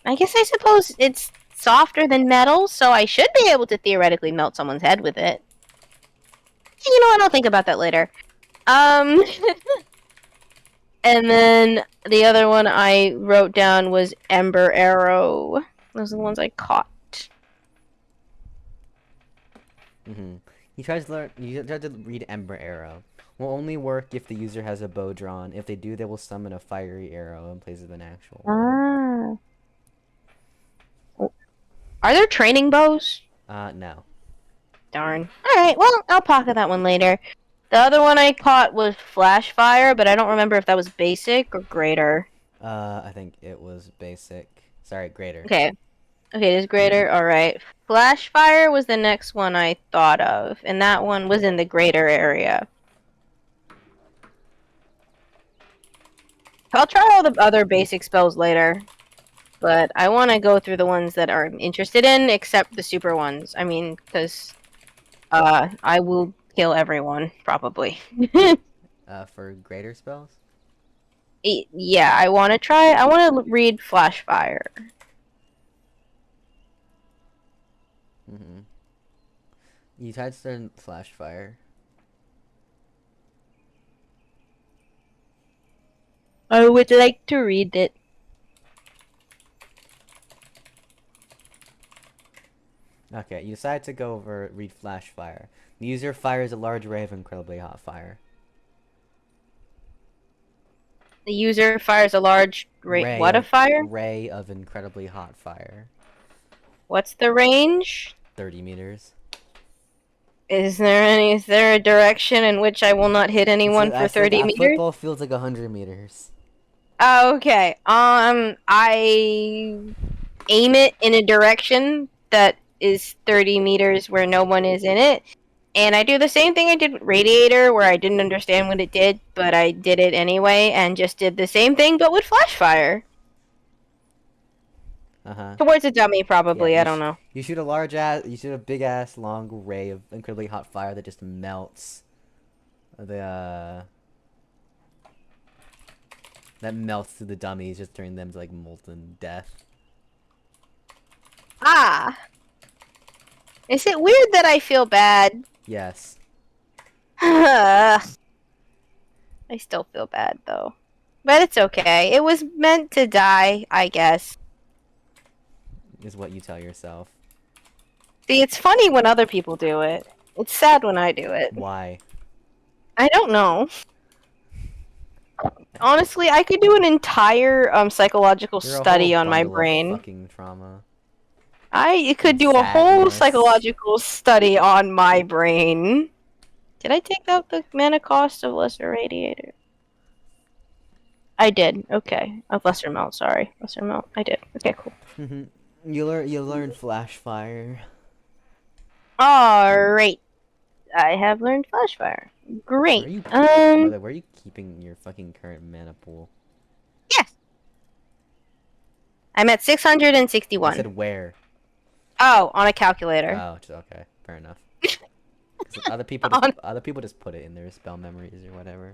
I guess I suppose it's softer than metal, so I should be able to theoretically melt someone's head with it. You know what? I'll think about that later. And then the other one I wrote down was Ember Arrow. Those are the ones I caught. Mm-hmm. You try to read Ember Arrow. Will only work if the user has a bow drawn. If they do, they will summon a fiery arrow in place of an actual one. Ah. Are there training bows? No. Darn. Alright, well, I'll pocket that one later. The other one I caught was Flash Fire, but I don't remember if that was basic or greater. I think it was basic. Sorry, greater. Okay. Okay, it is greater. Alright. Flash Fire was the next one I thought of, and that one was in the greater area. I'll try all the other basic spells later, but I want to go through the ones that I'm interested in, except the super ones. I mean, because I will kill everyone, probably. For greater spells? Yeah, I want to read Flash Fire. Mm-hmm. You tried to start Flash Fire. I would like to read it. Okay, you decide to go over read Flash Fire. The user fires a large ray of incredibly hot fire. The user fires a large what of fire? Ray of incredibly hot fire. What's the range? 30 meters. Is there a direction in which I will not hit anyone for 30 a meters? football field's like 100 meters. Oh, okay. I aim it in a direction that is 30 meters where no one is in it. And I do the same thing I did with Radiator, where I didn't understand what it did, but I did it anyway, and just did the same thing, but with flash fire. Towards a dummy, probably. Yeah, I don't know. You shoot a big ass long ray of incredibly hot fire that just melts that melts through the dummies, just turning them to like molten death. Ah! Is it weird that I feel bad? Yes. I still feel bad, though. But it's okay. It was meant to die, I guess. Is what you tell yourself. See, it's funny when other people do it. It's sad when I do it. Why? I don't know. Honestly, I could do an entire psychological study on my brain. Fucking trauma. I could do a whole psychological study on my brain. Did I take out the mana cost of Lesser Radiator? I did. Okay. Of Lesser Melt, sorry. Lesser Melt. I did. Okay, cool. You learn Flash Fire. Alright. I have learned Flash Fire. Great. Where are you keeping your fucking current mana pool? Yes. I'm at 661. I said where? Oh, on a calculator. Oh, okay. Fair enough. Other people just put it in their spell memories or whatever.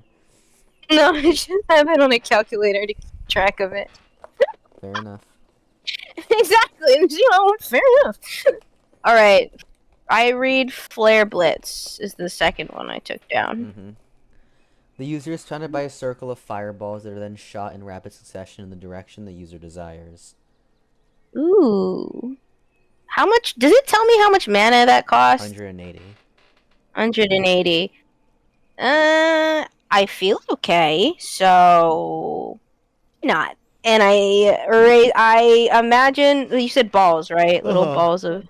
No, I just have it on a calculator to keep track of it. Fair enough. Exactly. You know, fair enough. Alright. I read Flare Blitz is the second one I took down. The user is surrounded by a circle of fireballs that are then shot in rapid succession in the direction the user desires. Ooh. How much? Does it tell me how much mana that costs? 180. 180. I feel okay, so not. And I imagine you said balls, right? Little balls of.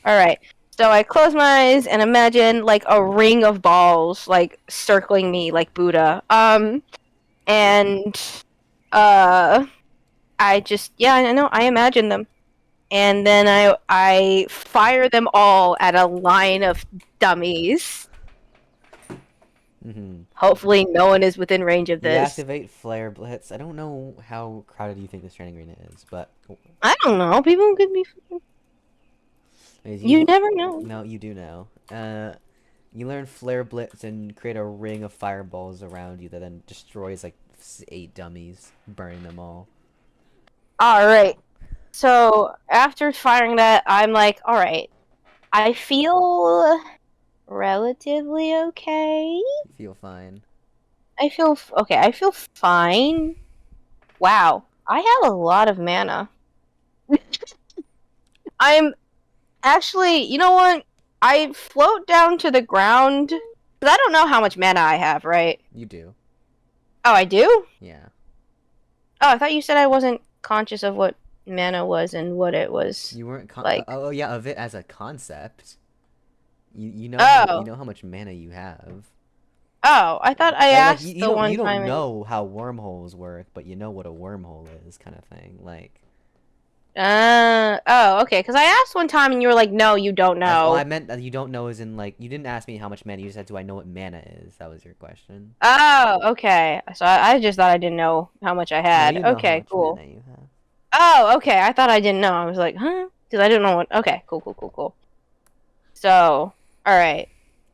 All right. So I close my eyes and imagine like a ring of balls like circling me like Buddha. And I just I know I imagine them. And then I fire them all at a line of dummies. Hopefully no one is within range of this. Deactivate Flare Blitz. I don't know how crowded you think this training arena is, but... I don't know. People could be... You never know. No, you do know. You learn Flare Blitz and create a ring of fireballs around you that then destroys like 8 dummies, burning them all. Alright. So, after firing that, I'm like, alright. I feel relatively okay. You feel fine. I feel fine. Wow. I have a lot of mana. I'm actually, you know what? I float down to the ground. Because I don't know how much mana I have, right? You do. Oh, I do? Yeah. Oh, I thought you said I wasn't conscious of what mana was and what it was. You weren't like. Oh yeah, of it as a concept. You know you know how much mana you have. Oh, I thought I asked you the one time. You don't know how wormholes work, but you know what a wormhole is, kind of thing. Like. Oh, okay. Because I asked one time and you were like, no, you don't know. Well, I meant that you don't know as in, like, you didn't ask me how much mana, you said, do I know what mana is? That was your question. Oh, okay. So I just thought I didn't know how much I had. No, you know okay, how much cool. mana you have. Oh, okay. I thought I didn't know. I was like, huh? Because I didn't know what... Okay, cool. So, alright.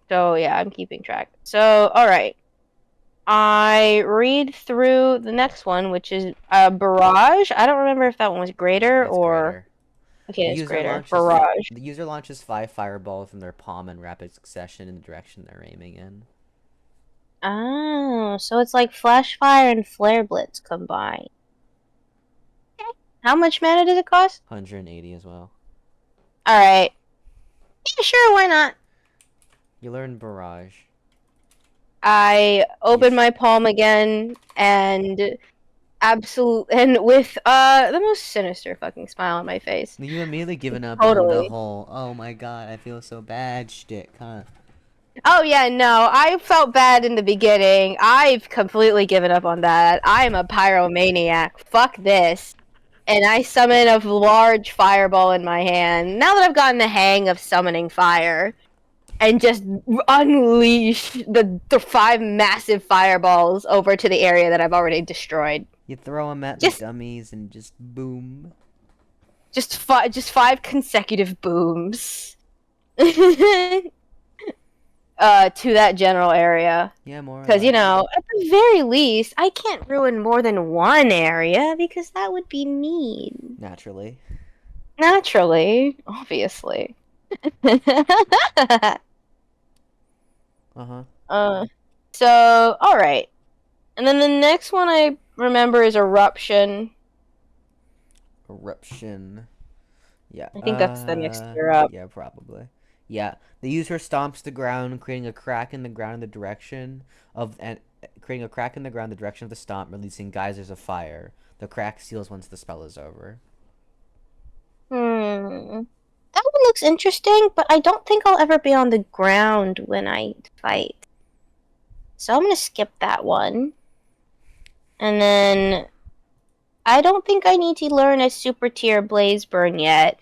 So, yeah, I'm keeping track. So, alright. I read through the next one, which is Barrage. I don't remember if that one was greater or... Greater. Okay, it's greater. Barrage. The user launches 5 fireballs from their palm in rapid succession in the direction they're aiming in. Oh, so it's like Flash Fire and Flare Blitz combined. How much mana does it cost? 180 as well. Alright. Yeah, sure, why not? You learn Barrage. I open my palm again, and absolute, and with the most sinister fucking smile on my face. You immediately given up on the Totally. whole, oh my god, I feel so bad shtick, huh? Oh yeah, no, I felt bad in the beginning. I've completely given up on that. I am a pyromaniac. Fuck this. And I summon a large fireball in my hand. Now that I've gotten the hang of summoning fire, and just unleash the 5 massive fireballs over to the area that I've already destroyed. You throw them at Just- the dummies and just boom. Just 5 consecutive booms. To that general area. Yeah, more. Because, you know, at the very least, I can't ruin more than one area because that would be mean. Naturally. Naturally, obviously. Uh-huh. So, alright. And then the next one I remember is Eruption. Eruption. Yeah. I think that's the next tier up. Yeah, probably. Yeah. The user stomps the ground, creating a crack in the ground in the direction of creating a crack in the ground in the direction of the stomp, releasing geysers of fire. The crack seals once the spell is over. That one looks interesting, but I don't think I'll ever be on the ground when I fight. So I'm gonna skip that one. And then I don't think I need to learn a super tier Blaze Burn yet.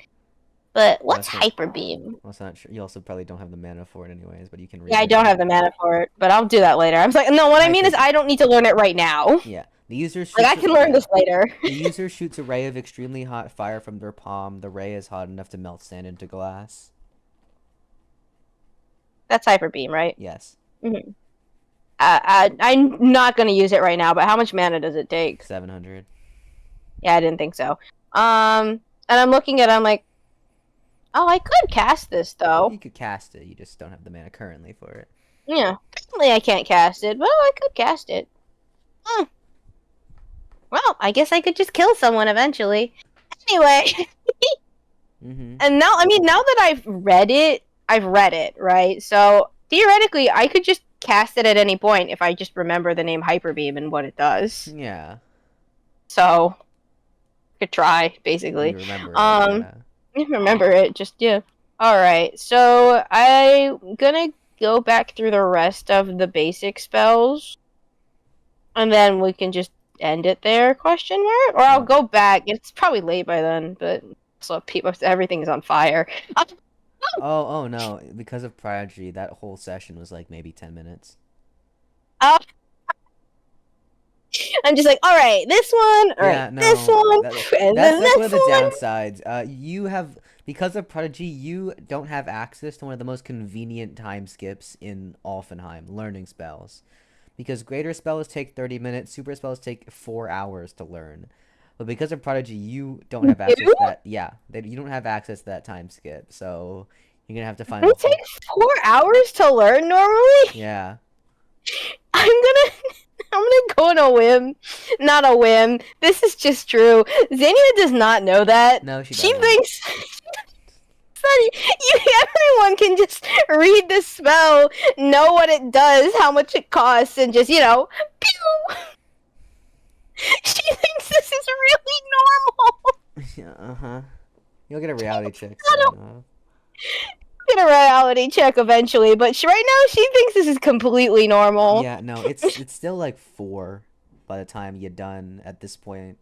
But what's Hyper Beam? I'm not sure. You also probably don't have the mana for it anyways, but you can read Yeah, I don't have the mana for it, but I'll do that later. I'm like, no, what I mean is I don't need to learn it right now. Yeah. The user shoots Like, I can learn this later. The user shoots a ray of extremely hot fire from their palm. The ray is hot enough to melt sand into glass. That's Hyper Beam, right? Yes. Mm-hmm. I'm not going to use it right now, but how much mana does it take? 700. Yeah, I didn't think so. And I'm looking at it, I'm like, oh, I could cast this, though. You could cast it, you just don't have the mana currently for it. Yeah, currently I can't cast it, but I could cast it. Well, I guess I could just kill someone eventually. Anyway. And now, I mean, now that I've read it, right? So, theoretically, I could just cast it at any point if I just remember the name Hyper Beam and what it does. Yeah. So, could try, basically. You remember it, yeah. Remember it, just, yeah. Alright, so I'm gonna go back through the rest of the basic spells. And then we can just end it there, question mark? Or I'll go back. It's probably late by then, but so everything's on fire. Oh no, because of Prodigy, that whole session was like maybe 10 minutes. I'm just like, alright, this one, alright, this one, and then that's one of the one. downsides. You have, because of Prodigy, you don't have access to one of the most convenient time skips in Althvinhaim, learning spells. Because greater spells take 30 minutes, super spells take 4 hours to learn. But because of Prodigy, you don't have access to that. Yeah, you don't have access to that time skip. So you're gonna have to find. It takes 4 hours to learn normally. Yeah. I'm gonna go on a whim. Not a whim. This is just true. Zinnia does not know that. No, she She doesn't. thinks everyone can just read the spell, know what it does, how much it costs, and just, you know, pew! She thinks this is really normal. Yeah, You'll get a reality check. Get a reality check eventually, but right now she thinks this is completely normal. Yeah, no, it's still like 4 by the time you're done at this point.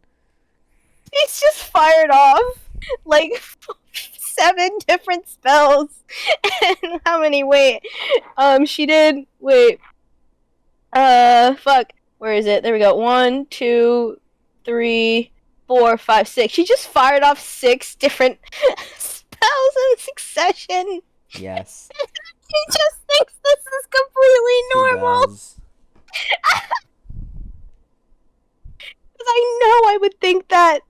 She's just fired off like 7 different spells. And how many? Wait. She did. Wait. Fuck. Where is it? There we go. 1, 2, 3, 4, 5, 6. She just fired off 6 different spells in succession. Yes. She just thinks this is completely normal. Because I know I would think that.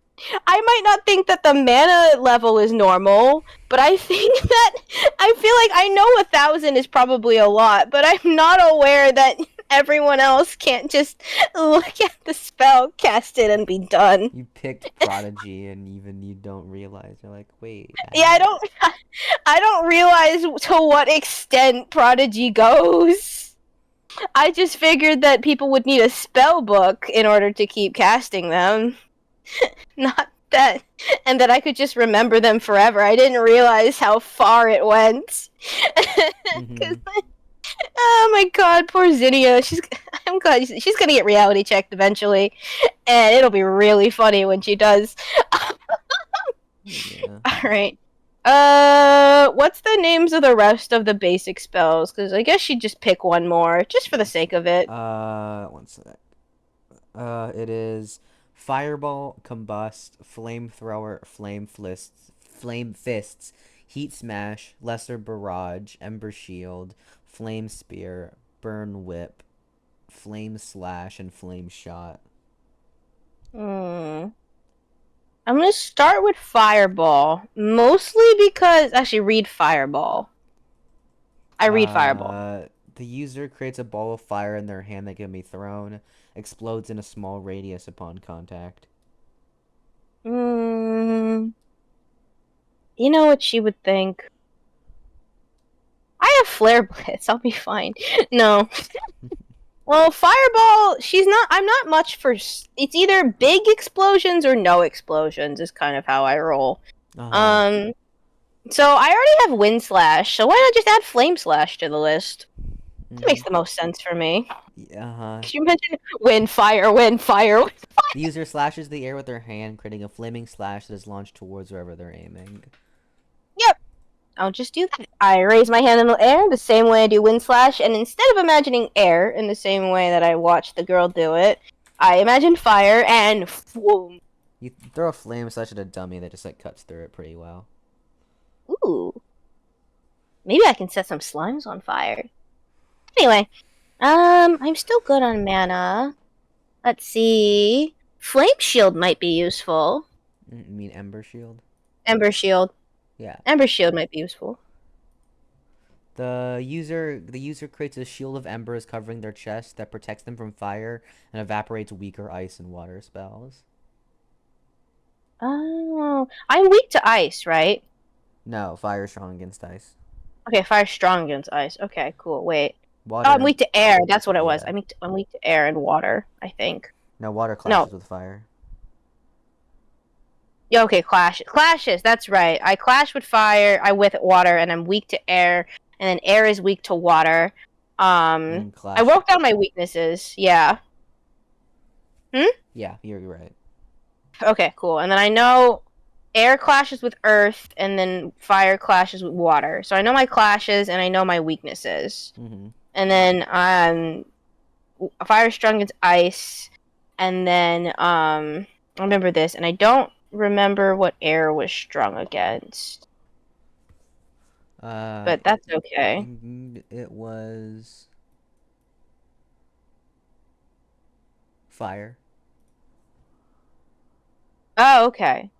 I might not think that the mana level is normal, but I think that I feel like I know 1,000 is probably a lot, but I'm not aware that everyone else can't just look at the spell, cast it, and be done. You picked Prodigy, and even you don't realize. You're like, wait. Yeah, I don't realize to what extent Prodigy goes. I just figured that people would need a spell book in order to keep casting them. Not that, and that I could just remember them forever. I didn't realize how far it went. Mm-hmm. Oh my god, poor Zinnia. I'm glad she's gonna get reality checked eventually, and it'll be really funny when she does. Yeah. Alright. What's the names of the rest of the basic spells? Because I guess she'd just pick one more, just for the sake of it. One sec. It is Fireball, Combust, Flamethrower, Flame Fists, Heat Smash, Lesser Barrage, Ember Shield, Flame Spear, Burn Whip, Flame Slash, and Flame Shot. Hmm. I'm gonna start with Fireball, mostly because actually read Fireball. I read Fireball. The user creates a ball of fire in their hand that can be thrown, explodes in a small radius upon contact. Hmm. You know what she would think? I have Flare Blitz. I'll be fine. No. Well, Fireball, I'm not much for. It's either big explosions or no explosions, is kind of how I roll. Uh-huh. So I already have Wind Slash, so why not just add Flame Slash to the list? That makes the most sense for me. Uh-huh. Could you imagine wind, fire, wind, fire? The user slashes the air with their hand, creating a flaming slash that is launched towards wherever they're aiming. Yep. I'll just do that. I raise my hand in the air the same way I do Wind Slash, and instead of imagining air in the same way that I watched the girl do it, I imagine fire and whoom. You throw a flame slash at a dummy that just like cuts through it pretty well. Ooh. Maybe I can set some slimes on fire. Anyway, I'm still good on mana. Let's see. Flame Shield might be useful. You mean Ember Shield? Ember Shield. Yeah. Ember Shield might be useful. The user creates a shield of embers covering their chest that protects them from fire and evaporates weaker ice and water spells. Oh, I'm weak to ice, right? No, fire is strong against ice. Okay, fire's strong against ice. Okay, cool. Wait. Water. Oh, I'm weak to air. That's what it was. Yeah. I'm weak to air and water, I think. No, water clashes with fire. Yeah, okay, clashes. That's right. I clash with fire. I with water, and I'm weak to air. And then air is weak to water. I wrote down my weaknesses. Yeah. Yeah, you're right. Okay, cool. And then I know air clashes with earth, and then fire clashes with water. So I know my clashes, and I know my weaknesses. Mm-hmm. And then fire strong against ice, and then I remember this, and I don't remember what air was strong against. But that's okay. It was fire. Oh, okay.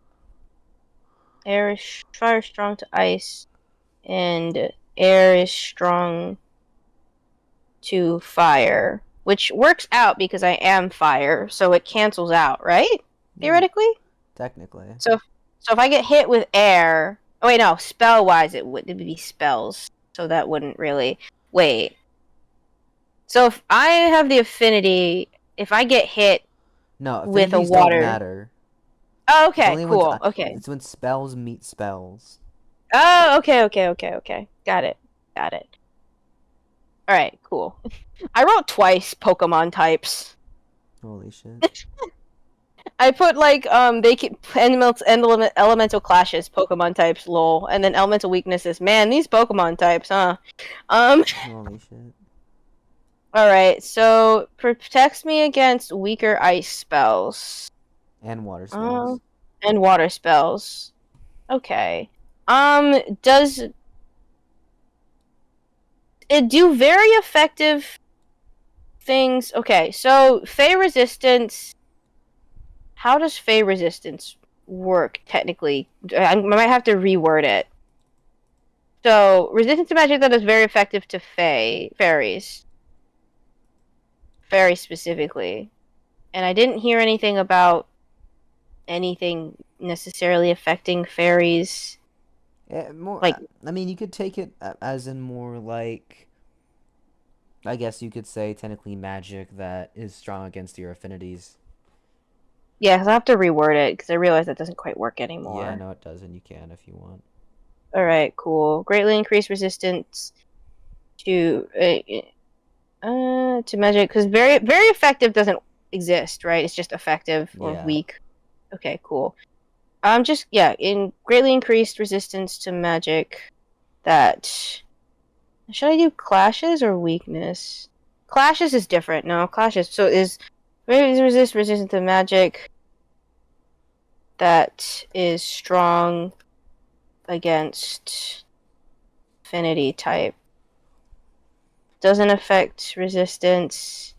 Fire strong to ice, and air is strong to fire, which works out because I am fire, so it cancels out, right? Theoretically. Technically. So if I get hit with air, oh wait, no, spell wise it would be spells, so that wouldn't really wait. So if I have the affinity, if I get hit with a water, don't matter. Oh, okay, cool. Okay. It's when spells meet spells. Oh, okay. Got it. All right, cool. I wrote twice Pokemon types. Holy shit. I put like they keep elemental clashes, Pokemon types, lol, and then elemental weaknesses. Man, these Pokemon types, huh? Holy shit. All right, so protects me against weaker ice spells. And water spells. And water spells. Okay. Does it do very effective things? Okay, so Fey resistance. How does Fey resistance work technically? I might have to reword it. So resistance to magic that is very effective to fairies. Fairies specifically. And I didn't hear anything about anything necessarily affecting fairies. Yeah, more like, I mean, you could take it as in more like I guess you could say technically magic that is strong against your affinities. Yeah, because I have to reword it because I realize that doesn't quite work anymore. Yeah, no, it doesn't. You can if you want. All right, cool. Greatly increased resistance to magic because very effective doesn't exist, right? It's just effective or Yeah. weak. Okay, cool. Just yeah, in greatly increased resistance to magic. That should I do clashes or weakness? Clashes is different. No, clashes. So is resistant to magic that is strong against affinity type. Doesn't affect resistance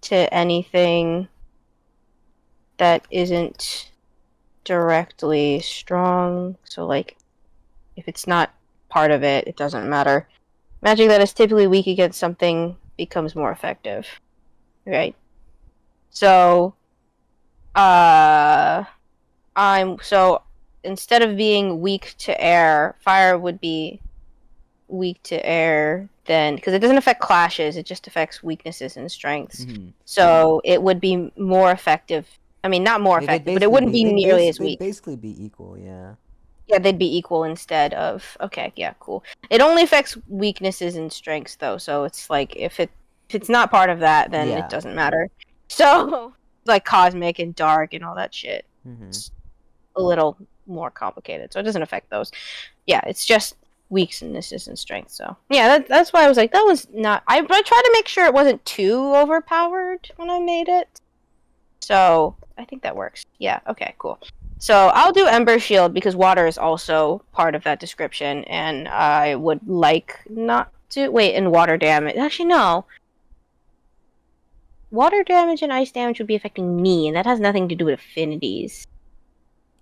to anything that isn't directly strong. So like if it's not part of it, it doesn't matter. Magic that is typically weak against something becomes more effective. Right. So so instead of being weak to air, fire would be weak to air then because it doesn't affect clashes, it just affects weaknesses and strengths. Mm-hmm. So it would be more effective. I mean, not more effective, but it wouldn't be nearly as They'd weak. basically be equal, yeah. Yeah, they'd be equal instead of okay, yeah, cool. It only affects weaknesses and strengths though, so it's like if it's not part of that, then it Yeah. doesn't matter. So like cosmic and dark and all that shit. Mm-hmm. It's a little more complicated, so it doesn't affect those. Yeah, it's just weaknesses and strength. So yeah, that's why I was like, that was not. I tried to make sure it wasn't too overpowered when I made it. So I think that works. Yeah. Okay. Cool. So I'll do Ember Shield because water is also part of that description, and I would like not to wait. And water damage. Actually, no. Water damage and ice damage would be affecting me, and that has nothing to do with affinities.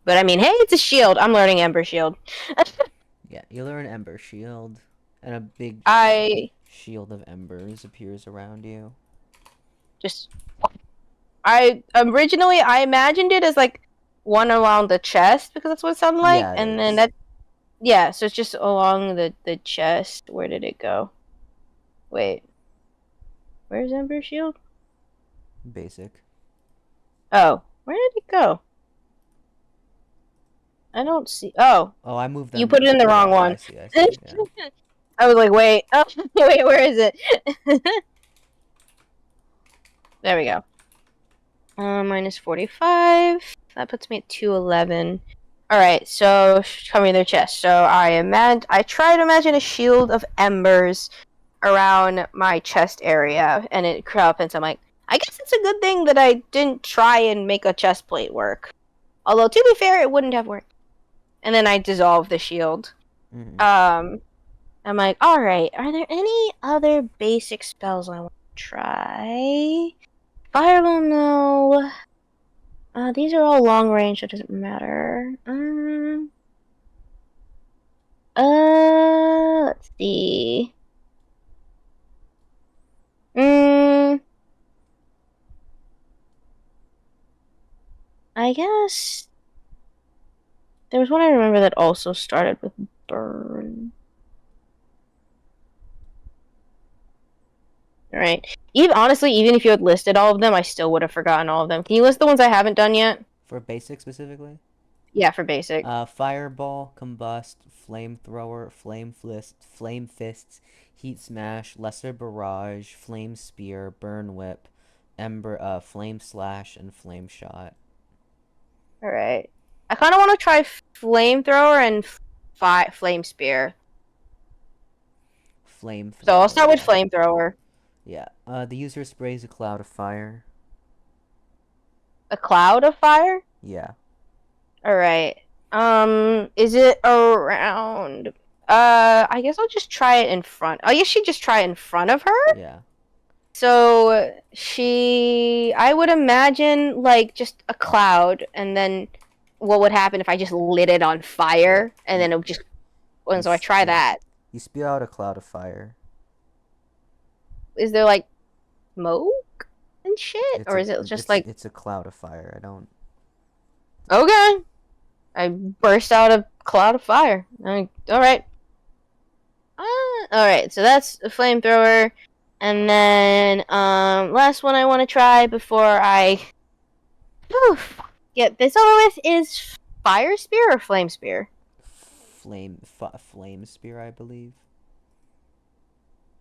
But I mean, hey, it's a shield. I'm learning Ember Shield. Yeah, you learn Ember Shield, and a big shield of embers appears around you. I originally I imagined it as like one along the chest because that's what it sounded like, Yeah, it and is. then so it's just along the chest. Where did it go? Wait, where's Ember Shield? Basic. Oh, where did it go? I don't see. Oh, I moved them. you put it in the wrong one. I see, yeah. I was like, wait, oh, wait, where is it? There we go. Minus 45. That puts me at 211. Alright, so coming their chest. So I try to imagine a shield of embers around my chest area, and it happens. I'm like, I guess it's a good thing that I didn't try and make a chest plate work. Although, to be fair, it wouldn't have worked. And then I dissolve the shield. Mm-hmm. I'm like, alright, are there any other basic spells I want to try? Fireball, no. These are all long range, so it doesn't matter. Let's see. I guess there was one I remember that also started with burn. Alright. Even if you had listed all of them, I still would have forgotten all of them. Can you list the ones I haven't done yet? For basic specifically? Yeah, for basic. Fireball, Combust, Flamethrower, Flame Fists, Heat Smash, Lesser Barrage, Flame Spear, Burn Whip, Ember, Flame Slash, and Flame Shot. Alright. I kind of want to try Flamethrower and Flame Spear. Flamethrower. So I'll start with Flamethrower. Yeah. The user sprays a cloud of fire. A cloud of fire? Yeah. Alright. Is it around? I guess I'll just try it in front. I guess she'd just try it in front of her? Yeah. So, I would imagine, like, just a cloud, and then what would happen if I just lit it on fire, and then it would just... And so I try that. You spew out a cloud of fire. Is there, like, smoke and shit? Or is it just, like... It's a cloud of fire. I don't... Okay. I burst out a cloud of fire. Alright. Alright, so that's a flamethrower. And then, last one I want to try before I get this over with is Fire Spear or Flame Spear? Flame spear, I believe.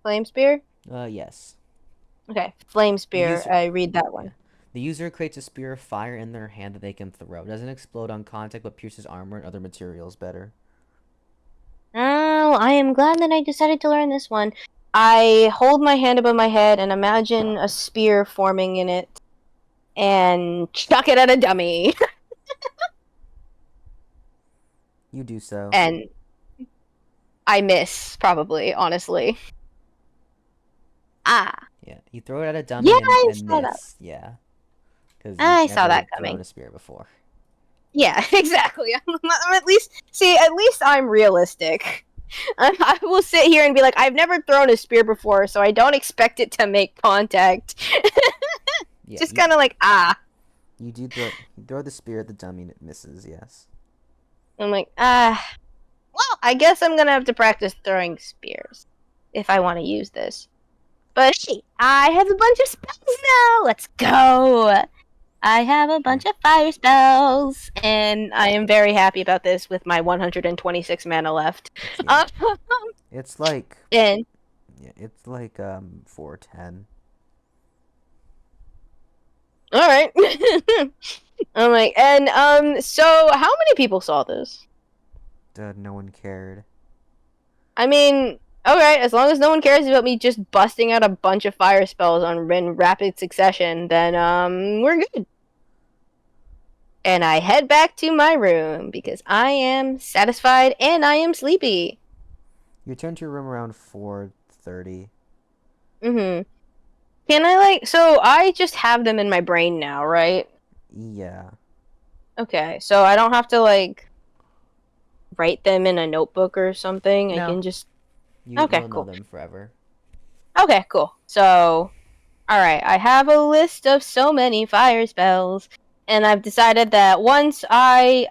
Flame Spear? Yes. Okay, Flame The Spear. user, I read that one. yeah. The user creates a spear of fire in their hand that they can throw. It doesn't explode on contact, but pierces armor and other materials better. Oh, I am glad that I decided to learn this one. I hold my hand above my head and imagine a spear forming in it and chuck it at a dummy. You do so. And I miss, probably, honestly. Ah. Yeah, you throw it at a dummy Yeah, and, I and saw that. miss. Yeah, because you've I saw never that thrown coming. a spear before. Yeah, exactly. I'm at least I'm realistic. I will sit here and be like, I've never thrown a spear before, so I don't expect it to make contact. Yeah, Just kind of like, ah. you do throw. You throw the spear at the dummy and it misses. Yes. I'm like, ah. Well, I guess I'm gonna have to practice throwing spears if I want to use this. But hey, I have a bunch of spells now. Let's go. I have a bunch of fire spells, and I am very happy about this with my 126 mana left. Yeah. It's like. And Yeah, it's like 410. all right. I'm like, and so how many people saw this? No one cared. I mean, okay, as long as no one cares about me just busting out a bunch of fire spells in rapid succession, then we're good. And I head back to my room because I am satisfied and I am sleepy. You return to your room around 4:30. Mm-hmm. Can I so I just have them in my brain now, right? Yeah. Okay, so I don't have to write them in a notebook or something. I No. can just You'll know cool. them forever. Okay, cool. So, alright, I have a list of so many fire spells, and I've decided that once tomorrow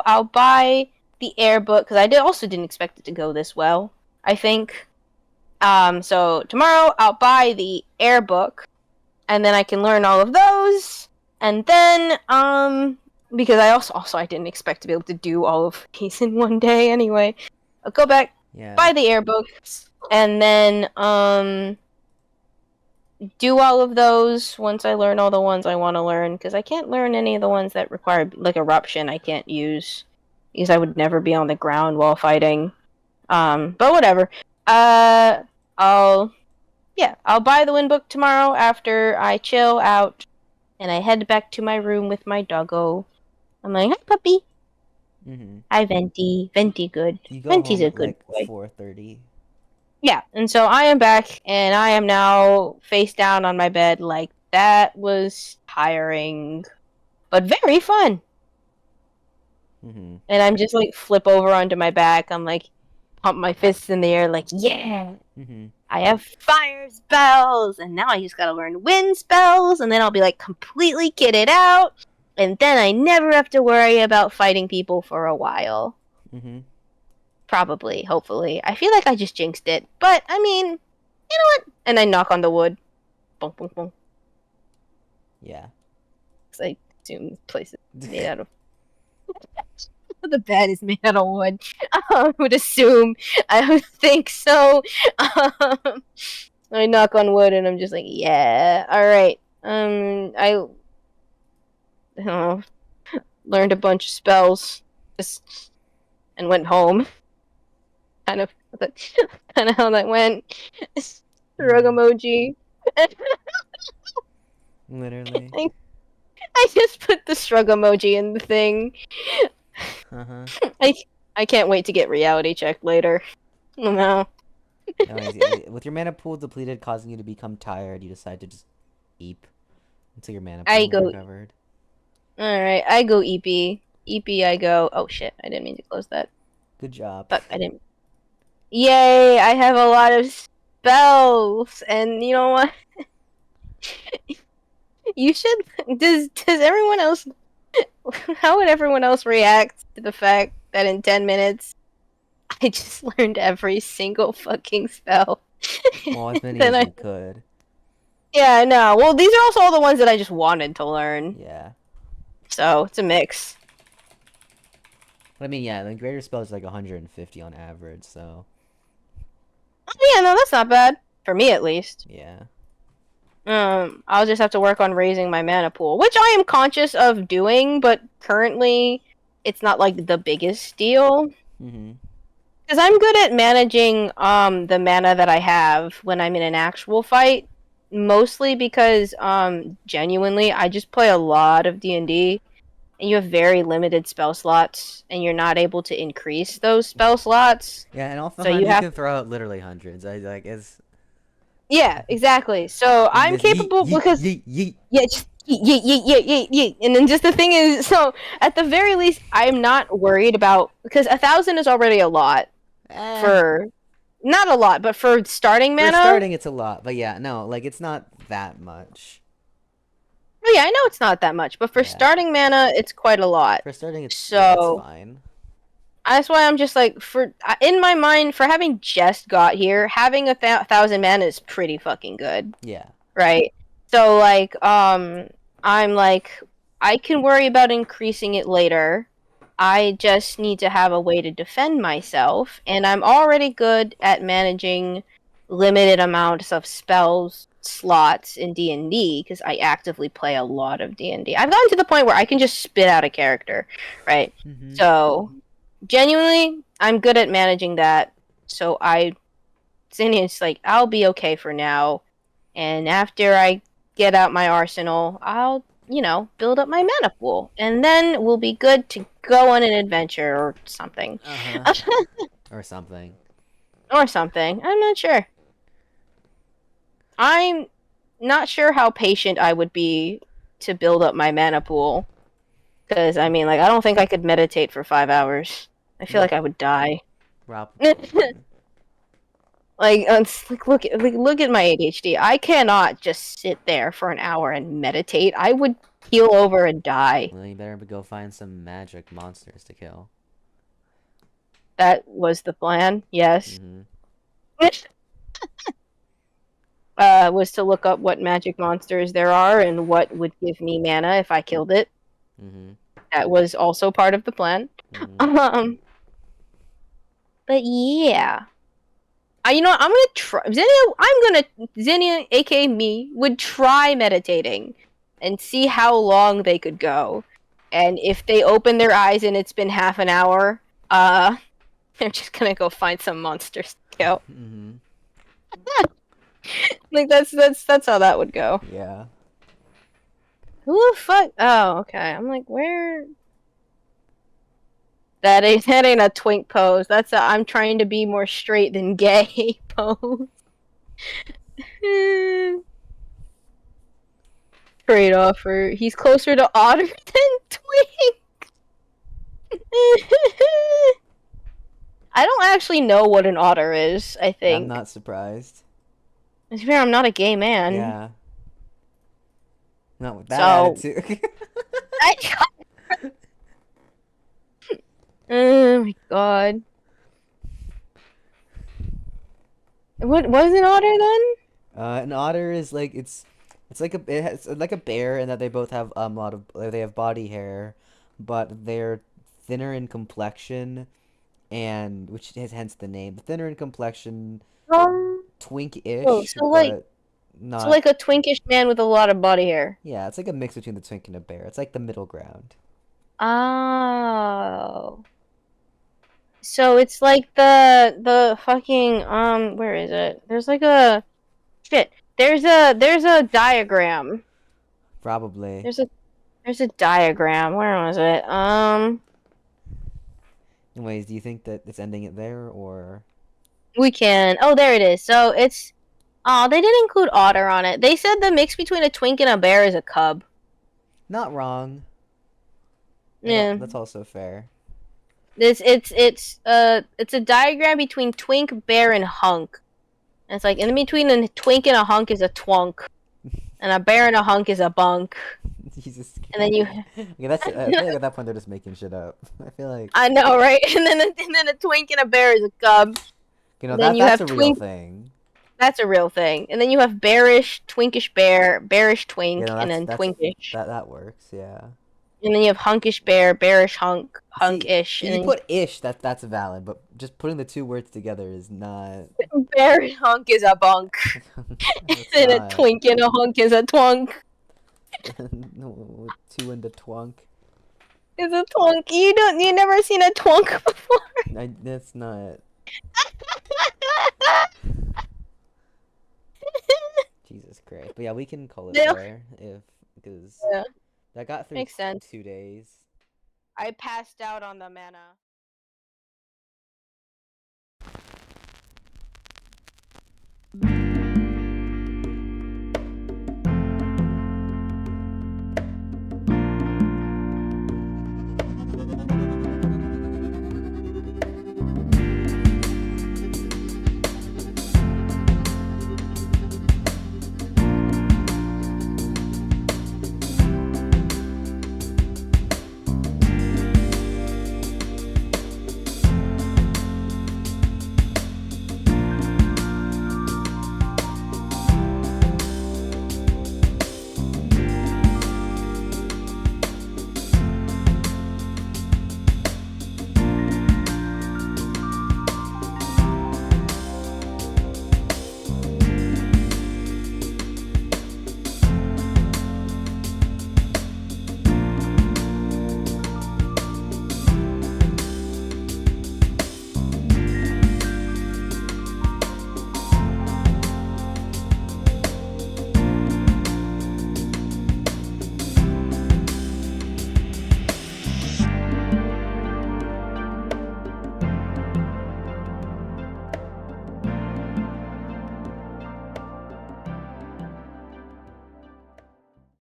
I'll buy the air book, because also didn't expect it to go this well, I think. So tomorrow I'll buy the air book, and then I can learn all of those, and then, because I also I didn't expect to be able to do all of these in one day anyway. I'll go back, buy the air books, and then, do all of those once I learn all the ones I want to learn, because I can't learn any of the ones that require, eruption I can't use, because I would never be on the ground while fighting. But whatever. I'll buy the wind book tomorrow after I chill out, and I head back to my room with my doggo. I'm like, hi, puppy. Mm-hmm. Hi, Venti. Venti good. You go Venti's home a at good like boy. 4:30. Yeah, and so I am back, and I am now face down on my bed. Like, that was tiring, but very fun. Mm-hmm. And I'm just flip over onto my back. I'm like, pump my fists in the air, like, yeah, Mm-hmm. I have fire spells, and now I just gotta learn wind spells, and then I'll be completely kitted out, and then I never have to worry about fighting people for a while. Mm-hmm. Probably, hopefully. I feel like I just jinxed it, but I mean, you know what? And I knock on the wood. Boom, boom, boom. Yeah. Because I assume this place is made out of. The bed is made out of wood. I would assume. I would think so. I knock on wood and I'm just like, yeah, alright. I don't know, learned a bunch of spells and went home. Kind of how that went. Shrug emoji. Literally. I just put the shrug emoji in the thing. Uh-huh. I can't wait to get reality checked later. Oh, no. With your mana pool depleted, causing you to become tired, you decide to just eep until your mana I pool is go. recovered. Alright, I go EP. EP, I go. Oh shit, I didn't mean to close that. Good job. But I didn't. Yay, I have a lot of spells! And you know what? You should. Does everyone else. How would everyone else react to the fact that in 10 minutes I just learned every single fucking spell? Well, as many Then as I you could. Yeah, no. Well, these are also all the ones that I just wanted to learn. Yeah. So it's a mix. But I mean, yeah, the greater spell is like 150 on average, so Yeah, no, that's not bad for me at least. yeah. I'll just have to work on raising my mana pool, which I am conscious of doing, but currently it's not like the biggest deal. Mhm. Because I'm good at managing the mana that I have when I'm in an actual fight, mostly because genuinely I just play a lot of D&D and you have very limited spell slots and you're not able to increase those spell slots. Yeah, and So Althvinhaim you you have can throw out literally hundreds. I like it's Yeah, exactly. So you can I'm just yeet capable yeet because yeet yeet. yeah, just yeet. And then just the thing is, so at the very least, I'm not worried about because 1,000 is already a lot Eh. for not a lot, but for starting For mana. starting, it's a lot, but yeah, no, like it's not that much. Oh yeah, I know it's not that much, but for Yeah. starting mana, it's quite a lot. For starting, it's So fine. that's why I'm just like in my mind for having just got here, having 1,000 mana is pretty fucking good. Yeah. Right. So like I'm like I can worry about increasing it later. I just need to have a way to defend myself and I'm already good at managing limited amounts of spells slots in D&D because I actively play a lot of D&D. I've gotten to the point where I can just spit out a character, right? Mhm. So genuinely I'm good at managing that. So Zinnia's like I'll be okay for now. And after I get out my arsenal, I'll, build up my mana pool. And then we'll be good to go on an adventure or something. Uh-huh. Or something. Or something. I'm not sure. I'm not sure how patient I would be to build up my mana pool. Because, I mean, like, I don't think I could meditate for 5 hours. I feel Yeah. like I would die. Probably. Look at my ADHD. I cannot just sit there for an hour and meditate. I would keel over and die. Well, you better go find some magic monsters to kill. That was the plan. Yes. Mhm. Was to look up what magic monsters there are and what would give me mana if I killed it. Mhm. That was also part of the plan. Mhm. But yeah. You know what? I'm gonna try Zinnia, aka me, would try meditating and see how long they could go. And if they open their eyes and it's been half an hour, they're just gonna go find some monsters to kill. Mhm. Like that's how that would go. Yeah. Who the fuck? Oh, okay. I'm like, where? That ain't a twink pose. That's a I'm trying to be more straight than gay pose. Trade offer. He's closer to Otter than Twink. I don't actually know what an otter is. I think. I'm not surprised. I swear I'm not a gay man. Yeah. Not with that So- attitude. Oh my god. What was an otter then? An otter is like it's like a bear in that they both have a lot of they have body hair, but they're thinner in complexion, and which is hence the name. Thinner in complexion, twink-ish, Oh, so like- but not. So like a twinkish man with a lot of body hair. Yeah, it's like a mix between the twink and a bear. It's like the middle ground. Oh. So it's like the fucking where is it? There's like a shit. There's a diagram. Probably. There's a diagram. Where was it? Anyways, do you think that it's ending it there or? We can. Oh, there it is. So it's oh, they didn't include otter on it. They said the mix between a twink and a bear is a cub. Not wrong. Yeah. That's also fair. It's a diagram between twink, bear, and hunk. And it's like in between a twink and a hunk is a twunk, and a bear and a hunk is a bunk. Jesus. And then you, Okay, that's. I feel like at that point they're just making shit up. I feel like. I know, right? And then a twink and a bear is a cub. You know then that you that's have a real twink- thing. That's a real thing. And then you have bearish, twinkish bear, bearish twink, Yeah, no, and then that's twinkish. that works. Yeah. And then you have hunkish bear, bearish hunk, See, hunkish, if and you then put ish, that's valid, but just putting the two words together is not. bearish hunk is a bunk. It's And a not. twink and a hunk is a twunk. With two in the twunk. Is a twunk. You never seen a twunk before? That's not. Jesus Christ. But yeah, we can call it Yeah. there because Yeah, that got through makes sense. 2 days. I passed out on the mana.